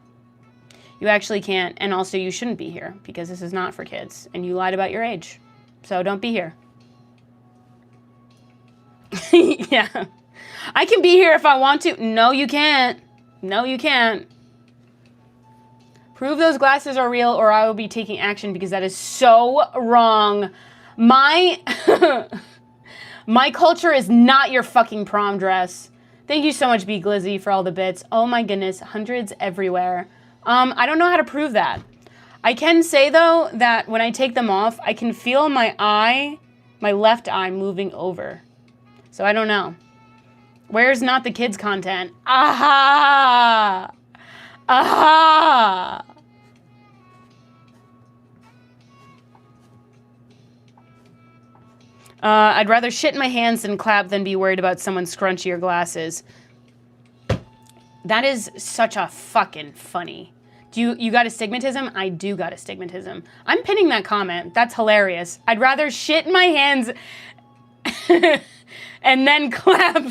You actually can't. And also, you shouldn't be here because this is not for kids. And you lied about your age. So don't be here. Yeah. I can be here if I want to. No, you can't. No, you can't. Prove those glasses are real or I will be taking action because that is so wrong. My culture is not your fucking prom dress. Thank you so much, B Glizzy, for all the bits. Oh my goodness, hundreds everywhere. I don't know how to prove that. I can say though that when I take them off, I can feel my eye, my left eye moving over. So I don't know. Where's not the kids content? Aha! Aha! I'd rather shit in my hands than clap than be worried about someone's scrunchie or glasses. That is such a fucking funny. You got astigmatism? I do got astigmatism. I'm pinning that comment. That's hilarious. I'd rather shit in my hands and then clap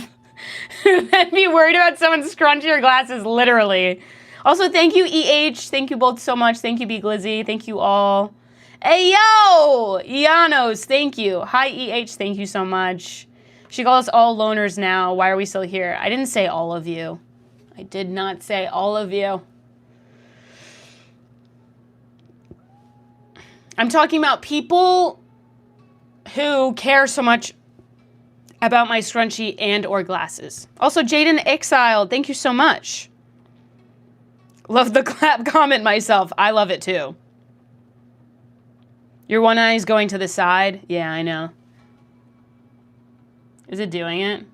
than be worried about someone's scrunchie or glasses, literally. Also, thank you, EH. Thank you both so much. Thank you, B Glizzy. Thank you all. Hey, yo! Ianos, thank you. Hi, EH. Thank you so much. She calls us all loners now. Why are we still here? I didn't say all of you. I did not say all of you. I'm talking about people who care so much about my scrunchie and or glasses. Also, Jaden Exiled, thank you so much. Love the clap comment myself. I love it too. Your one eye is going to the side? Yeah, I know. Is it doing it?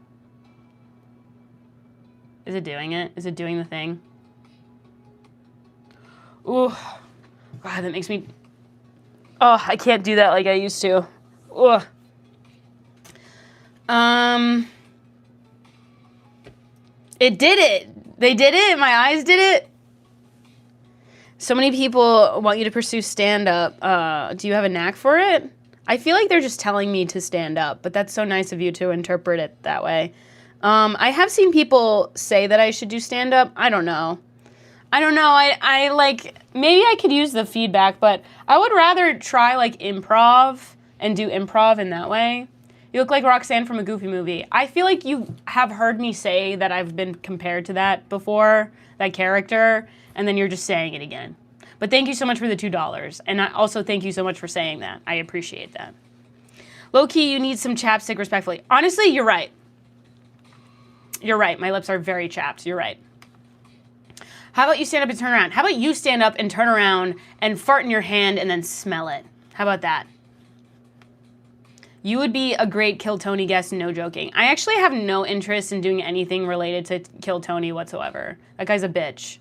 Is it doing it? Is it doing the thing? Ooh. God, that makes me... Oh, I can't do that like I used to. Ugh. It did it. They did it. My eyes did it. So many people want you to pursue stand-up. Do you have a knack for it? I feel like they're just telling me to stand up, but that's so nice of you to interpret it that way. I have seen people say that I should do stand-up. I don't know. I like, maybe I could use the feedback, but I would rather try like improv and do improv in that way. You look like Roxanne from a Goofy movie. I feel like you have heard me say that I've been compared to that before, that character, and then you're just saying it again. But thank you so much for the $2. And I also thank you so much for saying that. I appreciate that. Low-key, you need some chapstick, respectfully. Honestly, you're right. You're right. My lips are very chapped. You're right. How about you stand up and turn around? How about you stand up and turn around and fart in your hand and then smell it? How about that? You would be a great Kill Tony guest, no joking. I actually have no interest in doing anything related to Kill Tony whatsoever. That guy's a bitch.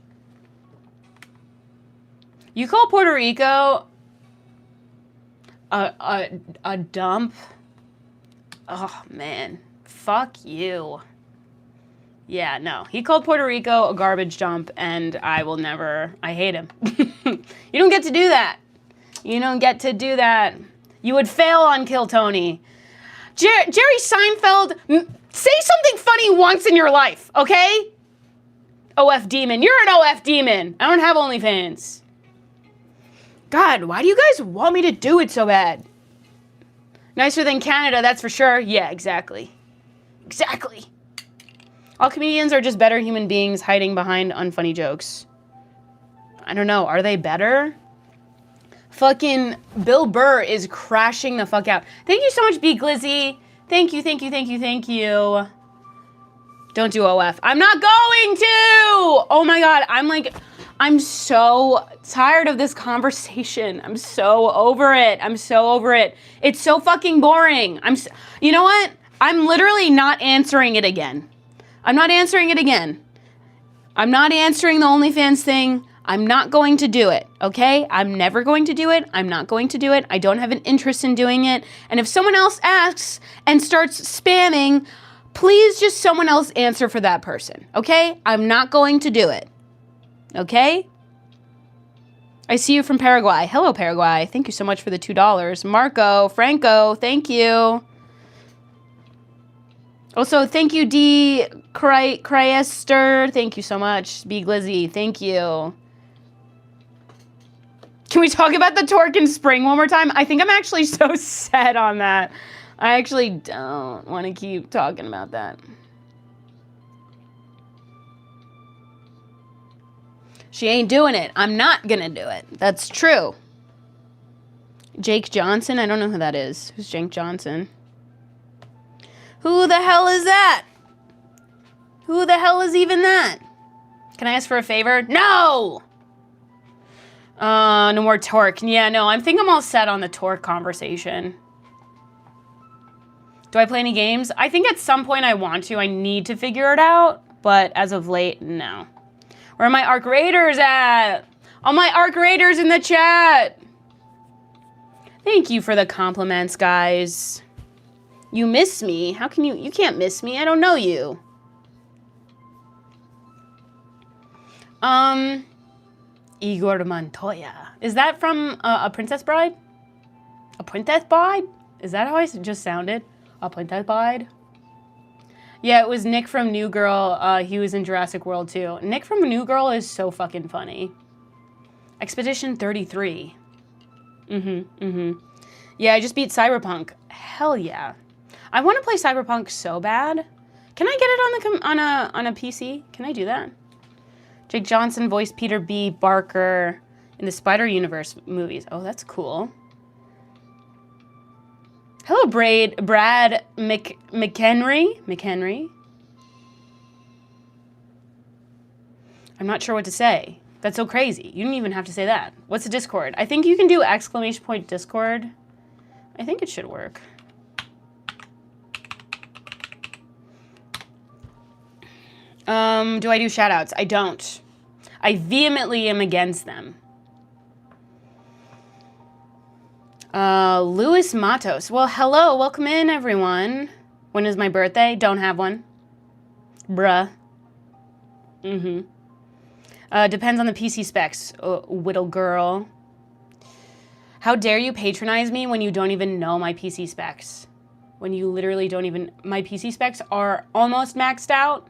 You call Puerto Rico a dump? Oh, man. Fuck you. Yeah, no. He called Puerto Rico a garbage dump, and I will never... I hate him. You don't get to do that. You don't get to do that. You would fail on Kill Tony. Jerry Seinfeld, say something funny once in your life, okay? OF Demon. You're an OF Demon. I don't have OnlyFans. God, why do you guys want me to do it so bad? Nicer than Canada, that's for sure. Yeah, exactly. Exactly. All comedians are just better human beings hiding behind unfunny jokes. I don't know. Are they better? Fucking Bill Burr is crashing the fuck out. Thank you so much, B Glizzy. Thank you, thank you, thank you, thank you. Don't do OF. I'm not going to! Oh my God, I'm so tired of this conversation. I'm so over it. I'm so over it. It's so fucking boring. You know what? I'm literally not answering it again. I'm not answering it again. I'm not answering the OnlyFans thing. I'm not going to do it, okay? I'm never going to do it. I'm not going to do it. I don't have an interest in doing it. And if someone else asks and starts spamming, please just someone else answer for that person, okay? I'm not going to do it, okay? I see you from Paraguay. Hello, Paraguay. Thank you so much for the $2. Marco, Franco, thank you. Also, thank you, D. Cryester. Thank you so much. B. Glizzy, thank you. Can we talk about the Torque and Spring one more time? I think I'm actually so set on that. I actually don't want to keep talking about that. She ain't doing it. I'm not gonna do it. That's true. Jake Johnson? I don't know who that is. Who's Jake Johnson? Who the hell is that? Who the hell is even that? Can I ask for a favor? No! No more Torque. Yeah, no, I think I'm all set on the Torque conversation. Do I play any games? I think at some point I want to. I need to figure it out. But as of late, no. Where are my Arc Raiders at? All my Arc Raiders in the chat. Thank you for the compliments, guys. You miss me? How can you? You can't miss me. I don't know you. Igor Montoya. Is that from A Princess Bride? A Princess Bride? Is that how I just sounded? A Princess Bride? Yeah, it was Nick from New Girl. He was in Jurassic World too. Nick from New Girl is so fucking funny. Expedition 33. Yeah, I just beat Cyberpunk. Hell yeah. I want to play Cyberpunk so bad. Can I get it on a PC? Can I do that? Jake Johnson voiced Peter B. Parker in the Spider-Universe movies. Oh, that's cool. Hello, Brad McHenry. I'm not sure what to say. That's so crazy. You didn't even have to say that. What's the Discord? I think you can do ! Discord. I think it should work. Do I do shoutouts? I don't. I vehemently am against them. Luis Matos. Well, hello. Welcome in, everyone. When is my birthday? Don't have one. Bruh. Depends on the PC specs, whittle girl. How dare you patronize me when you don't even know my PC specs? When you literally don't even... My PC specs are almost maxed out.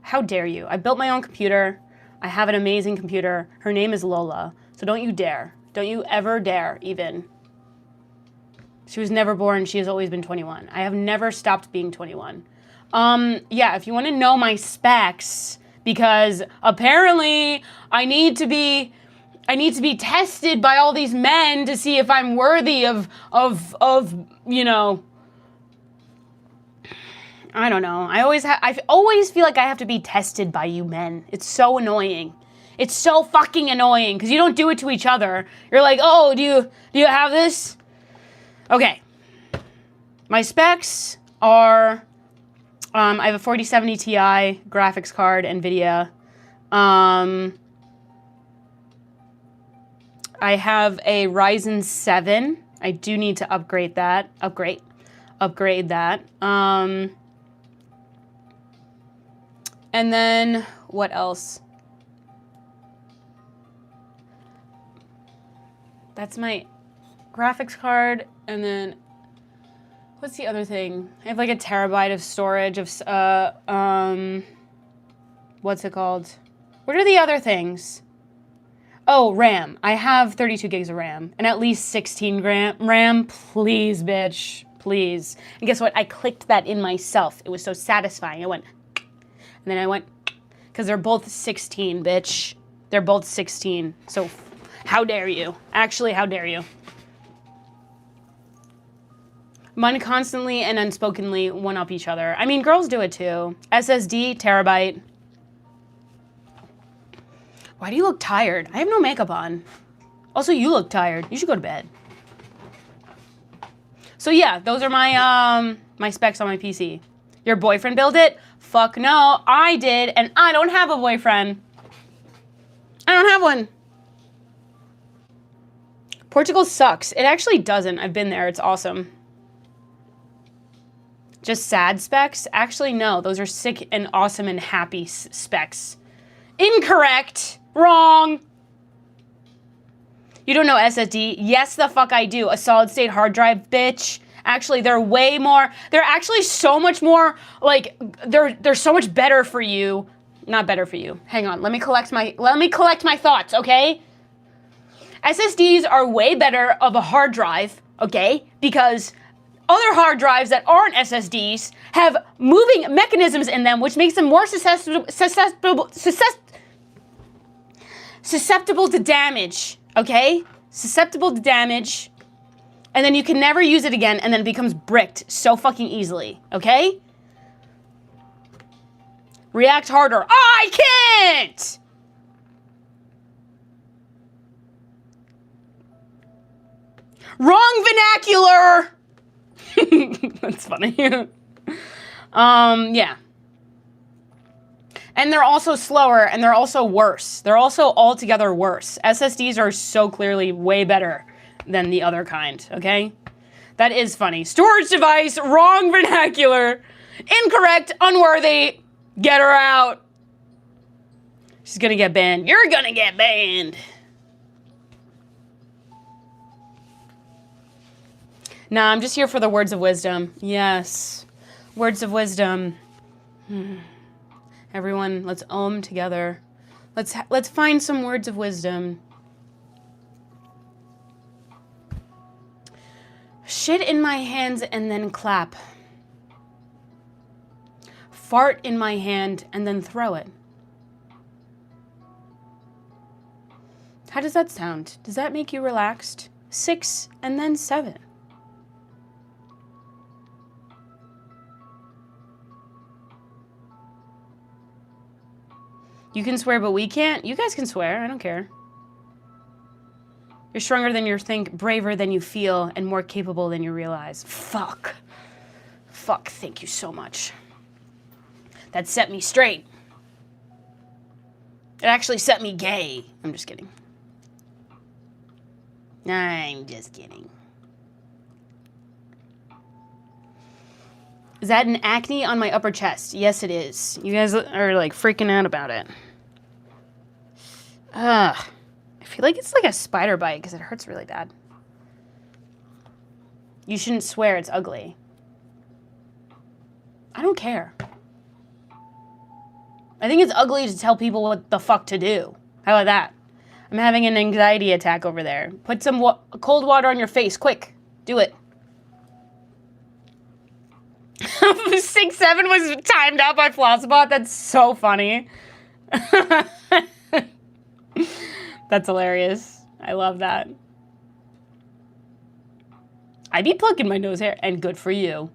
How dare you? I built my own computer. I have an amazing computer. Her name is Lola. So don't you dare. Don't you ever dare, even. She was never born. She has always been 21. I have never stopped being 21. Yeah, if you want to know my specs, because apparently I need to be tested by all these men to see if I'm worthy of, you know, I don't know. I always feel like I have to be tested by you men. It's so annoying. It's so fucking annoying because you don't do it to each other. You're like, oh, do you have this? Okay. My specs are, I have a 4070 Ti graphics card, NVIDIA. I have a Ryzen 7. I do need to upgrade that. Upgrade that. And then what else? That's my graphics card. And then what's the other thing? I have like a terabyte of storage of, what's it called? What are the other things? Oh, RAM. I have 32 gigs of RAM and at least 16 RAM. Please, bitch. Please. And guess what? I clicked that in myself. It was so satisfying. I went, and then I went, because they're both 16, bitch. They're both 16. So how dare you? Actually, how dare you? Men constantly and unspokenly one-up each other. I mean, girls do it too. SSD, terabyte. Why do you look tired? I have no makeup on. Also, you look tired. You should go to bed. So yeah, those are my my specs on my PC. Your boyfriend built it? Fuck no, I did, and I don't have a boyfriend. I don't have one. Portugal sucks. It actually doesn't. I've been there. It's awesome. Just sad specs? Actually, no. Those are sick and awesome and happy specs. Incorrect. Wrong. You don't know SSD? Yes, the fuck I do. A solid state hard drive, bitch. Actually, they're way more, they're actually so much more, like, they're so much better for you. Not better for you. Hang on, let me collect my thoughts, okay? SSDs are way better of a hard drive, okay? Because other hard drives that aren't SSDs have moving mechanisms in them, which makes them more susceptible to damage, okay? Susceptible to damage, and then you can never use it again, and then it becomes bricked so fucking easily, okay? React harder. I can't! Wrong vernacular! That's funny. Yeah. And they're also slower, and they're also worse. They're also altogether worse. SSDs are so clearly way better than the other kind, okay? That is funny. Storage device, wrong vernacular, incorrect, unworthy, get her out. She's gonna get banned. You're gonna get banned. Nah, I'm just here for the words of wisdom. Yes, words of wisdom. Everyone, let's ohm together. Let's find some words of wisdom. Shit in my hands and then clap. Fart in my hand and then throw it. How does that sound? Does that make you relaxed? 6 and then 7. You can swear, but we can't? You guys can swear. I don't care. You're stronger than you think, braver than you feel, and more capable than you realize. Fuck. Fuck, thank you so much. That set me straight. It actually set me gay. I'm just kidding. I'm just kidding. Is that an acne on my upper chest? Yes, it is. You guys are like freaking out about it. I feel like it's like a spider bite because it hurts really bad. You shouldn't swear, it's ugly. I don't care. I think it's ugly to tell people what the fuck to do. How about that? I'm having an anxiety attack over there. Put some cold water on your face, quick. Do it. 6-7 was timed out by Flossbot. That's so funny. That's hilarious. I love that. I be plucking my nose hair, and good for you.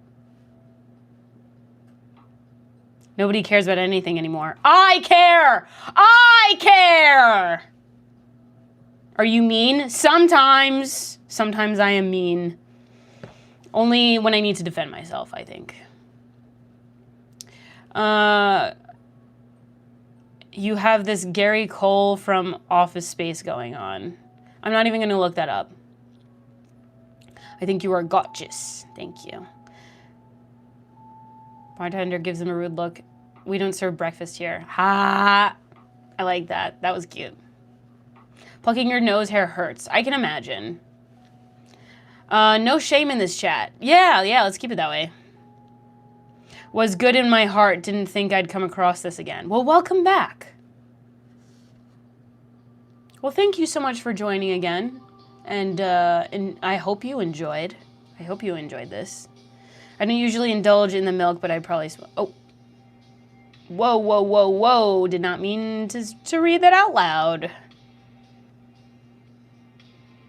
Nobody cares about anything anymore. I care! I care! Are you mean? Sometimes. Sometimes I am mean. Only when I need to defend myself, I think. You have this Gary Cole from Office Space going on. I'm not even going to look that up. I think you are gorgeous. Thank you. Bartender gives him a rude look. We don't serve breakfast here. Ha! I like that. That was cute. Plucking your nose hair hurts. I can imagine. No shame in this chat. Yeah, let's keep it that way. Was good in my heart. Didn't think I'd come across this again. Well, welcome back. Well, thank you so much for joining again. And I hope you enjoyed. I hope you enjoyed this. I don't usually indulge in the milk, but I probably... Oh. Whoa, whoa, whoa, whoa. Did not mean to read that out loud.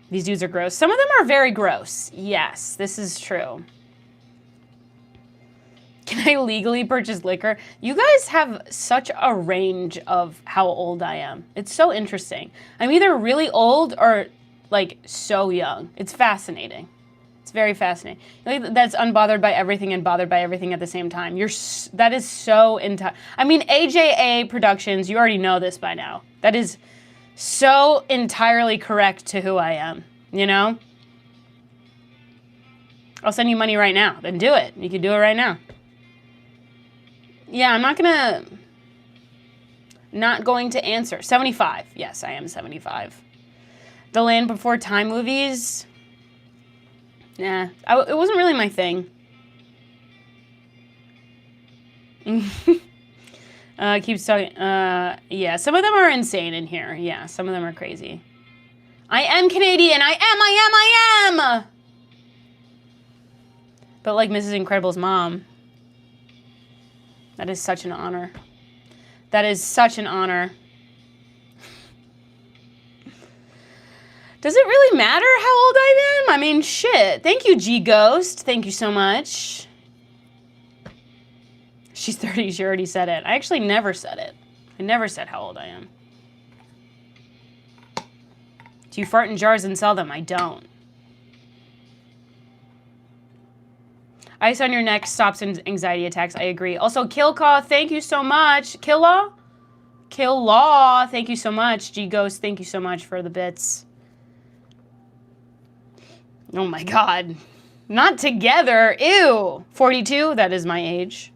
These dudes are gross. Some of them are very gross. Yes, this is true. Can I legally purchase liquor? You guys have such a range of how old I am. It's so interesting. I'm either really old or, like, so young. It's fascinating. It's very fascinating. Like, that's unbothered by everything and bothered by everything at the same time. That is so I mean, AJA Productions, you already know this by now. That is so entirely correct to who I am, you know? I'll send you money right now. Then do it. You can do it right now. Yeah, I'm not going to answer. 75. Yes, I am 75. The Land Before Time movies. Nah, it wasn't really my thing. Keeps talking. Yeah, some of them are insane in here. Yeah, some of them are crazy. I am Canadian. I am. But like Mrs. Incredible's mom. That is such an honor. That is such an honor. Does it really matter how old I am? I mean, shit. Thank you, G Ghost. Thank you so much. She's 30. She already said it. I actually never said it. I never said how old I am. Do you fart in jars and sell them? I don't. Ice on your neck stops anxiety attacks. I agree. Also, Killcaw, thank you so much. Killaw, thank you so much. G Ghost, thank you so much for the bits. Oh my God. Not together. Ew. 42, that is my age.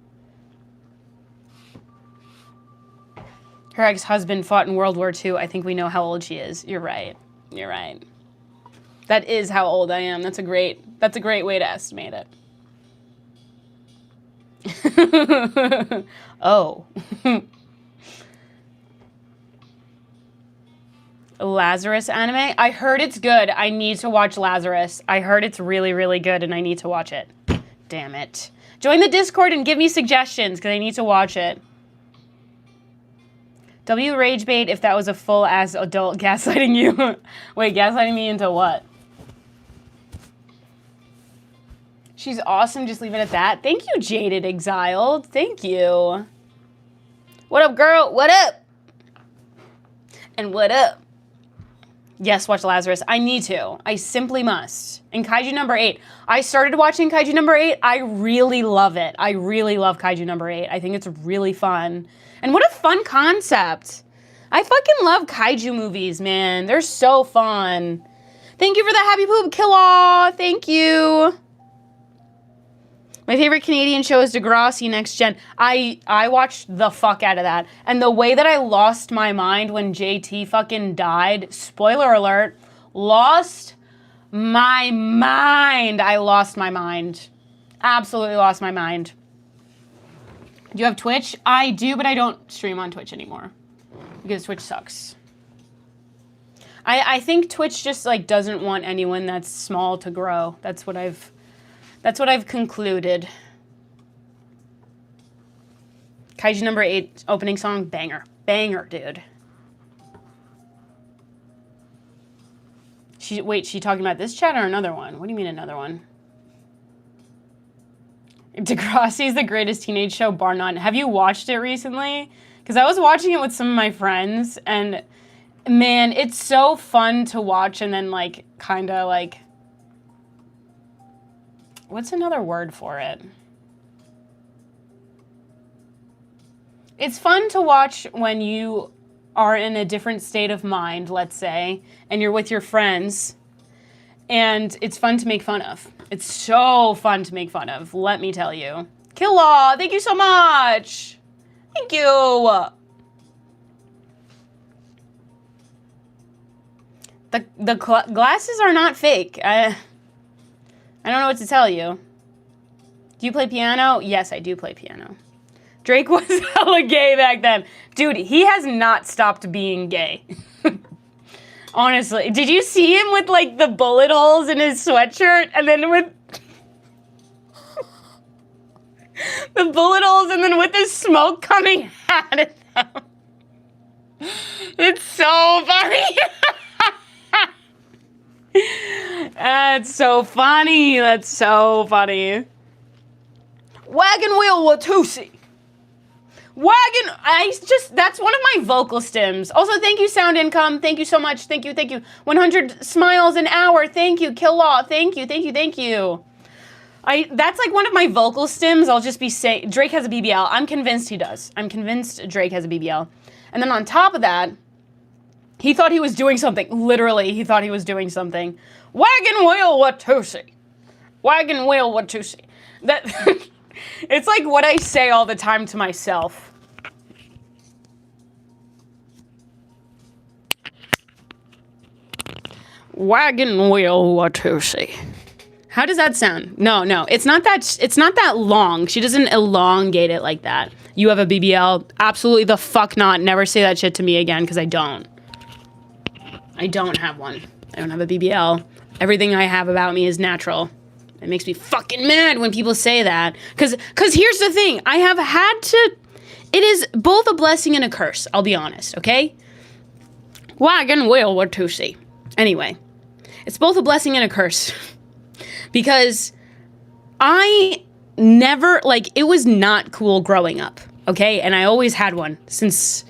Her ex-husband fought in World War II. I think we know how old she is. You're right. You're right. That is how old I am. That's a great way to estimate it. Oh. Lazarus anime? I heard it's good. I need to watch Lazarus. I heard it's really, really good and I need to watch it. Damn it. Join the Discord and give me suggestions because I need to watch it. W Ragebait if that was a full-ass adult gaslighting you. Wait, gaslighting me into what? She's awesome. Just leave it at that. Thank you, Jaded Exiled. Thank you. What up, girl? What up? And what up? Yes, watch Lazarus. I need to. I simply must. And Kaiju number 8. I started watching Kaiju number 8. I really love it. I really love Kaiju number 8. I think it's really fun. And what a fun concept. I fucking love Kaiju movies, man. They're so fun. Thank you for the happy poop, Killaw. Thank you. My favorite Canadian show is Degrassi Next Gen. I watched the fuck out of that. And the way that I lost my mind when JT fucking died, spoiler alert, lost my mind. I lost my mind. Absolutely lost my mind. Do you have Twitch? I do, but I don't stream on Twitch anymore. Because Twitch sucks. I think Twitch just like doesn't want anyone that's small to grow. That's what I've concluded. Kaiju number 8 opening song, banger. Banger, dude. She talking about this chat or another one? What do you mean another one? Degrassi's the greatest teenage show, bar none. Have you watched it recently? Because I was watching it with some of my friends, and man, it's so fun to watch and then, like, kind of, like... What's another word for it? It's fun to watch when you are in a different state of mind, let's say, and you're with your friends, and it's fun to make fun of. It's so fun to make fun of, let me tell you. Killaw, thank you so much. Thank you. The glasses are not fake. I don't know what to tell you. Do you play piano? Yes, I do play piano. Drake was hella gay back then. Dude, he has not stopped being gay. Honestly. Did you see him with, like, the bullet holes in his sweatshirt? And then with... the bullet holes and then with the smoke coming out of them. It's so funny. That's so funny. That's so funny. Wagon Wheel Watusi. That's one of my vocal stims. Also, thank you, Sound Income. Thank you so much. Thank you. 100 smiles an hour. Thank you, Killaw. Thank you. That's like one of my vocal stims. I'll just be saying, Drake has a BBL. I'm convinced he does. I'm convinced Drake has a BBL. And then on top of that, he thought he was doing something. Literally, he thought he was doing something. Wagon Wheel Watusi. Wagon Wheel Watusi. That, it's like what I say all the time to myself. Wagon Wheel Watusi. How does that sound? No, it's not that long. She doesn't elongate it like that. You have a BBL? Absolutely the fuck not. Never say that shit to me again, because I don't. I don't have one. I don't have a BBL. Everything I have about me is natural. It makes me fucking mad when people say that. Because here's the thing. I have had to... It is both a blessing and a curse, I'll be honest, okay? Wagon Wheel Watusi. Anyway. It's both a blessing and a curse. Because I never... Like, it was not cool growing up, okay? And I always had one. Since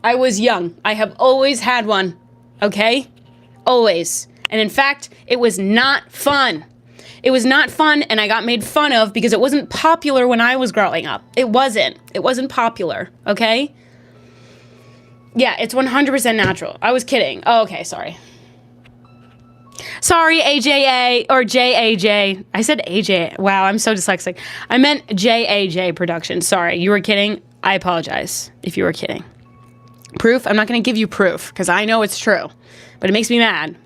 I was young. I have always had one, okay? Always. And in fact, it was not fun. It was not fun, and I got made fun of because it wasn't popular when I was growing up. It wasn't. It wasn't popular, okay? Yeah, it's 100% natural. I was kidding. Oh, okay, sorry. Sorry, AJA, or JAJ. I said AJ. Wow, I'm so dyslexic. I meant JAJ Productions. Sorry, you were kidding? I apologize if you were kidding. Proof? I'm not going to give you proof, because I know it's true. But it makes me mad.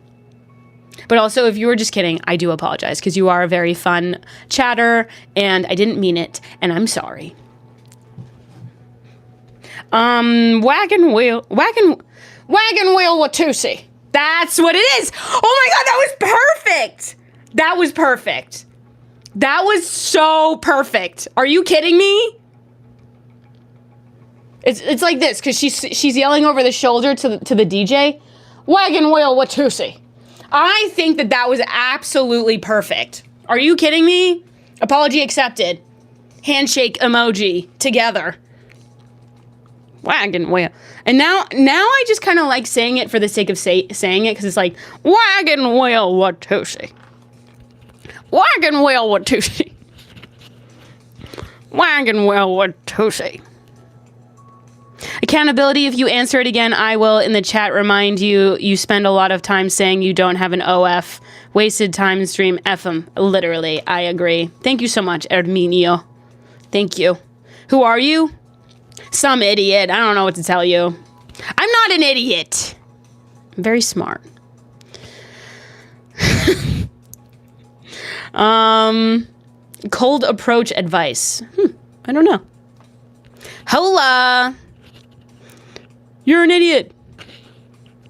But also, if you were just kidding, I do apologize, because you are a very fun chatter, and I didn't mean it, and I'm sorry. Wagon Wheel Watusi. That's what it is. Oh my God, that was perfect. That was perfect. That was so perfect. Are you kidding me? It's like this, because she's yelling over the shoulder to the DJ. Wagon Wheel Watusi. I think that was absolutely perfect. Are you kidding me? Apology accepted. Handshake emoji together. Wagon Wheel. And now I just kind of like saying it for the sake of saying it, because it's like, Wagon Wheel Watusi. Wagon Wheel Watusi. Wagon Wheel Watusi. Accountability, if you answer it again, I will in the chat remind you. You spend a lot of time saying you don't have an OF. Wasted time in stream. F them. Literally, I agree. Thank you so much, Erminio. Thank you. Who are you? Some idiot. I don't know what to tell you. I'm not an idiot. I'm very smart. Cold approach advice. I don't know. Hola. You're an idiot.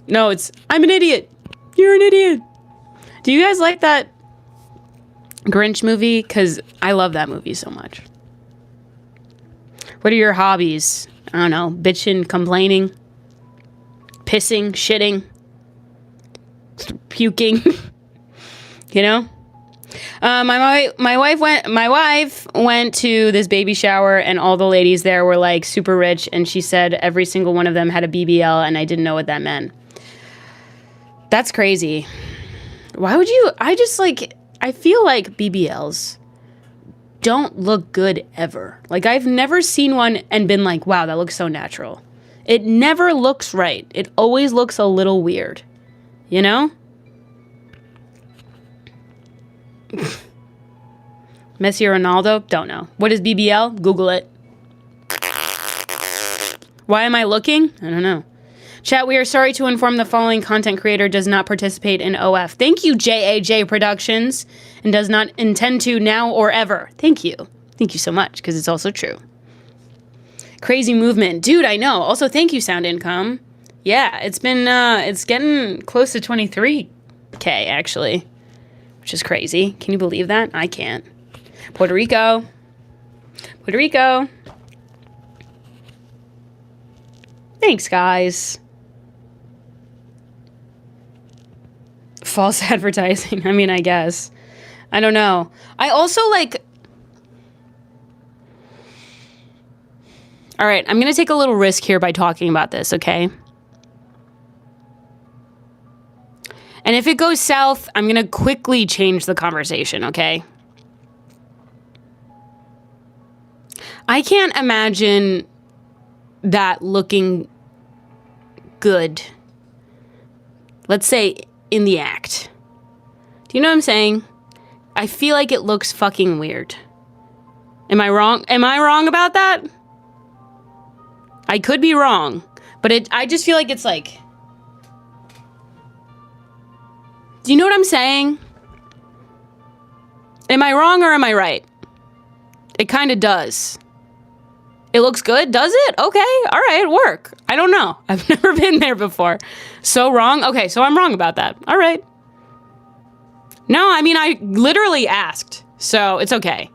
No, I'm an idiot. You're an idiot. Do you guys like that Grinch movie? Because I love that movie so much. What are your hobbies? I don't know. Bitching, complaining, pissing, shitting, puking. You know? My wife went to this baby shower, and all the ladies there were like super rich, and she said every single one of them had a BBL, and I didn't know what that meant. That's crazy. Why would you? I feel like BBLs don't look good ever. Like, I've never seen one and been like, wow, that looks so natural. It never looks right. It always looks a little weird. You know? Messi or Ronaldo? Don't know. What is BBL? Google it. Why am I looking? I don't know. Chat, we are sorry to inform the following content creator does not participate in OF. Thank you, JAJ Productions, and does not intend to now or ever. Thank you. Thank you so much, because it's also true. Crazy movement. Dude, I know. Also, thank you, Sound Income. Yeah, it's been, it's getting close to 23K, actually, which is crazy. Can you believe that? I can't. Puerto Rico. Puerto Rico. Thanks, guys. False advertising. I mean, I guess. I don't know. I also like... All right, I'm going to take a little risk here by talking about this, okay? And if it goes south, I'm going to quickly change the conversation, okay? I can't imagine that looking good. Let's say in the act. Do you know what I'm saying? I feel like it looks fucking weird. Am I wrong? Am I wrong about that? I could be wrong, but I just feel like it's like... Do you know what I'm saying? Am I wrong or am I right? It kind of does. It looks good, does it? Okay, all right, work. I don't know. I've never been there before. So wrong? Okay, so I'm wrong about that. All right. No, I mean, I literally asked, so it's okay.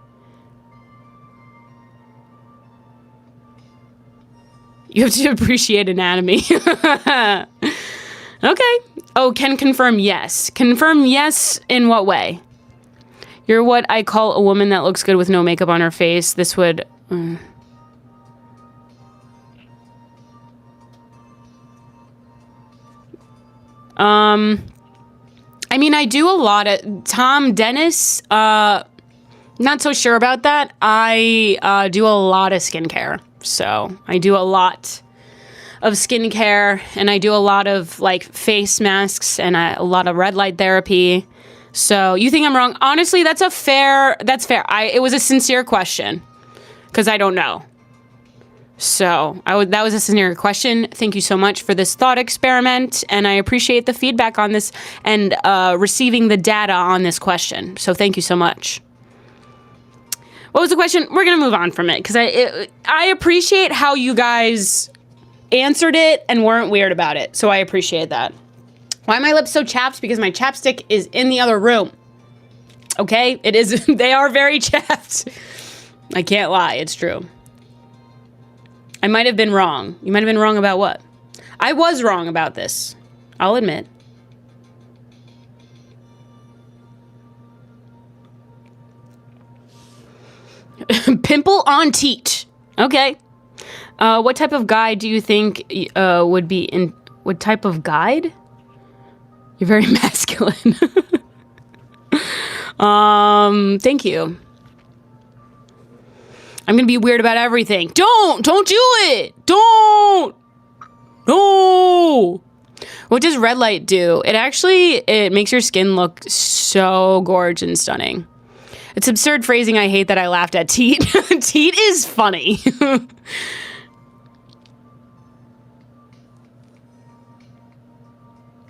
You have to appreciate anatomy. Okay. Oh, can confirm yes. Confirm yes in what way? You're what I call a woman that looks good with no makeup on her face. This would... I mean, I do a lot of... Tom Dennis, not so sure about that. I do a lot of skincare. So, I do a lot of skincare, and I do a lot of, like, face masks, and a lot of red light therapy. So, you think I'm wrong? Honestly, that's fair. It was a sincere question, because I don't know. So, that was a sincere question. Thank you so much for this thought experiment, and I appreciate the feedback on this and receiving the data on this question. So, thank you so much. What was the question? We're going to move on from it, because I appreciate how you guys answered it and weren't weird about it. So, I appreciate that. Why are my lips so chapped? Because my chapstick is in the other room. Okay? It is. They are very chapped. I can't lie. It's true. I might have been wrong. You might have been wrong about what? I was wrong about this. I'll admit. Pimple on teat. Okay. What type of guide do you think would be in... What type of guide? You're very masculine. Thank you. I'm gonna be weird about everything. Don't do it. Don't. No. What does red light do? It makes your skin look so gorgeous and stunning. It's absurd phrasing. I hate that I laughed at teat. Teat is funny.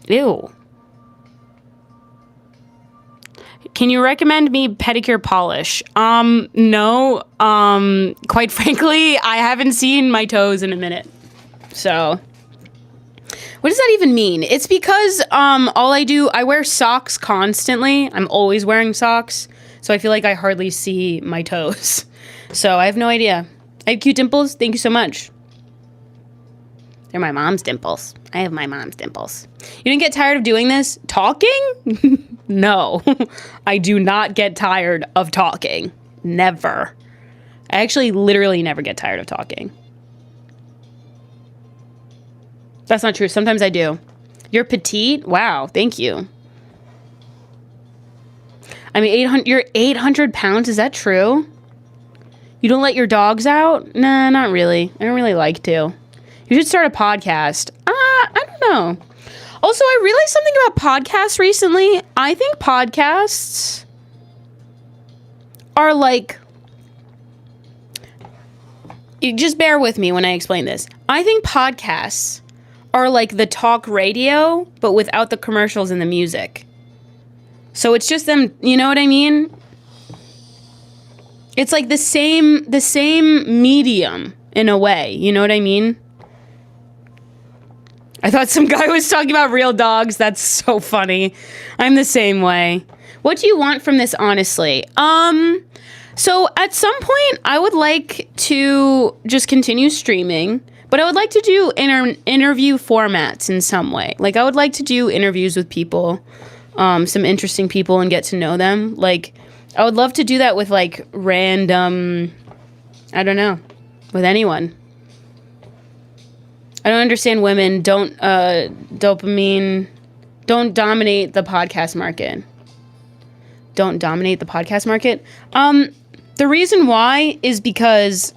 Ew. Can you recommend me pedicure polish? No. Quite frankly, I haven't seen my toes in a minute. So, what does that even mean? It's because, I wear socks constantly. I'm always wearing socks. So I feel like I hardly see my toes. So I have no idea. I have cute dimples. Thank you so much. They're my mom's dimples. I have my mom's dimples. You didn't get tired of doing this? Talking? No. I do not get tired of talking. Never. I actually literally never get tired of talking. That's not true. Sometimes I do. You're petite? Wow, thank you. I mean, you're 800 pounds. Is that true? You don't let your dogs out? Nah, not really. I don't really like to. You should start a podcast. I don't know. Also, I realized something about podcasts recently. I think podcasts are like... You just bear with me when I explain this. I think podcasts are like the talk radio, but without the commercials and the music. So it's just them, you know what I mean? It's like the same medium in a way, you know what I mean? I thought some guy was talking about real dogs. That's so funny. I'm the same way. What do you want from this, honestly? So at some point, I would like to just continue streaming, but I would like to do interview formats in some way. Like, I would like to do interviews with people, some interesting people, and get to know them. Like, I would love to do that with, like, random, I don't know, with anyone. I don't understand women. Don't dominate the podcast market. Don't dominate the podcast market. The reason why is because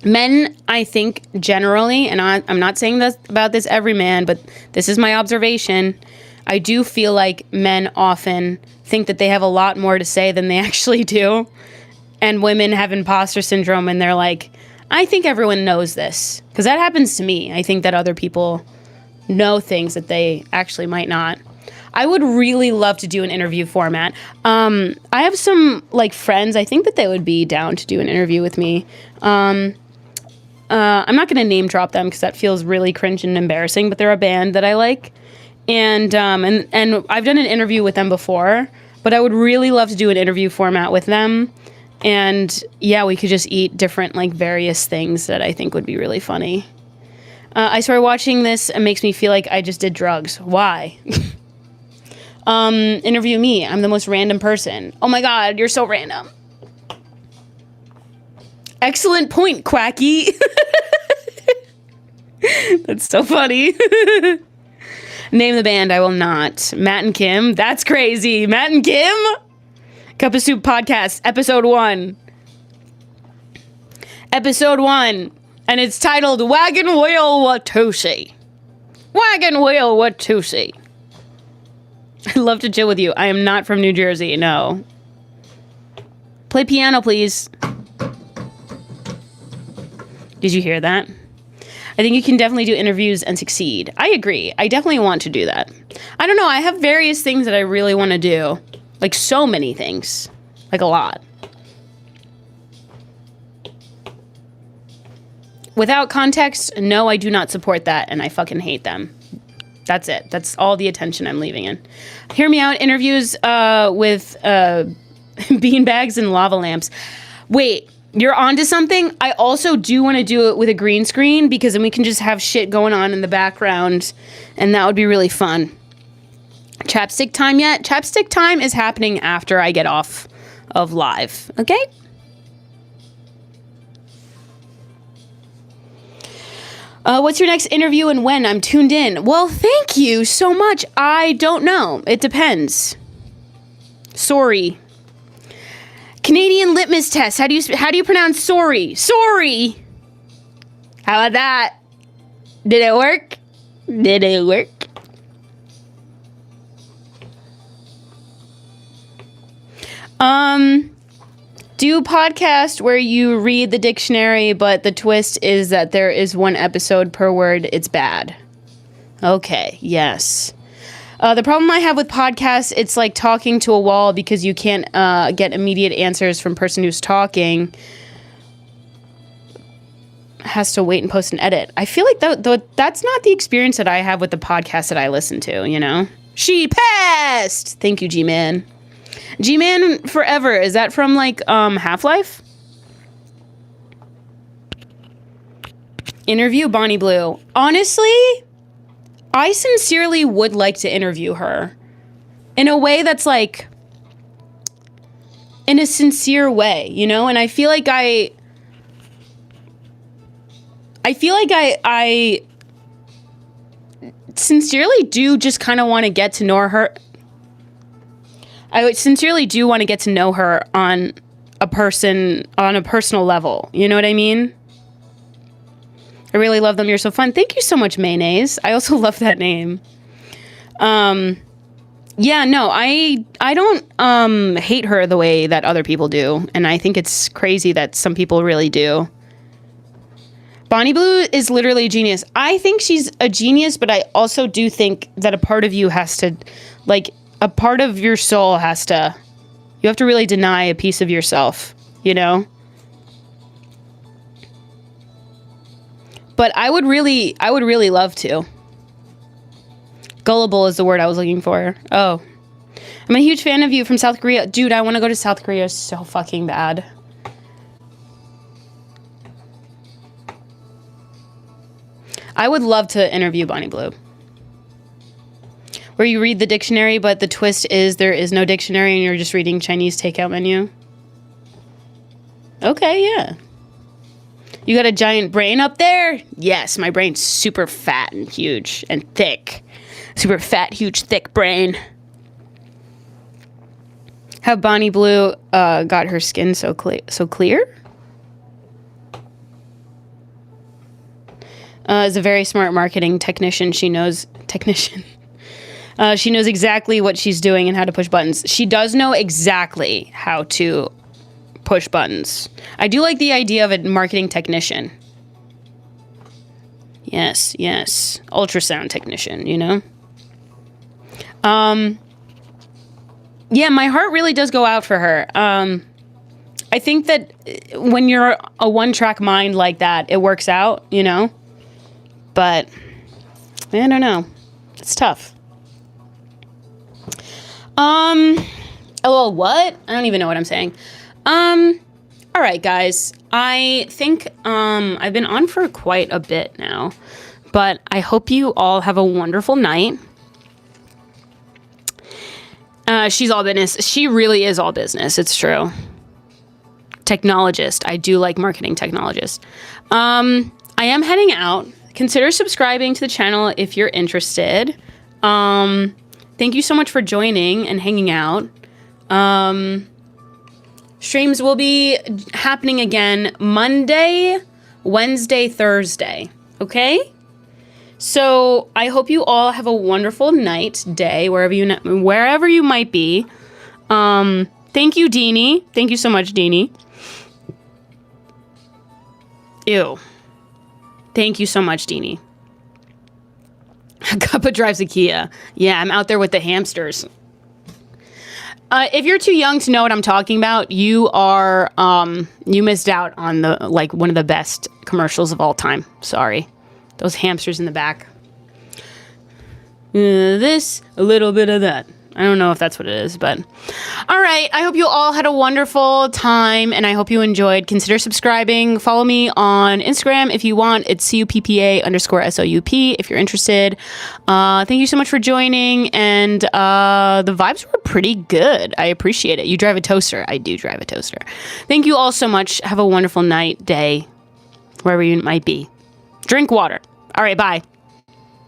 men, I think, generally, and I'm not saying this about this every man, but this is my observation. I do feel like men often think that they have a lot more to say than they actually do. And women have imposter syndrome, and they're like, I think everyone knows this. Because that happens to me. I think that other people know things that they actually might not. I would really love to do an interview format. I have some, like, friends. I think that they would be down to do an interview with me. I'm not going to name drop them because that feels really cringe and embarrassing, but they're a band that I like. And I've done an interview with them before, but I would really love to do an interview format with them. And yeah, we could just eat different, like, various things that I think would be really funny. I started watching this. It makes me feel like I just did drugs. Why? Interview me. I'm the most random person. Oh my God, you're so random. Excellent point, Quacky. That's so funny. Name the band. I will not. Matt and Kim. That's crazy. Matt and Kim? Cup of Soup Podcast, Episode 1. Episode 1. And it's titled Wagon Wheel Watusi. Wagon Wheel Watusi. I'd love to chill with you. I am not from New Jersey, no. Play piano, please. Did you hear that? I think you can definitely do interviews and succeed. I agree. I definitely want to do that. I don't know. I have various things that I really want to do. Like, so many things. Like, a lot. Without context, no, I do not support that, and I fucking hate them. That's it. That's all the attention I'm leaving in. Hear me out. Interviews with beanbags and lava lamps. Wait, you're onto something? I also do want to do it with a green screen, because then we can just have shit going on in the background, and that would be really fun. Chapstick time yet? Chapstick time is happening after I get off of live. Okay? What's your next interview and when? I'm tuned in. Well, thank you so much. I don't know. It depends. Sorry. Canadian litmus test. How do you pronounce sorry? Sorry. How about that? Did it work? Did it work? Do podcast where you read the dictionary, but the twist is that there is one episode per word. It's bad. Okay, yes. The problem I have with podcasts, it's like talking to a wall because you can't get immediate answers from person who's talking. Has to wait and post and edit. I feel like that's not the experience that I have with the podcast that I listen to, you know? She passed! Thank you, G-Man. G-Man Forever, is that from, like, Half-Life? Interview Bonnie Blue. Honestly, I sincerely would like to interview her in a way that's like, in a sincere way, you know? And I feel like I sincerely do just kind of want to get to know her. I sincerely do want to get to know her on a personal level. You know what I mean? I really love them. You're so fun. Thank you so much, Mayonnaise. I also love that name. Yeah, no, I don't hate her the way that other people do, and I think it's crazy that some people really do. Bonnie Blue is literally a genius. I think she's a genius, but I also do think that a part of you has to, like, a part of your soul has to, you have to really deny a piece of yourself, you know? But I would really love to. Gullible is the word I was looking for. Oh. I'm a huge fan of you from South Korea. Dude, I want to go to South Korea so fucking bad. I would love to interview Bonnie Blue. Where you read the dictionary, but the twist is there is no dictionary and you're just reading Chinese takeout menu. Okay, yeah. You got a giant brain up there? Yes, my brain's super fat and huge and thick. Super fat, huge, thick brain. How Bonnie Blue got her skin so clear? Is a very smart marketing technician. She knows she knows exactly what she's doing and how to push buttons. She does know exactly how to push buttons. I do like the idea of a marketing technician. Yes, yes. Ultrasound technician, you know? Yeah, my heart really does go out for her. I think that when you're a one-track mind like that, it works out, you know? But, I don't know. It's tough. Oh, what? I don't even know what I'm saying. All right, guys. I think, I've been on for quite a bit now, but I hope you all have a wonderful night. She's all business. She really is all business. It's true. Technologist. I do like marketing technologist. I am heading out. Consider subscribing to the channel if you're interested. Thank you so much for joining and hanging out. Streams will be happening again Monday, Wednesday, Thursday. Okay? So I hope you all have a wonderful night, day, wherever you might be. Thank you, Deanie. Thank you so much, Deanie. Ew. Thank you so much, Deanie. Kappa drives a Kia. Yeah, I'm out there with the hamsters. If you're too young to know what I'm talking about, you are, you missed out on one of the best commercials of all time. Sorry. Those hamsters in the back. This, a little bit of that. I don't know if that's what it is, but... All right, I hope you all had a wonderful time, and I hope you enjoyed. Consider subscribing. Follow me on Instagram if you want. It's CUPPA_SOUP if you're interested. Thank you so much for joining, and the vibes were pretty good. I appreciate it. You drive a toaster. I do drive a toaster. Thank you all so much. Have a wonderful night, day, wherever you might be. Drink water. All right, bye.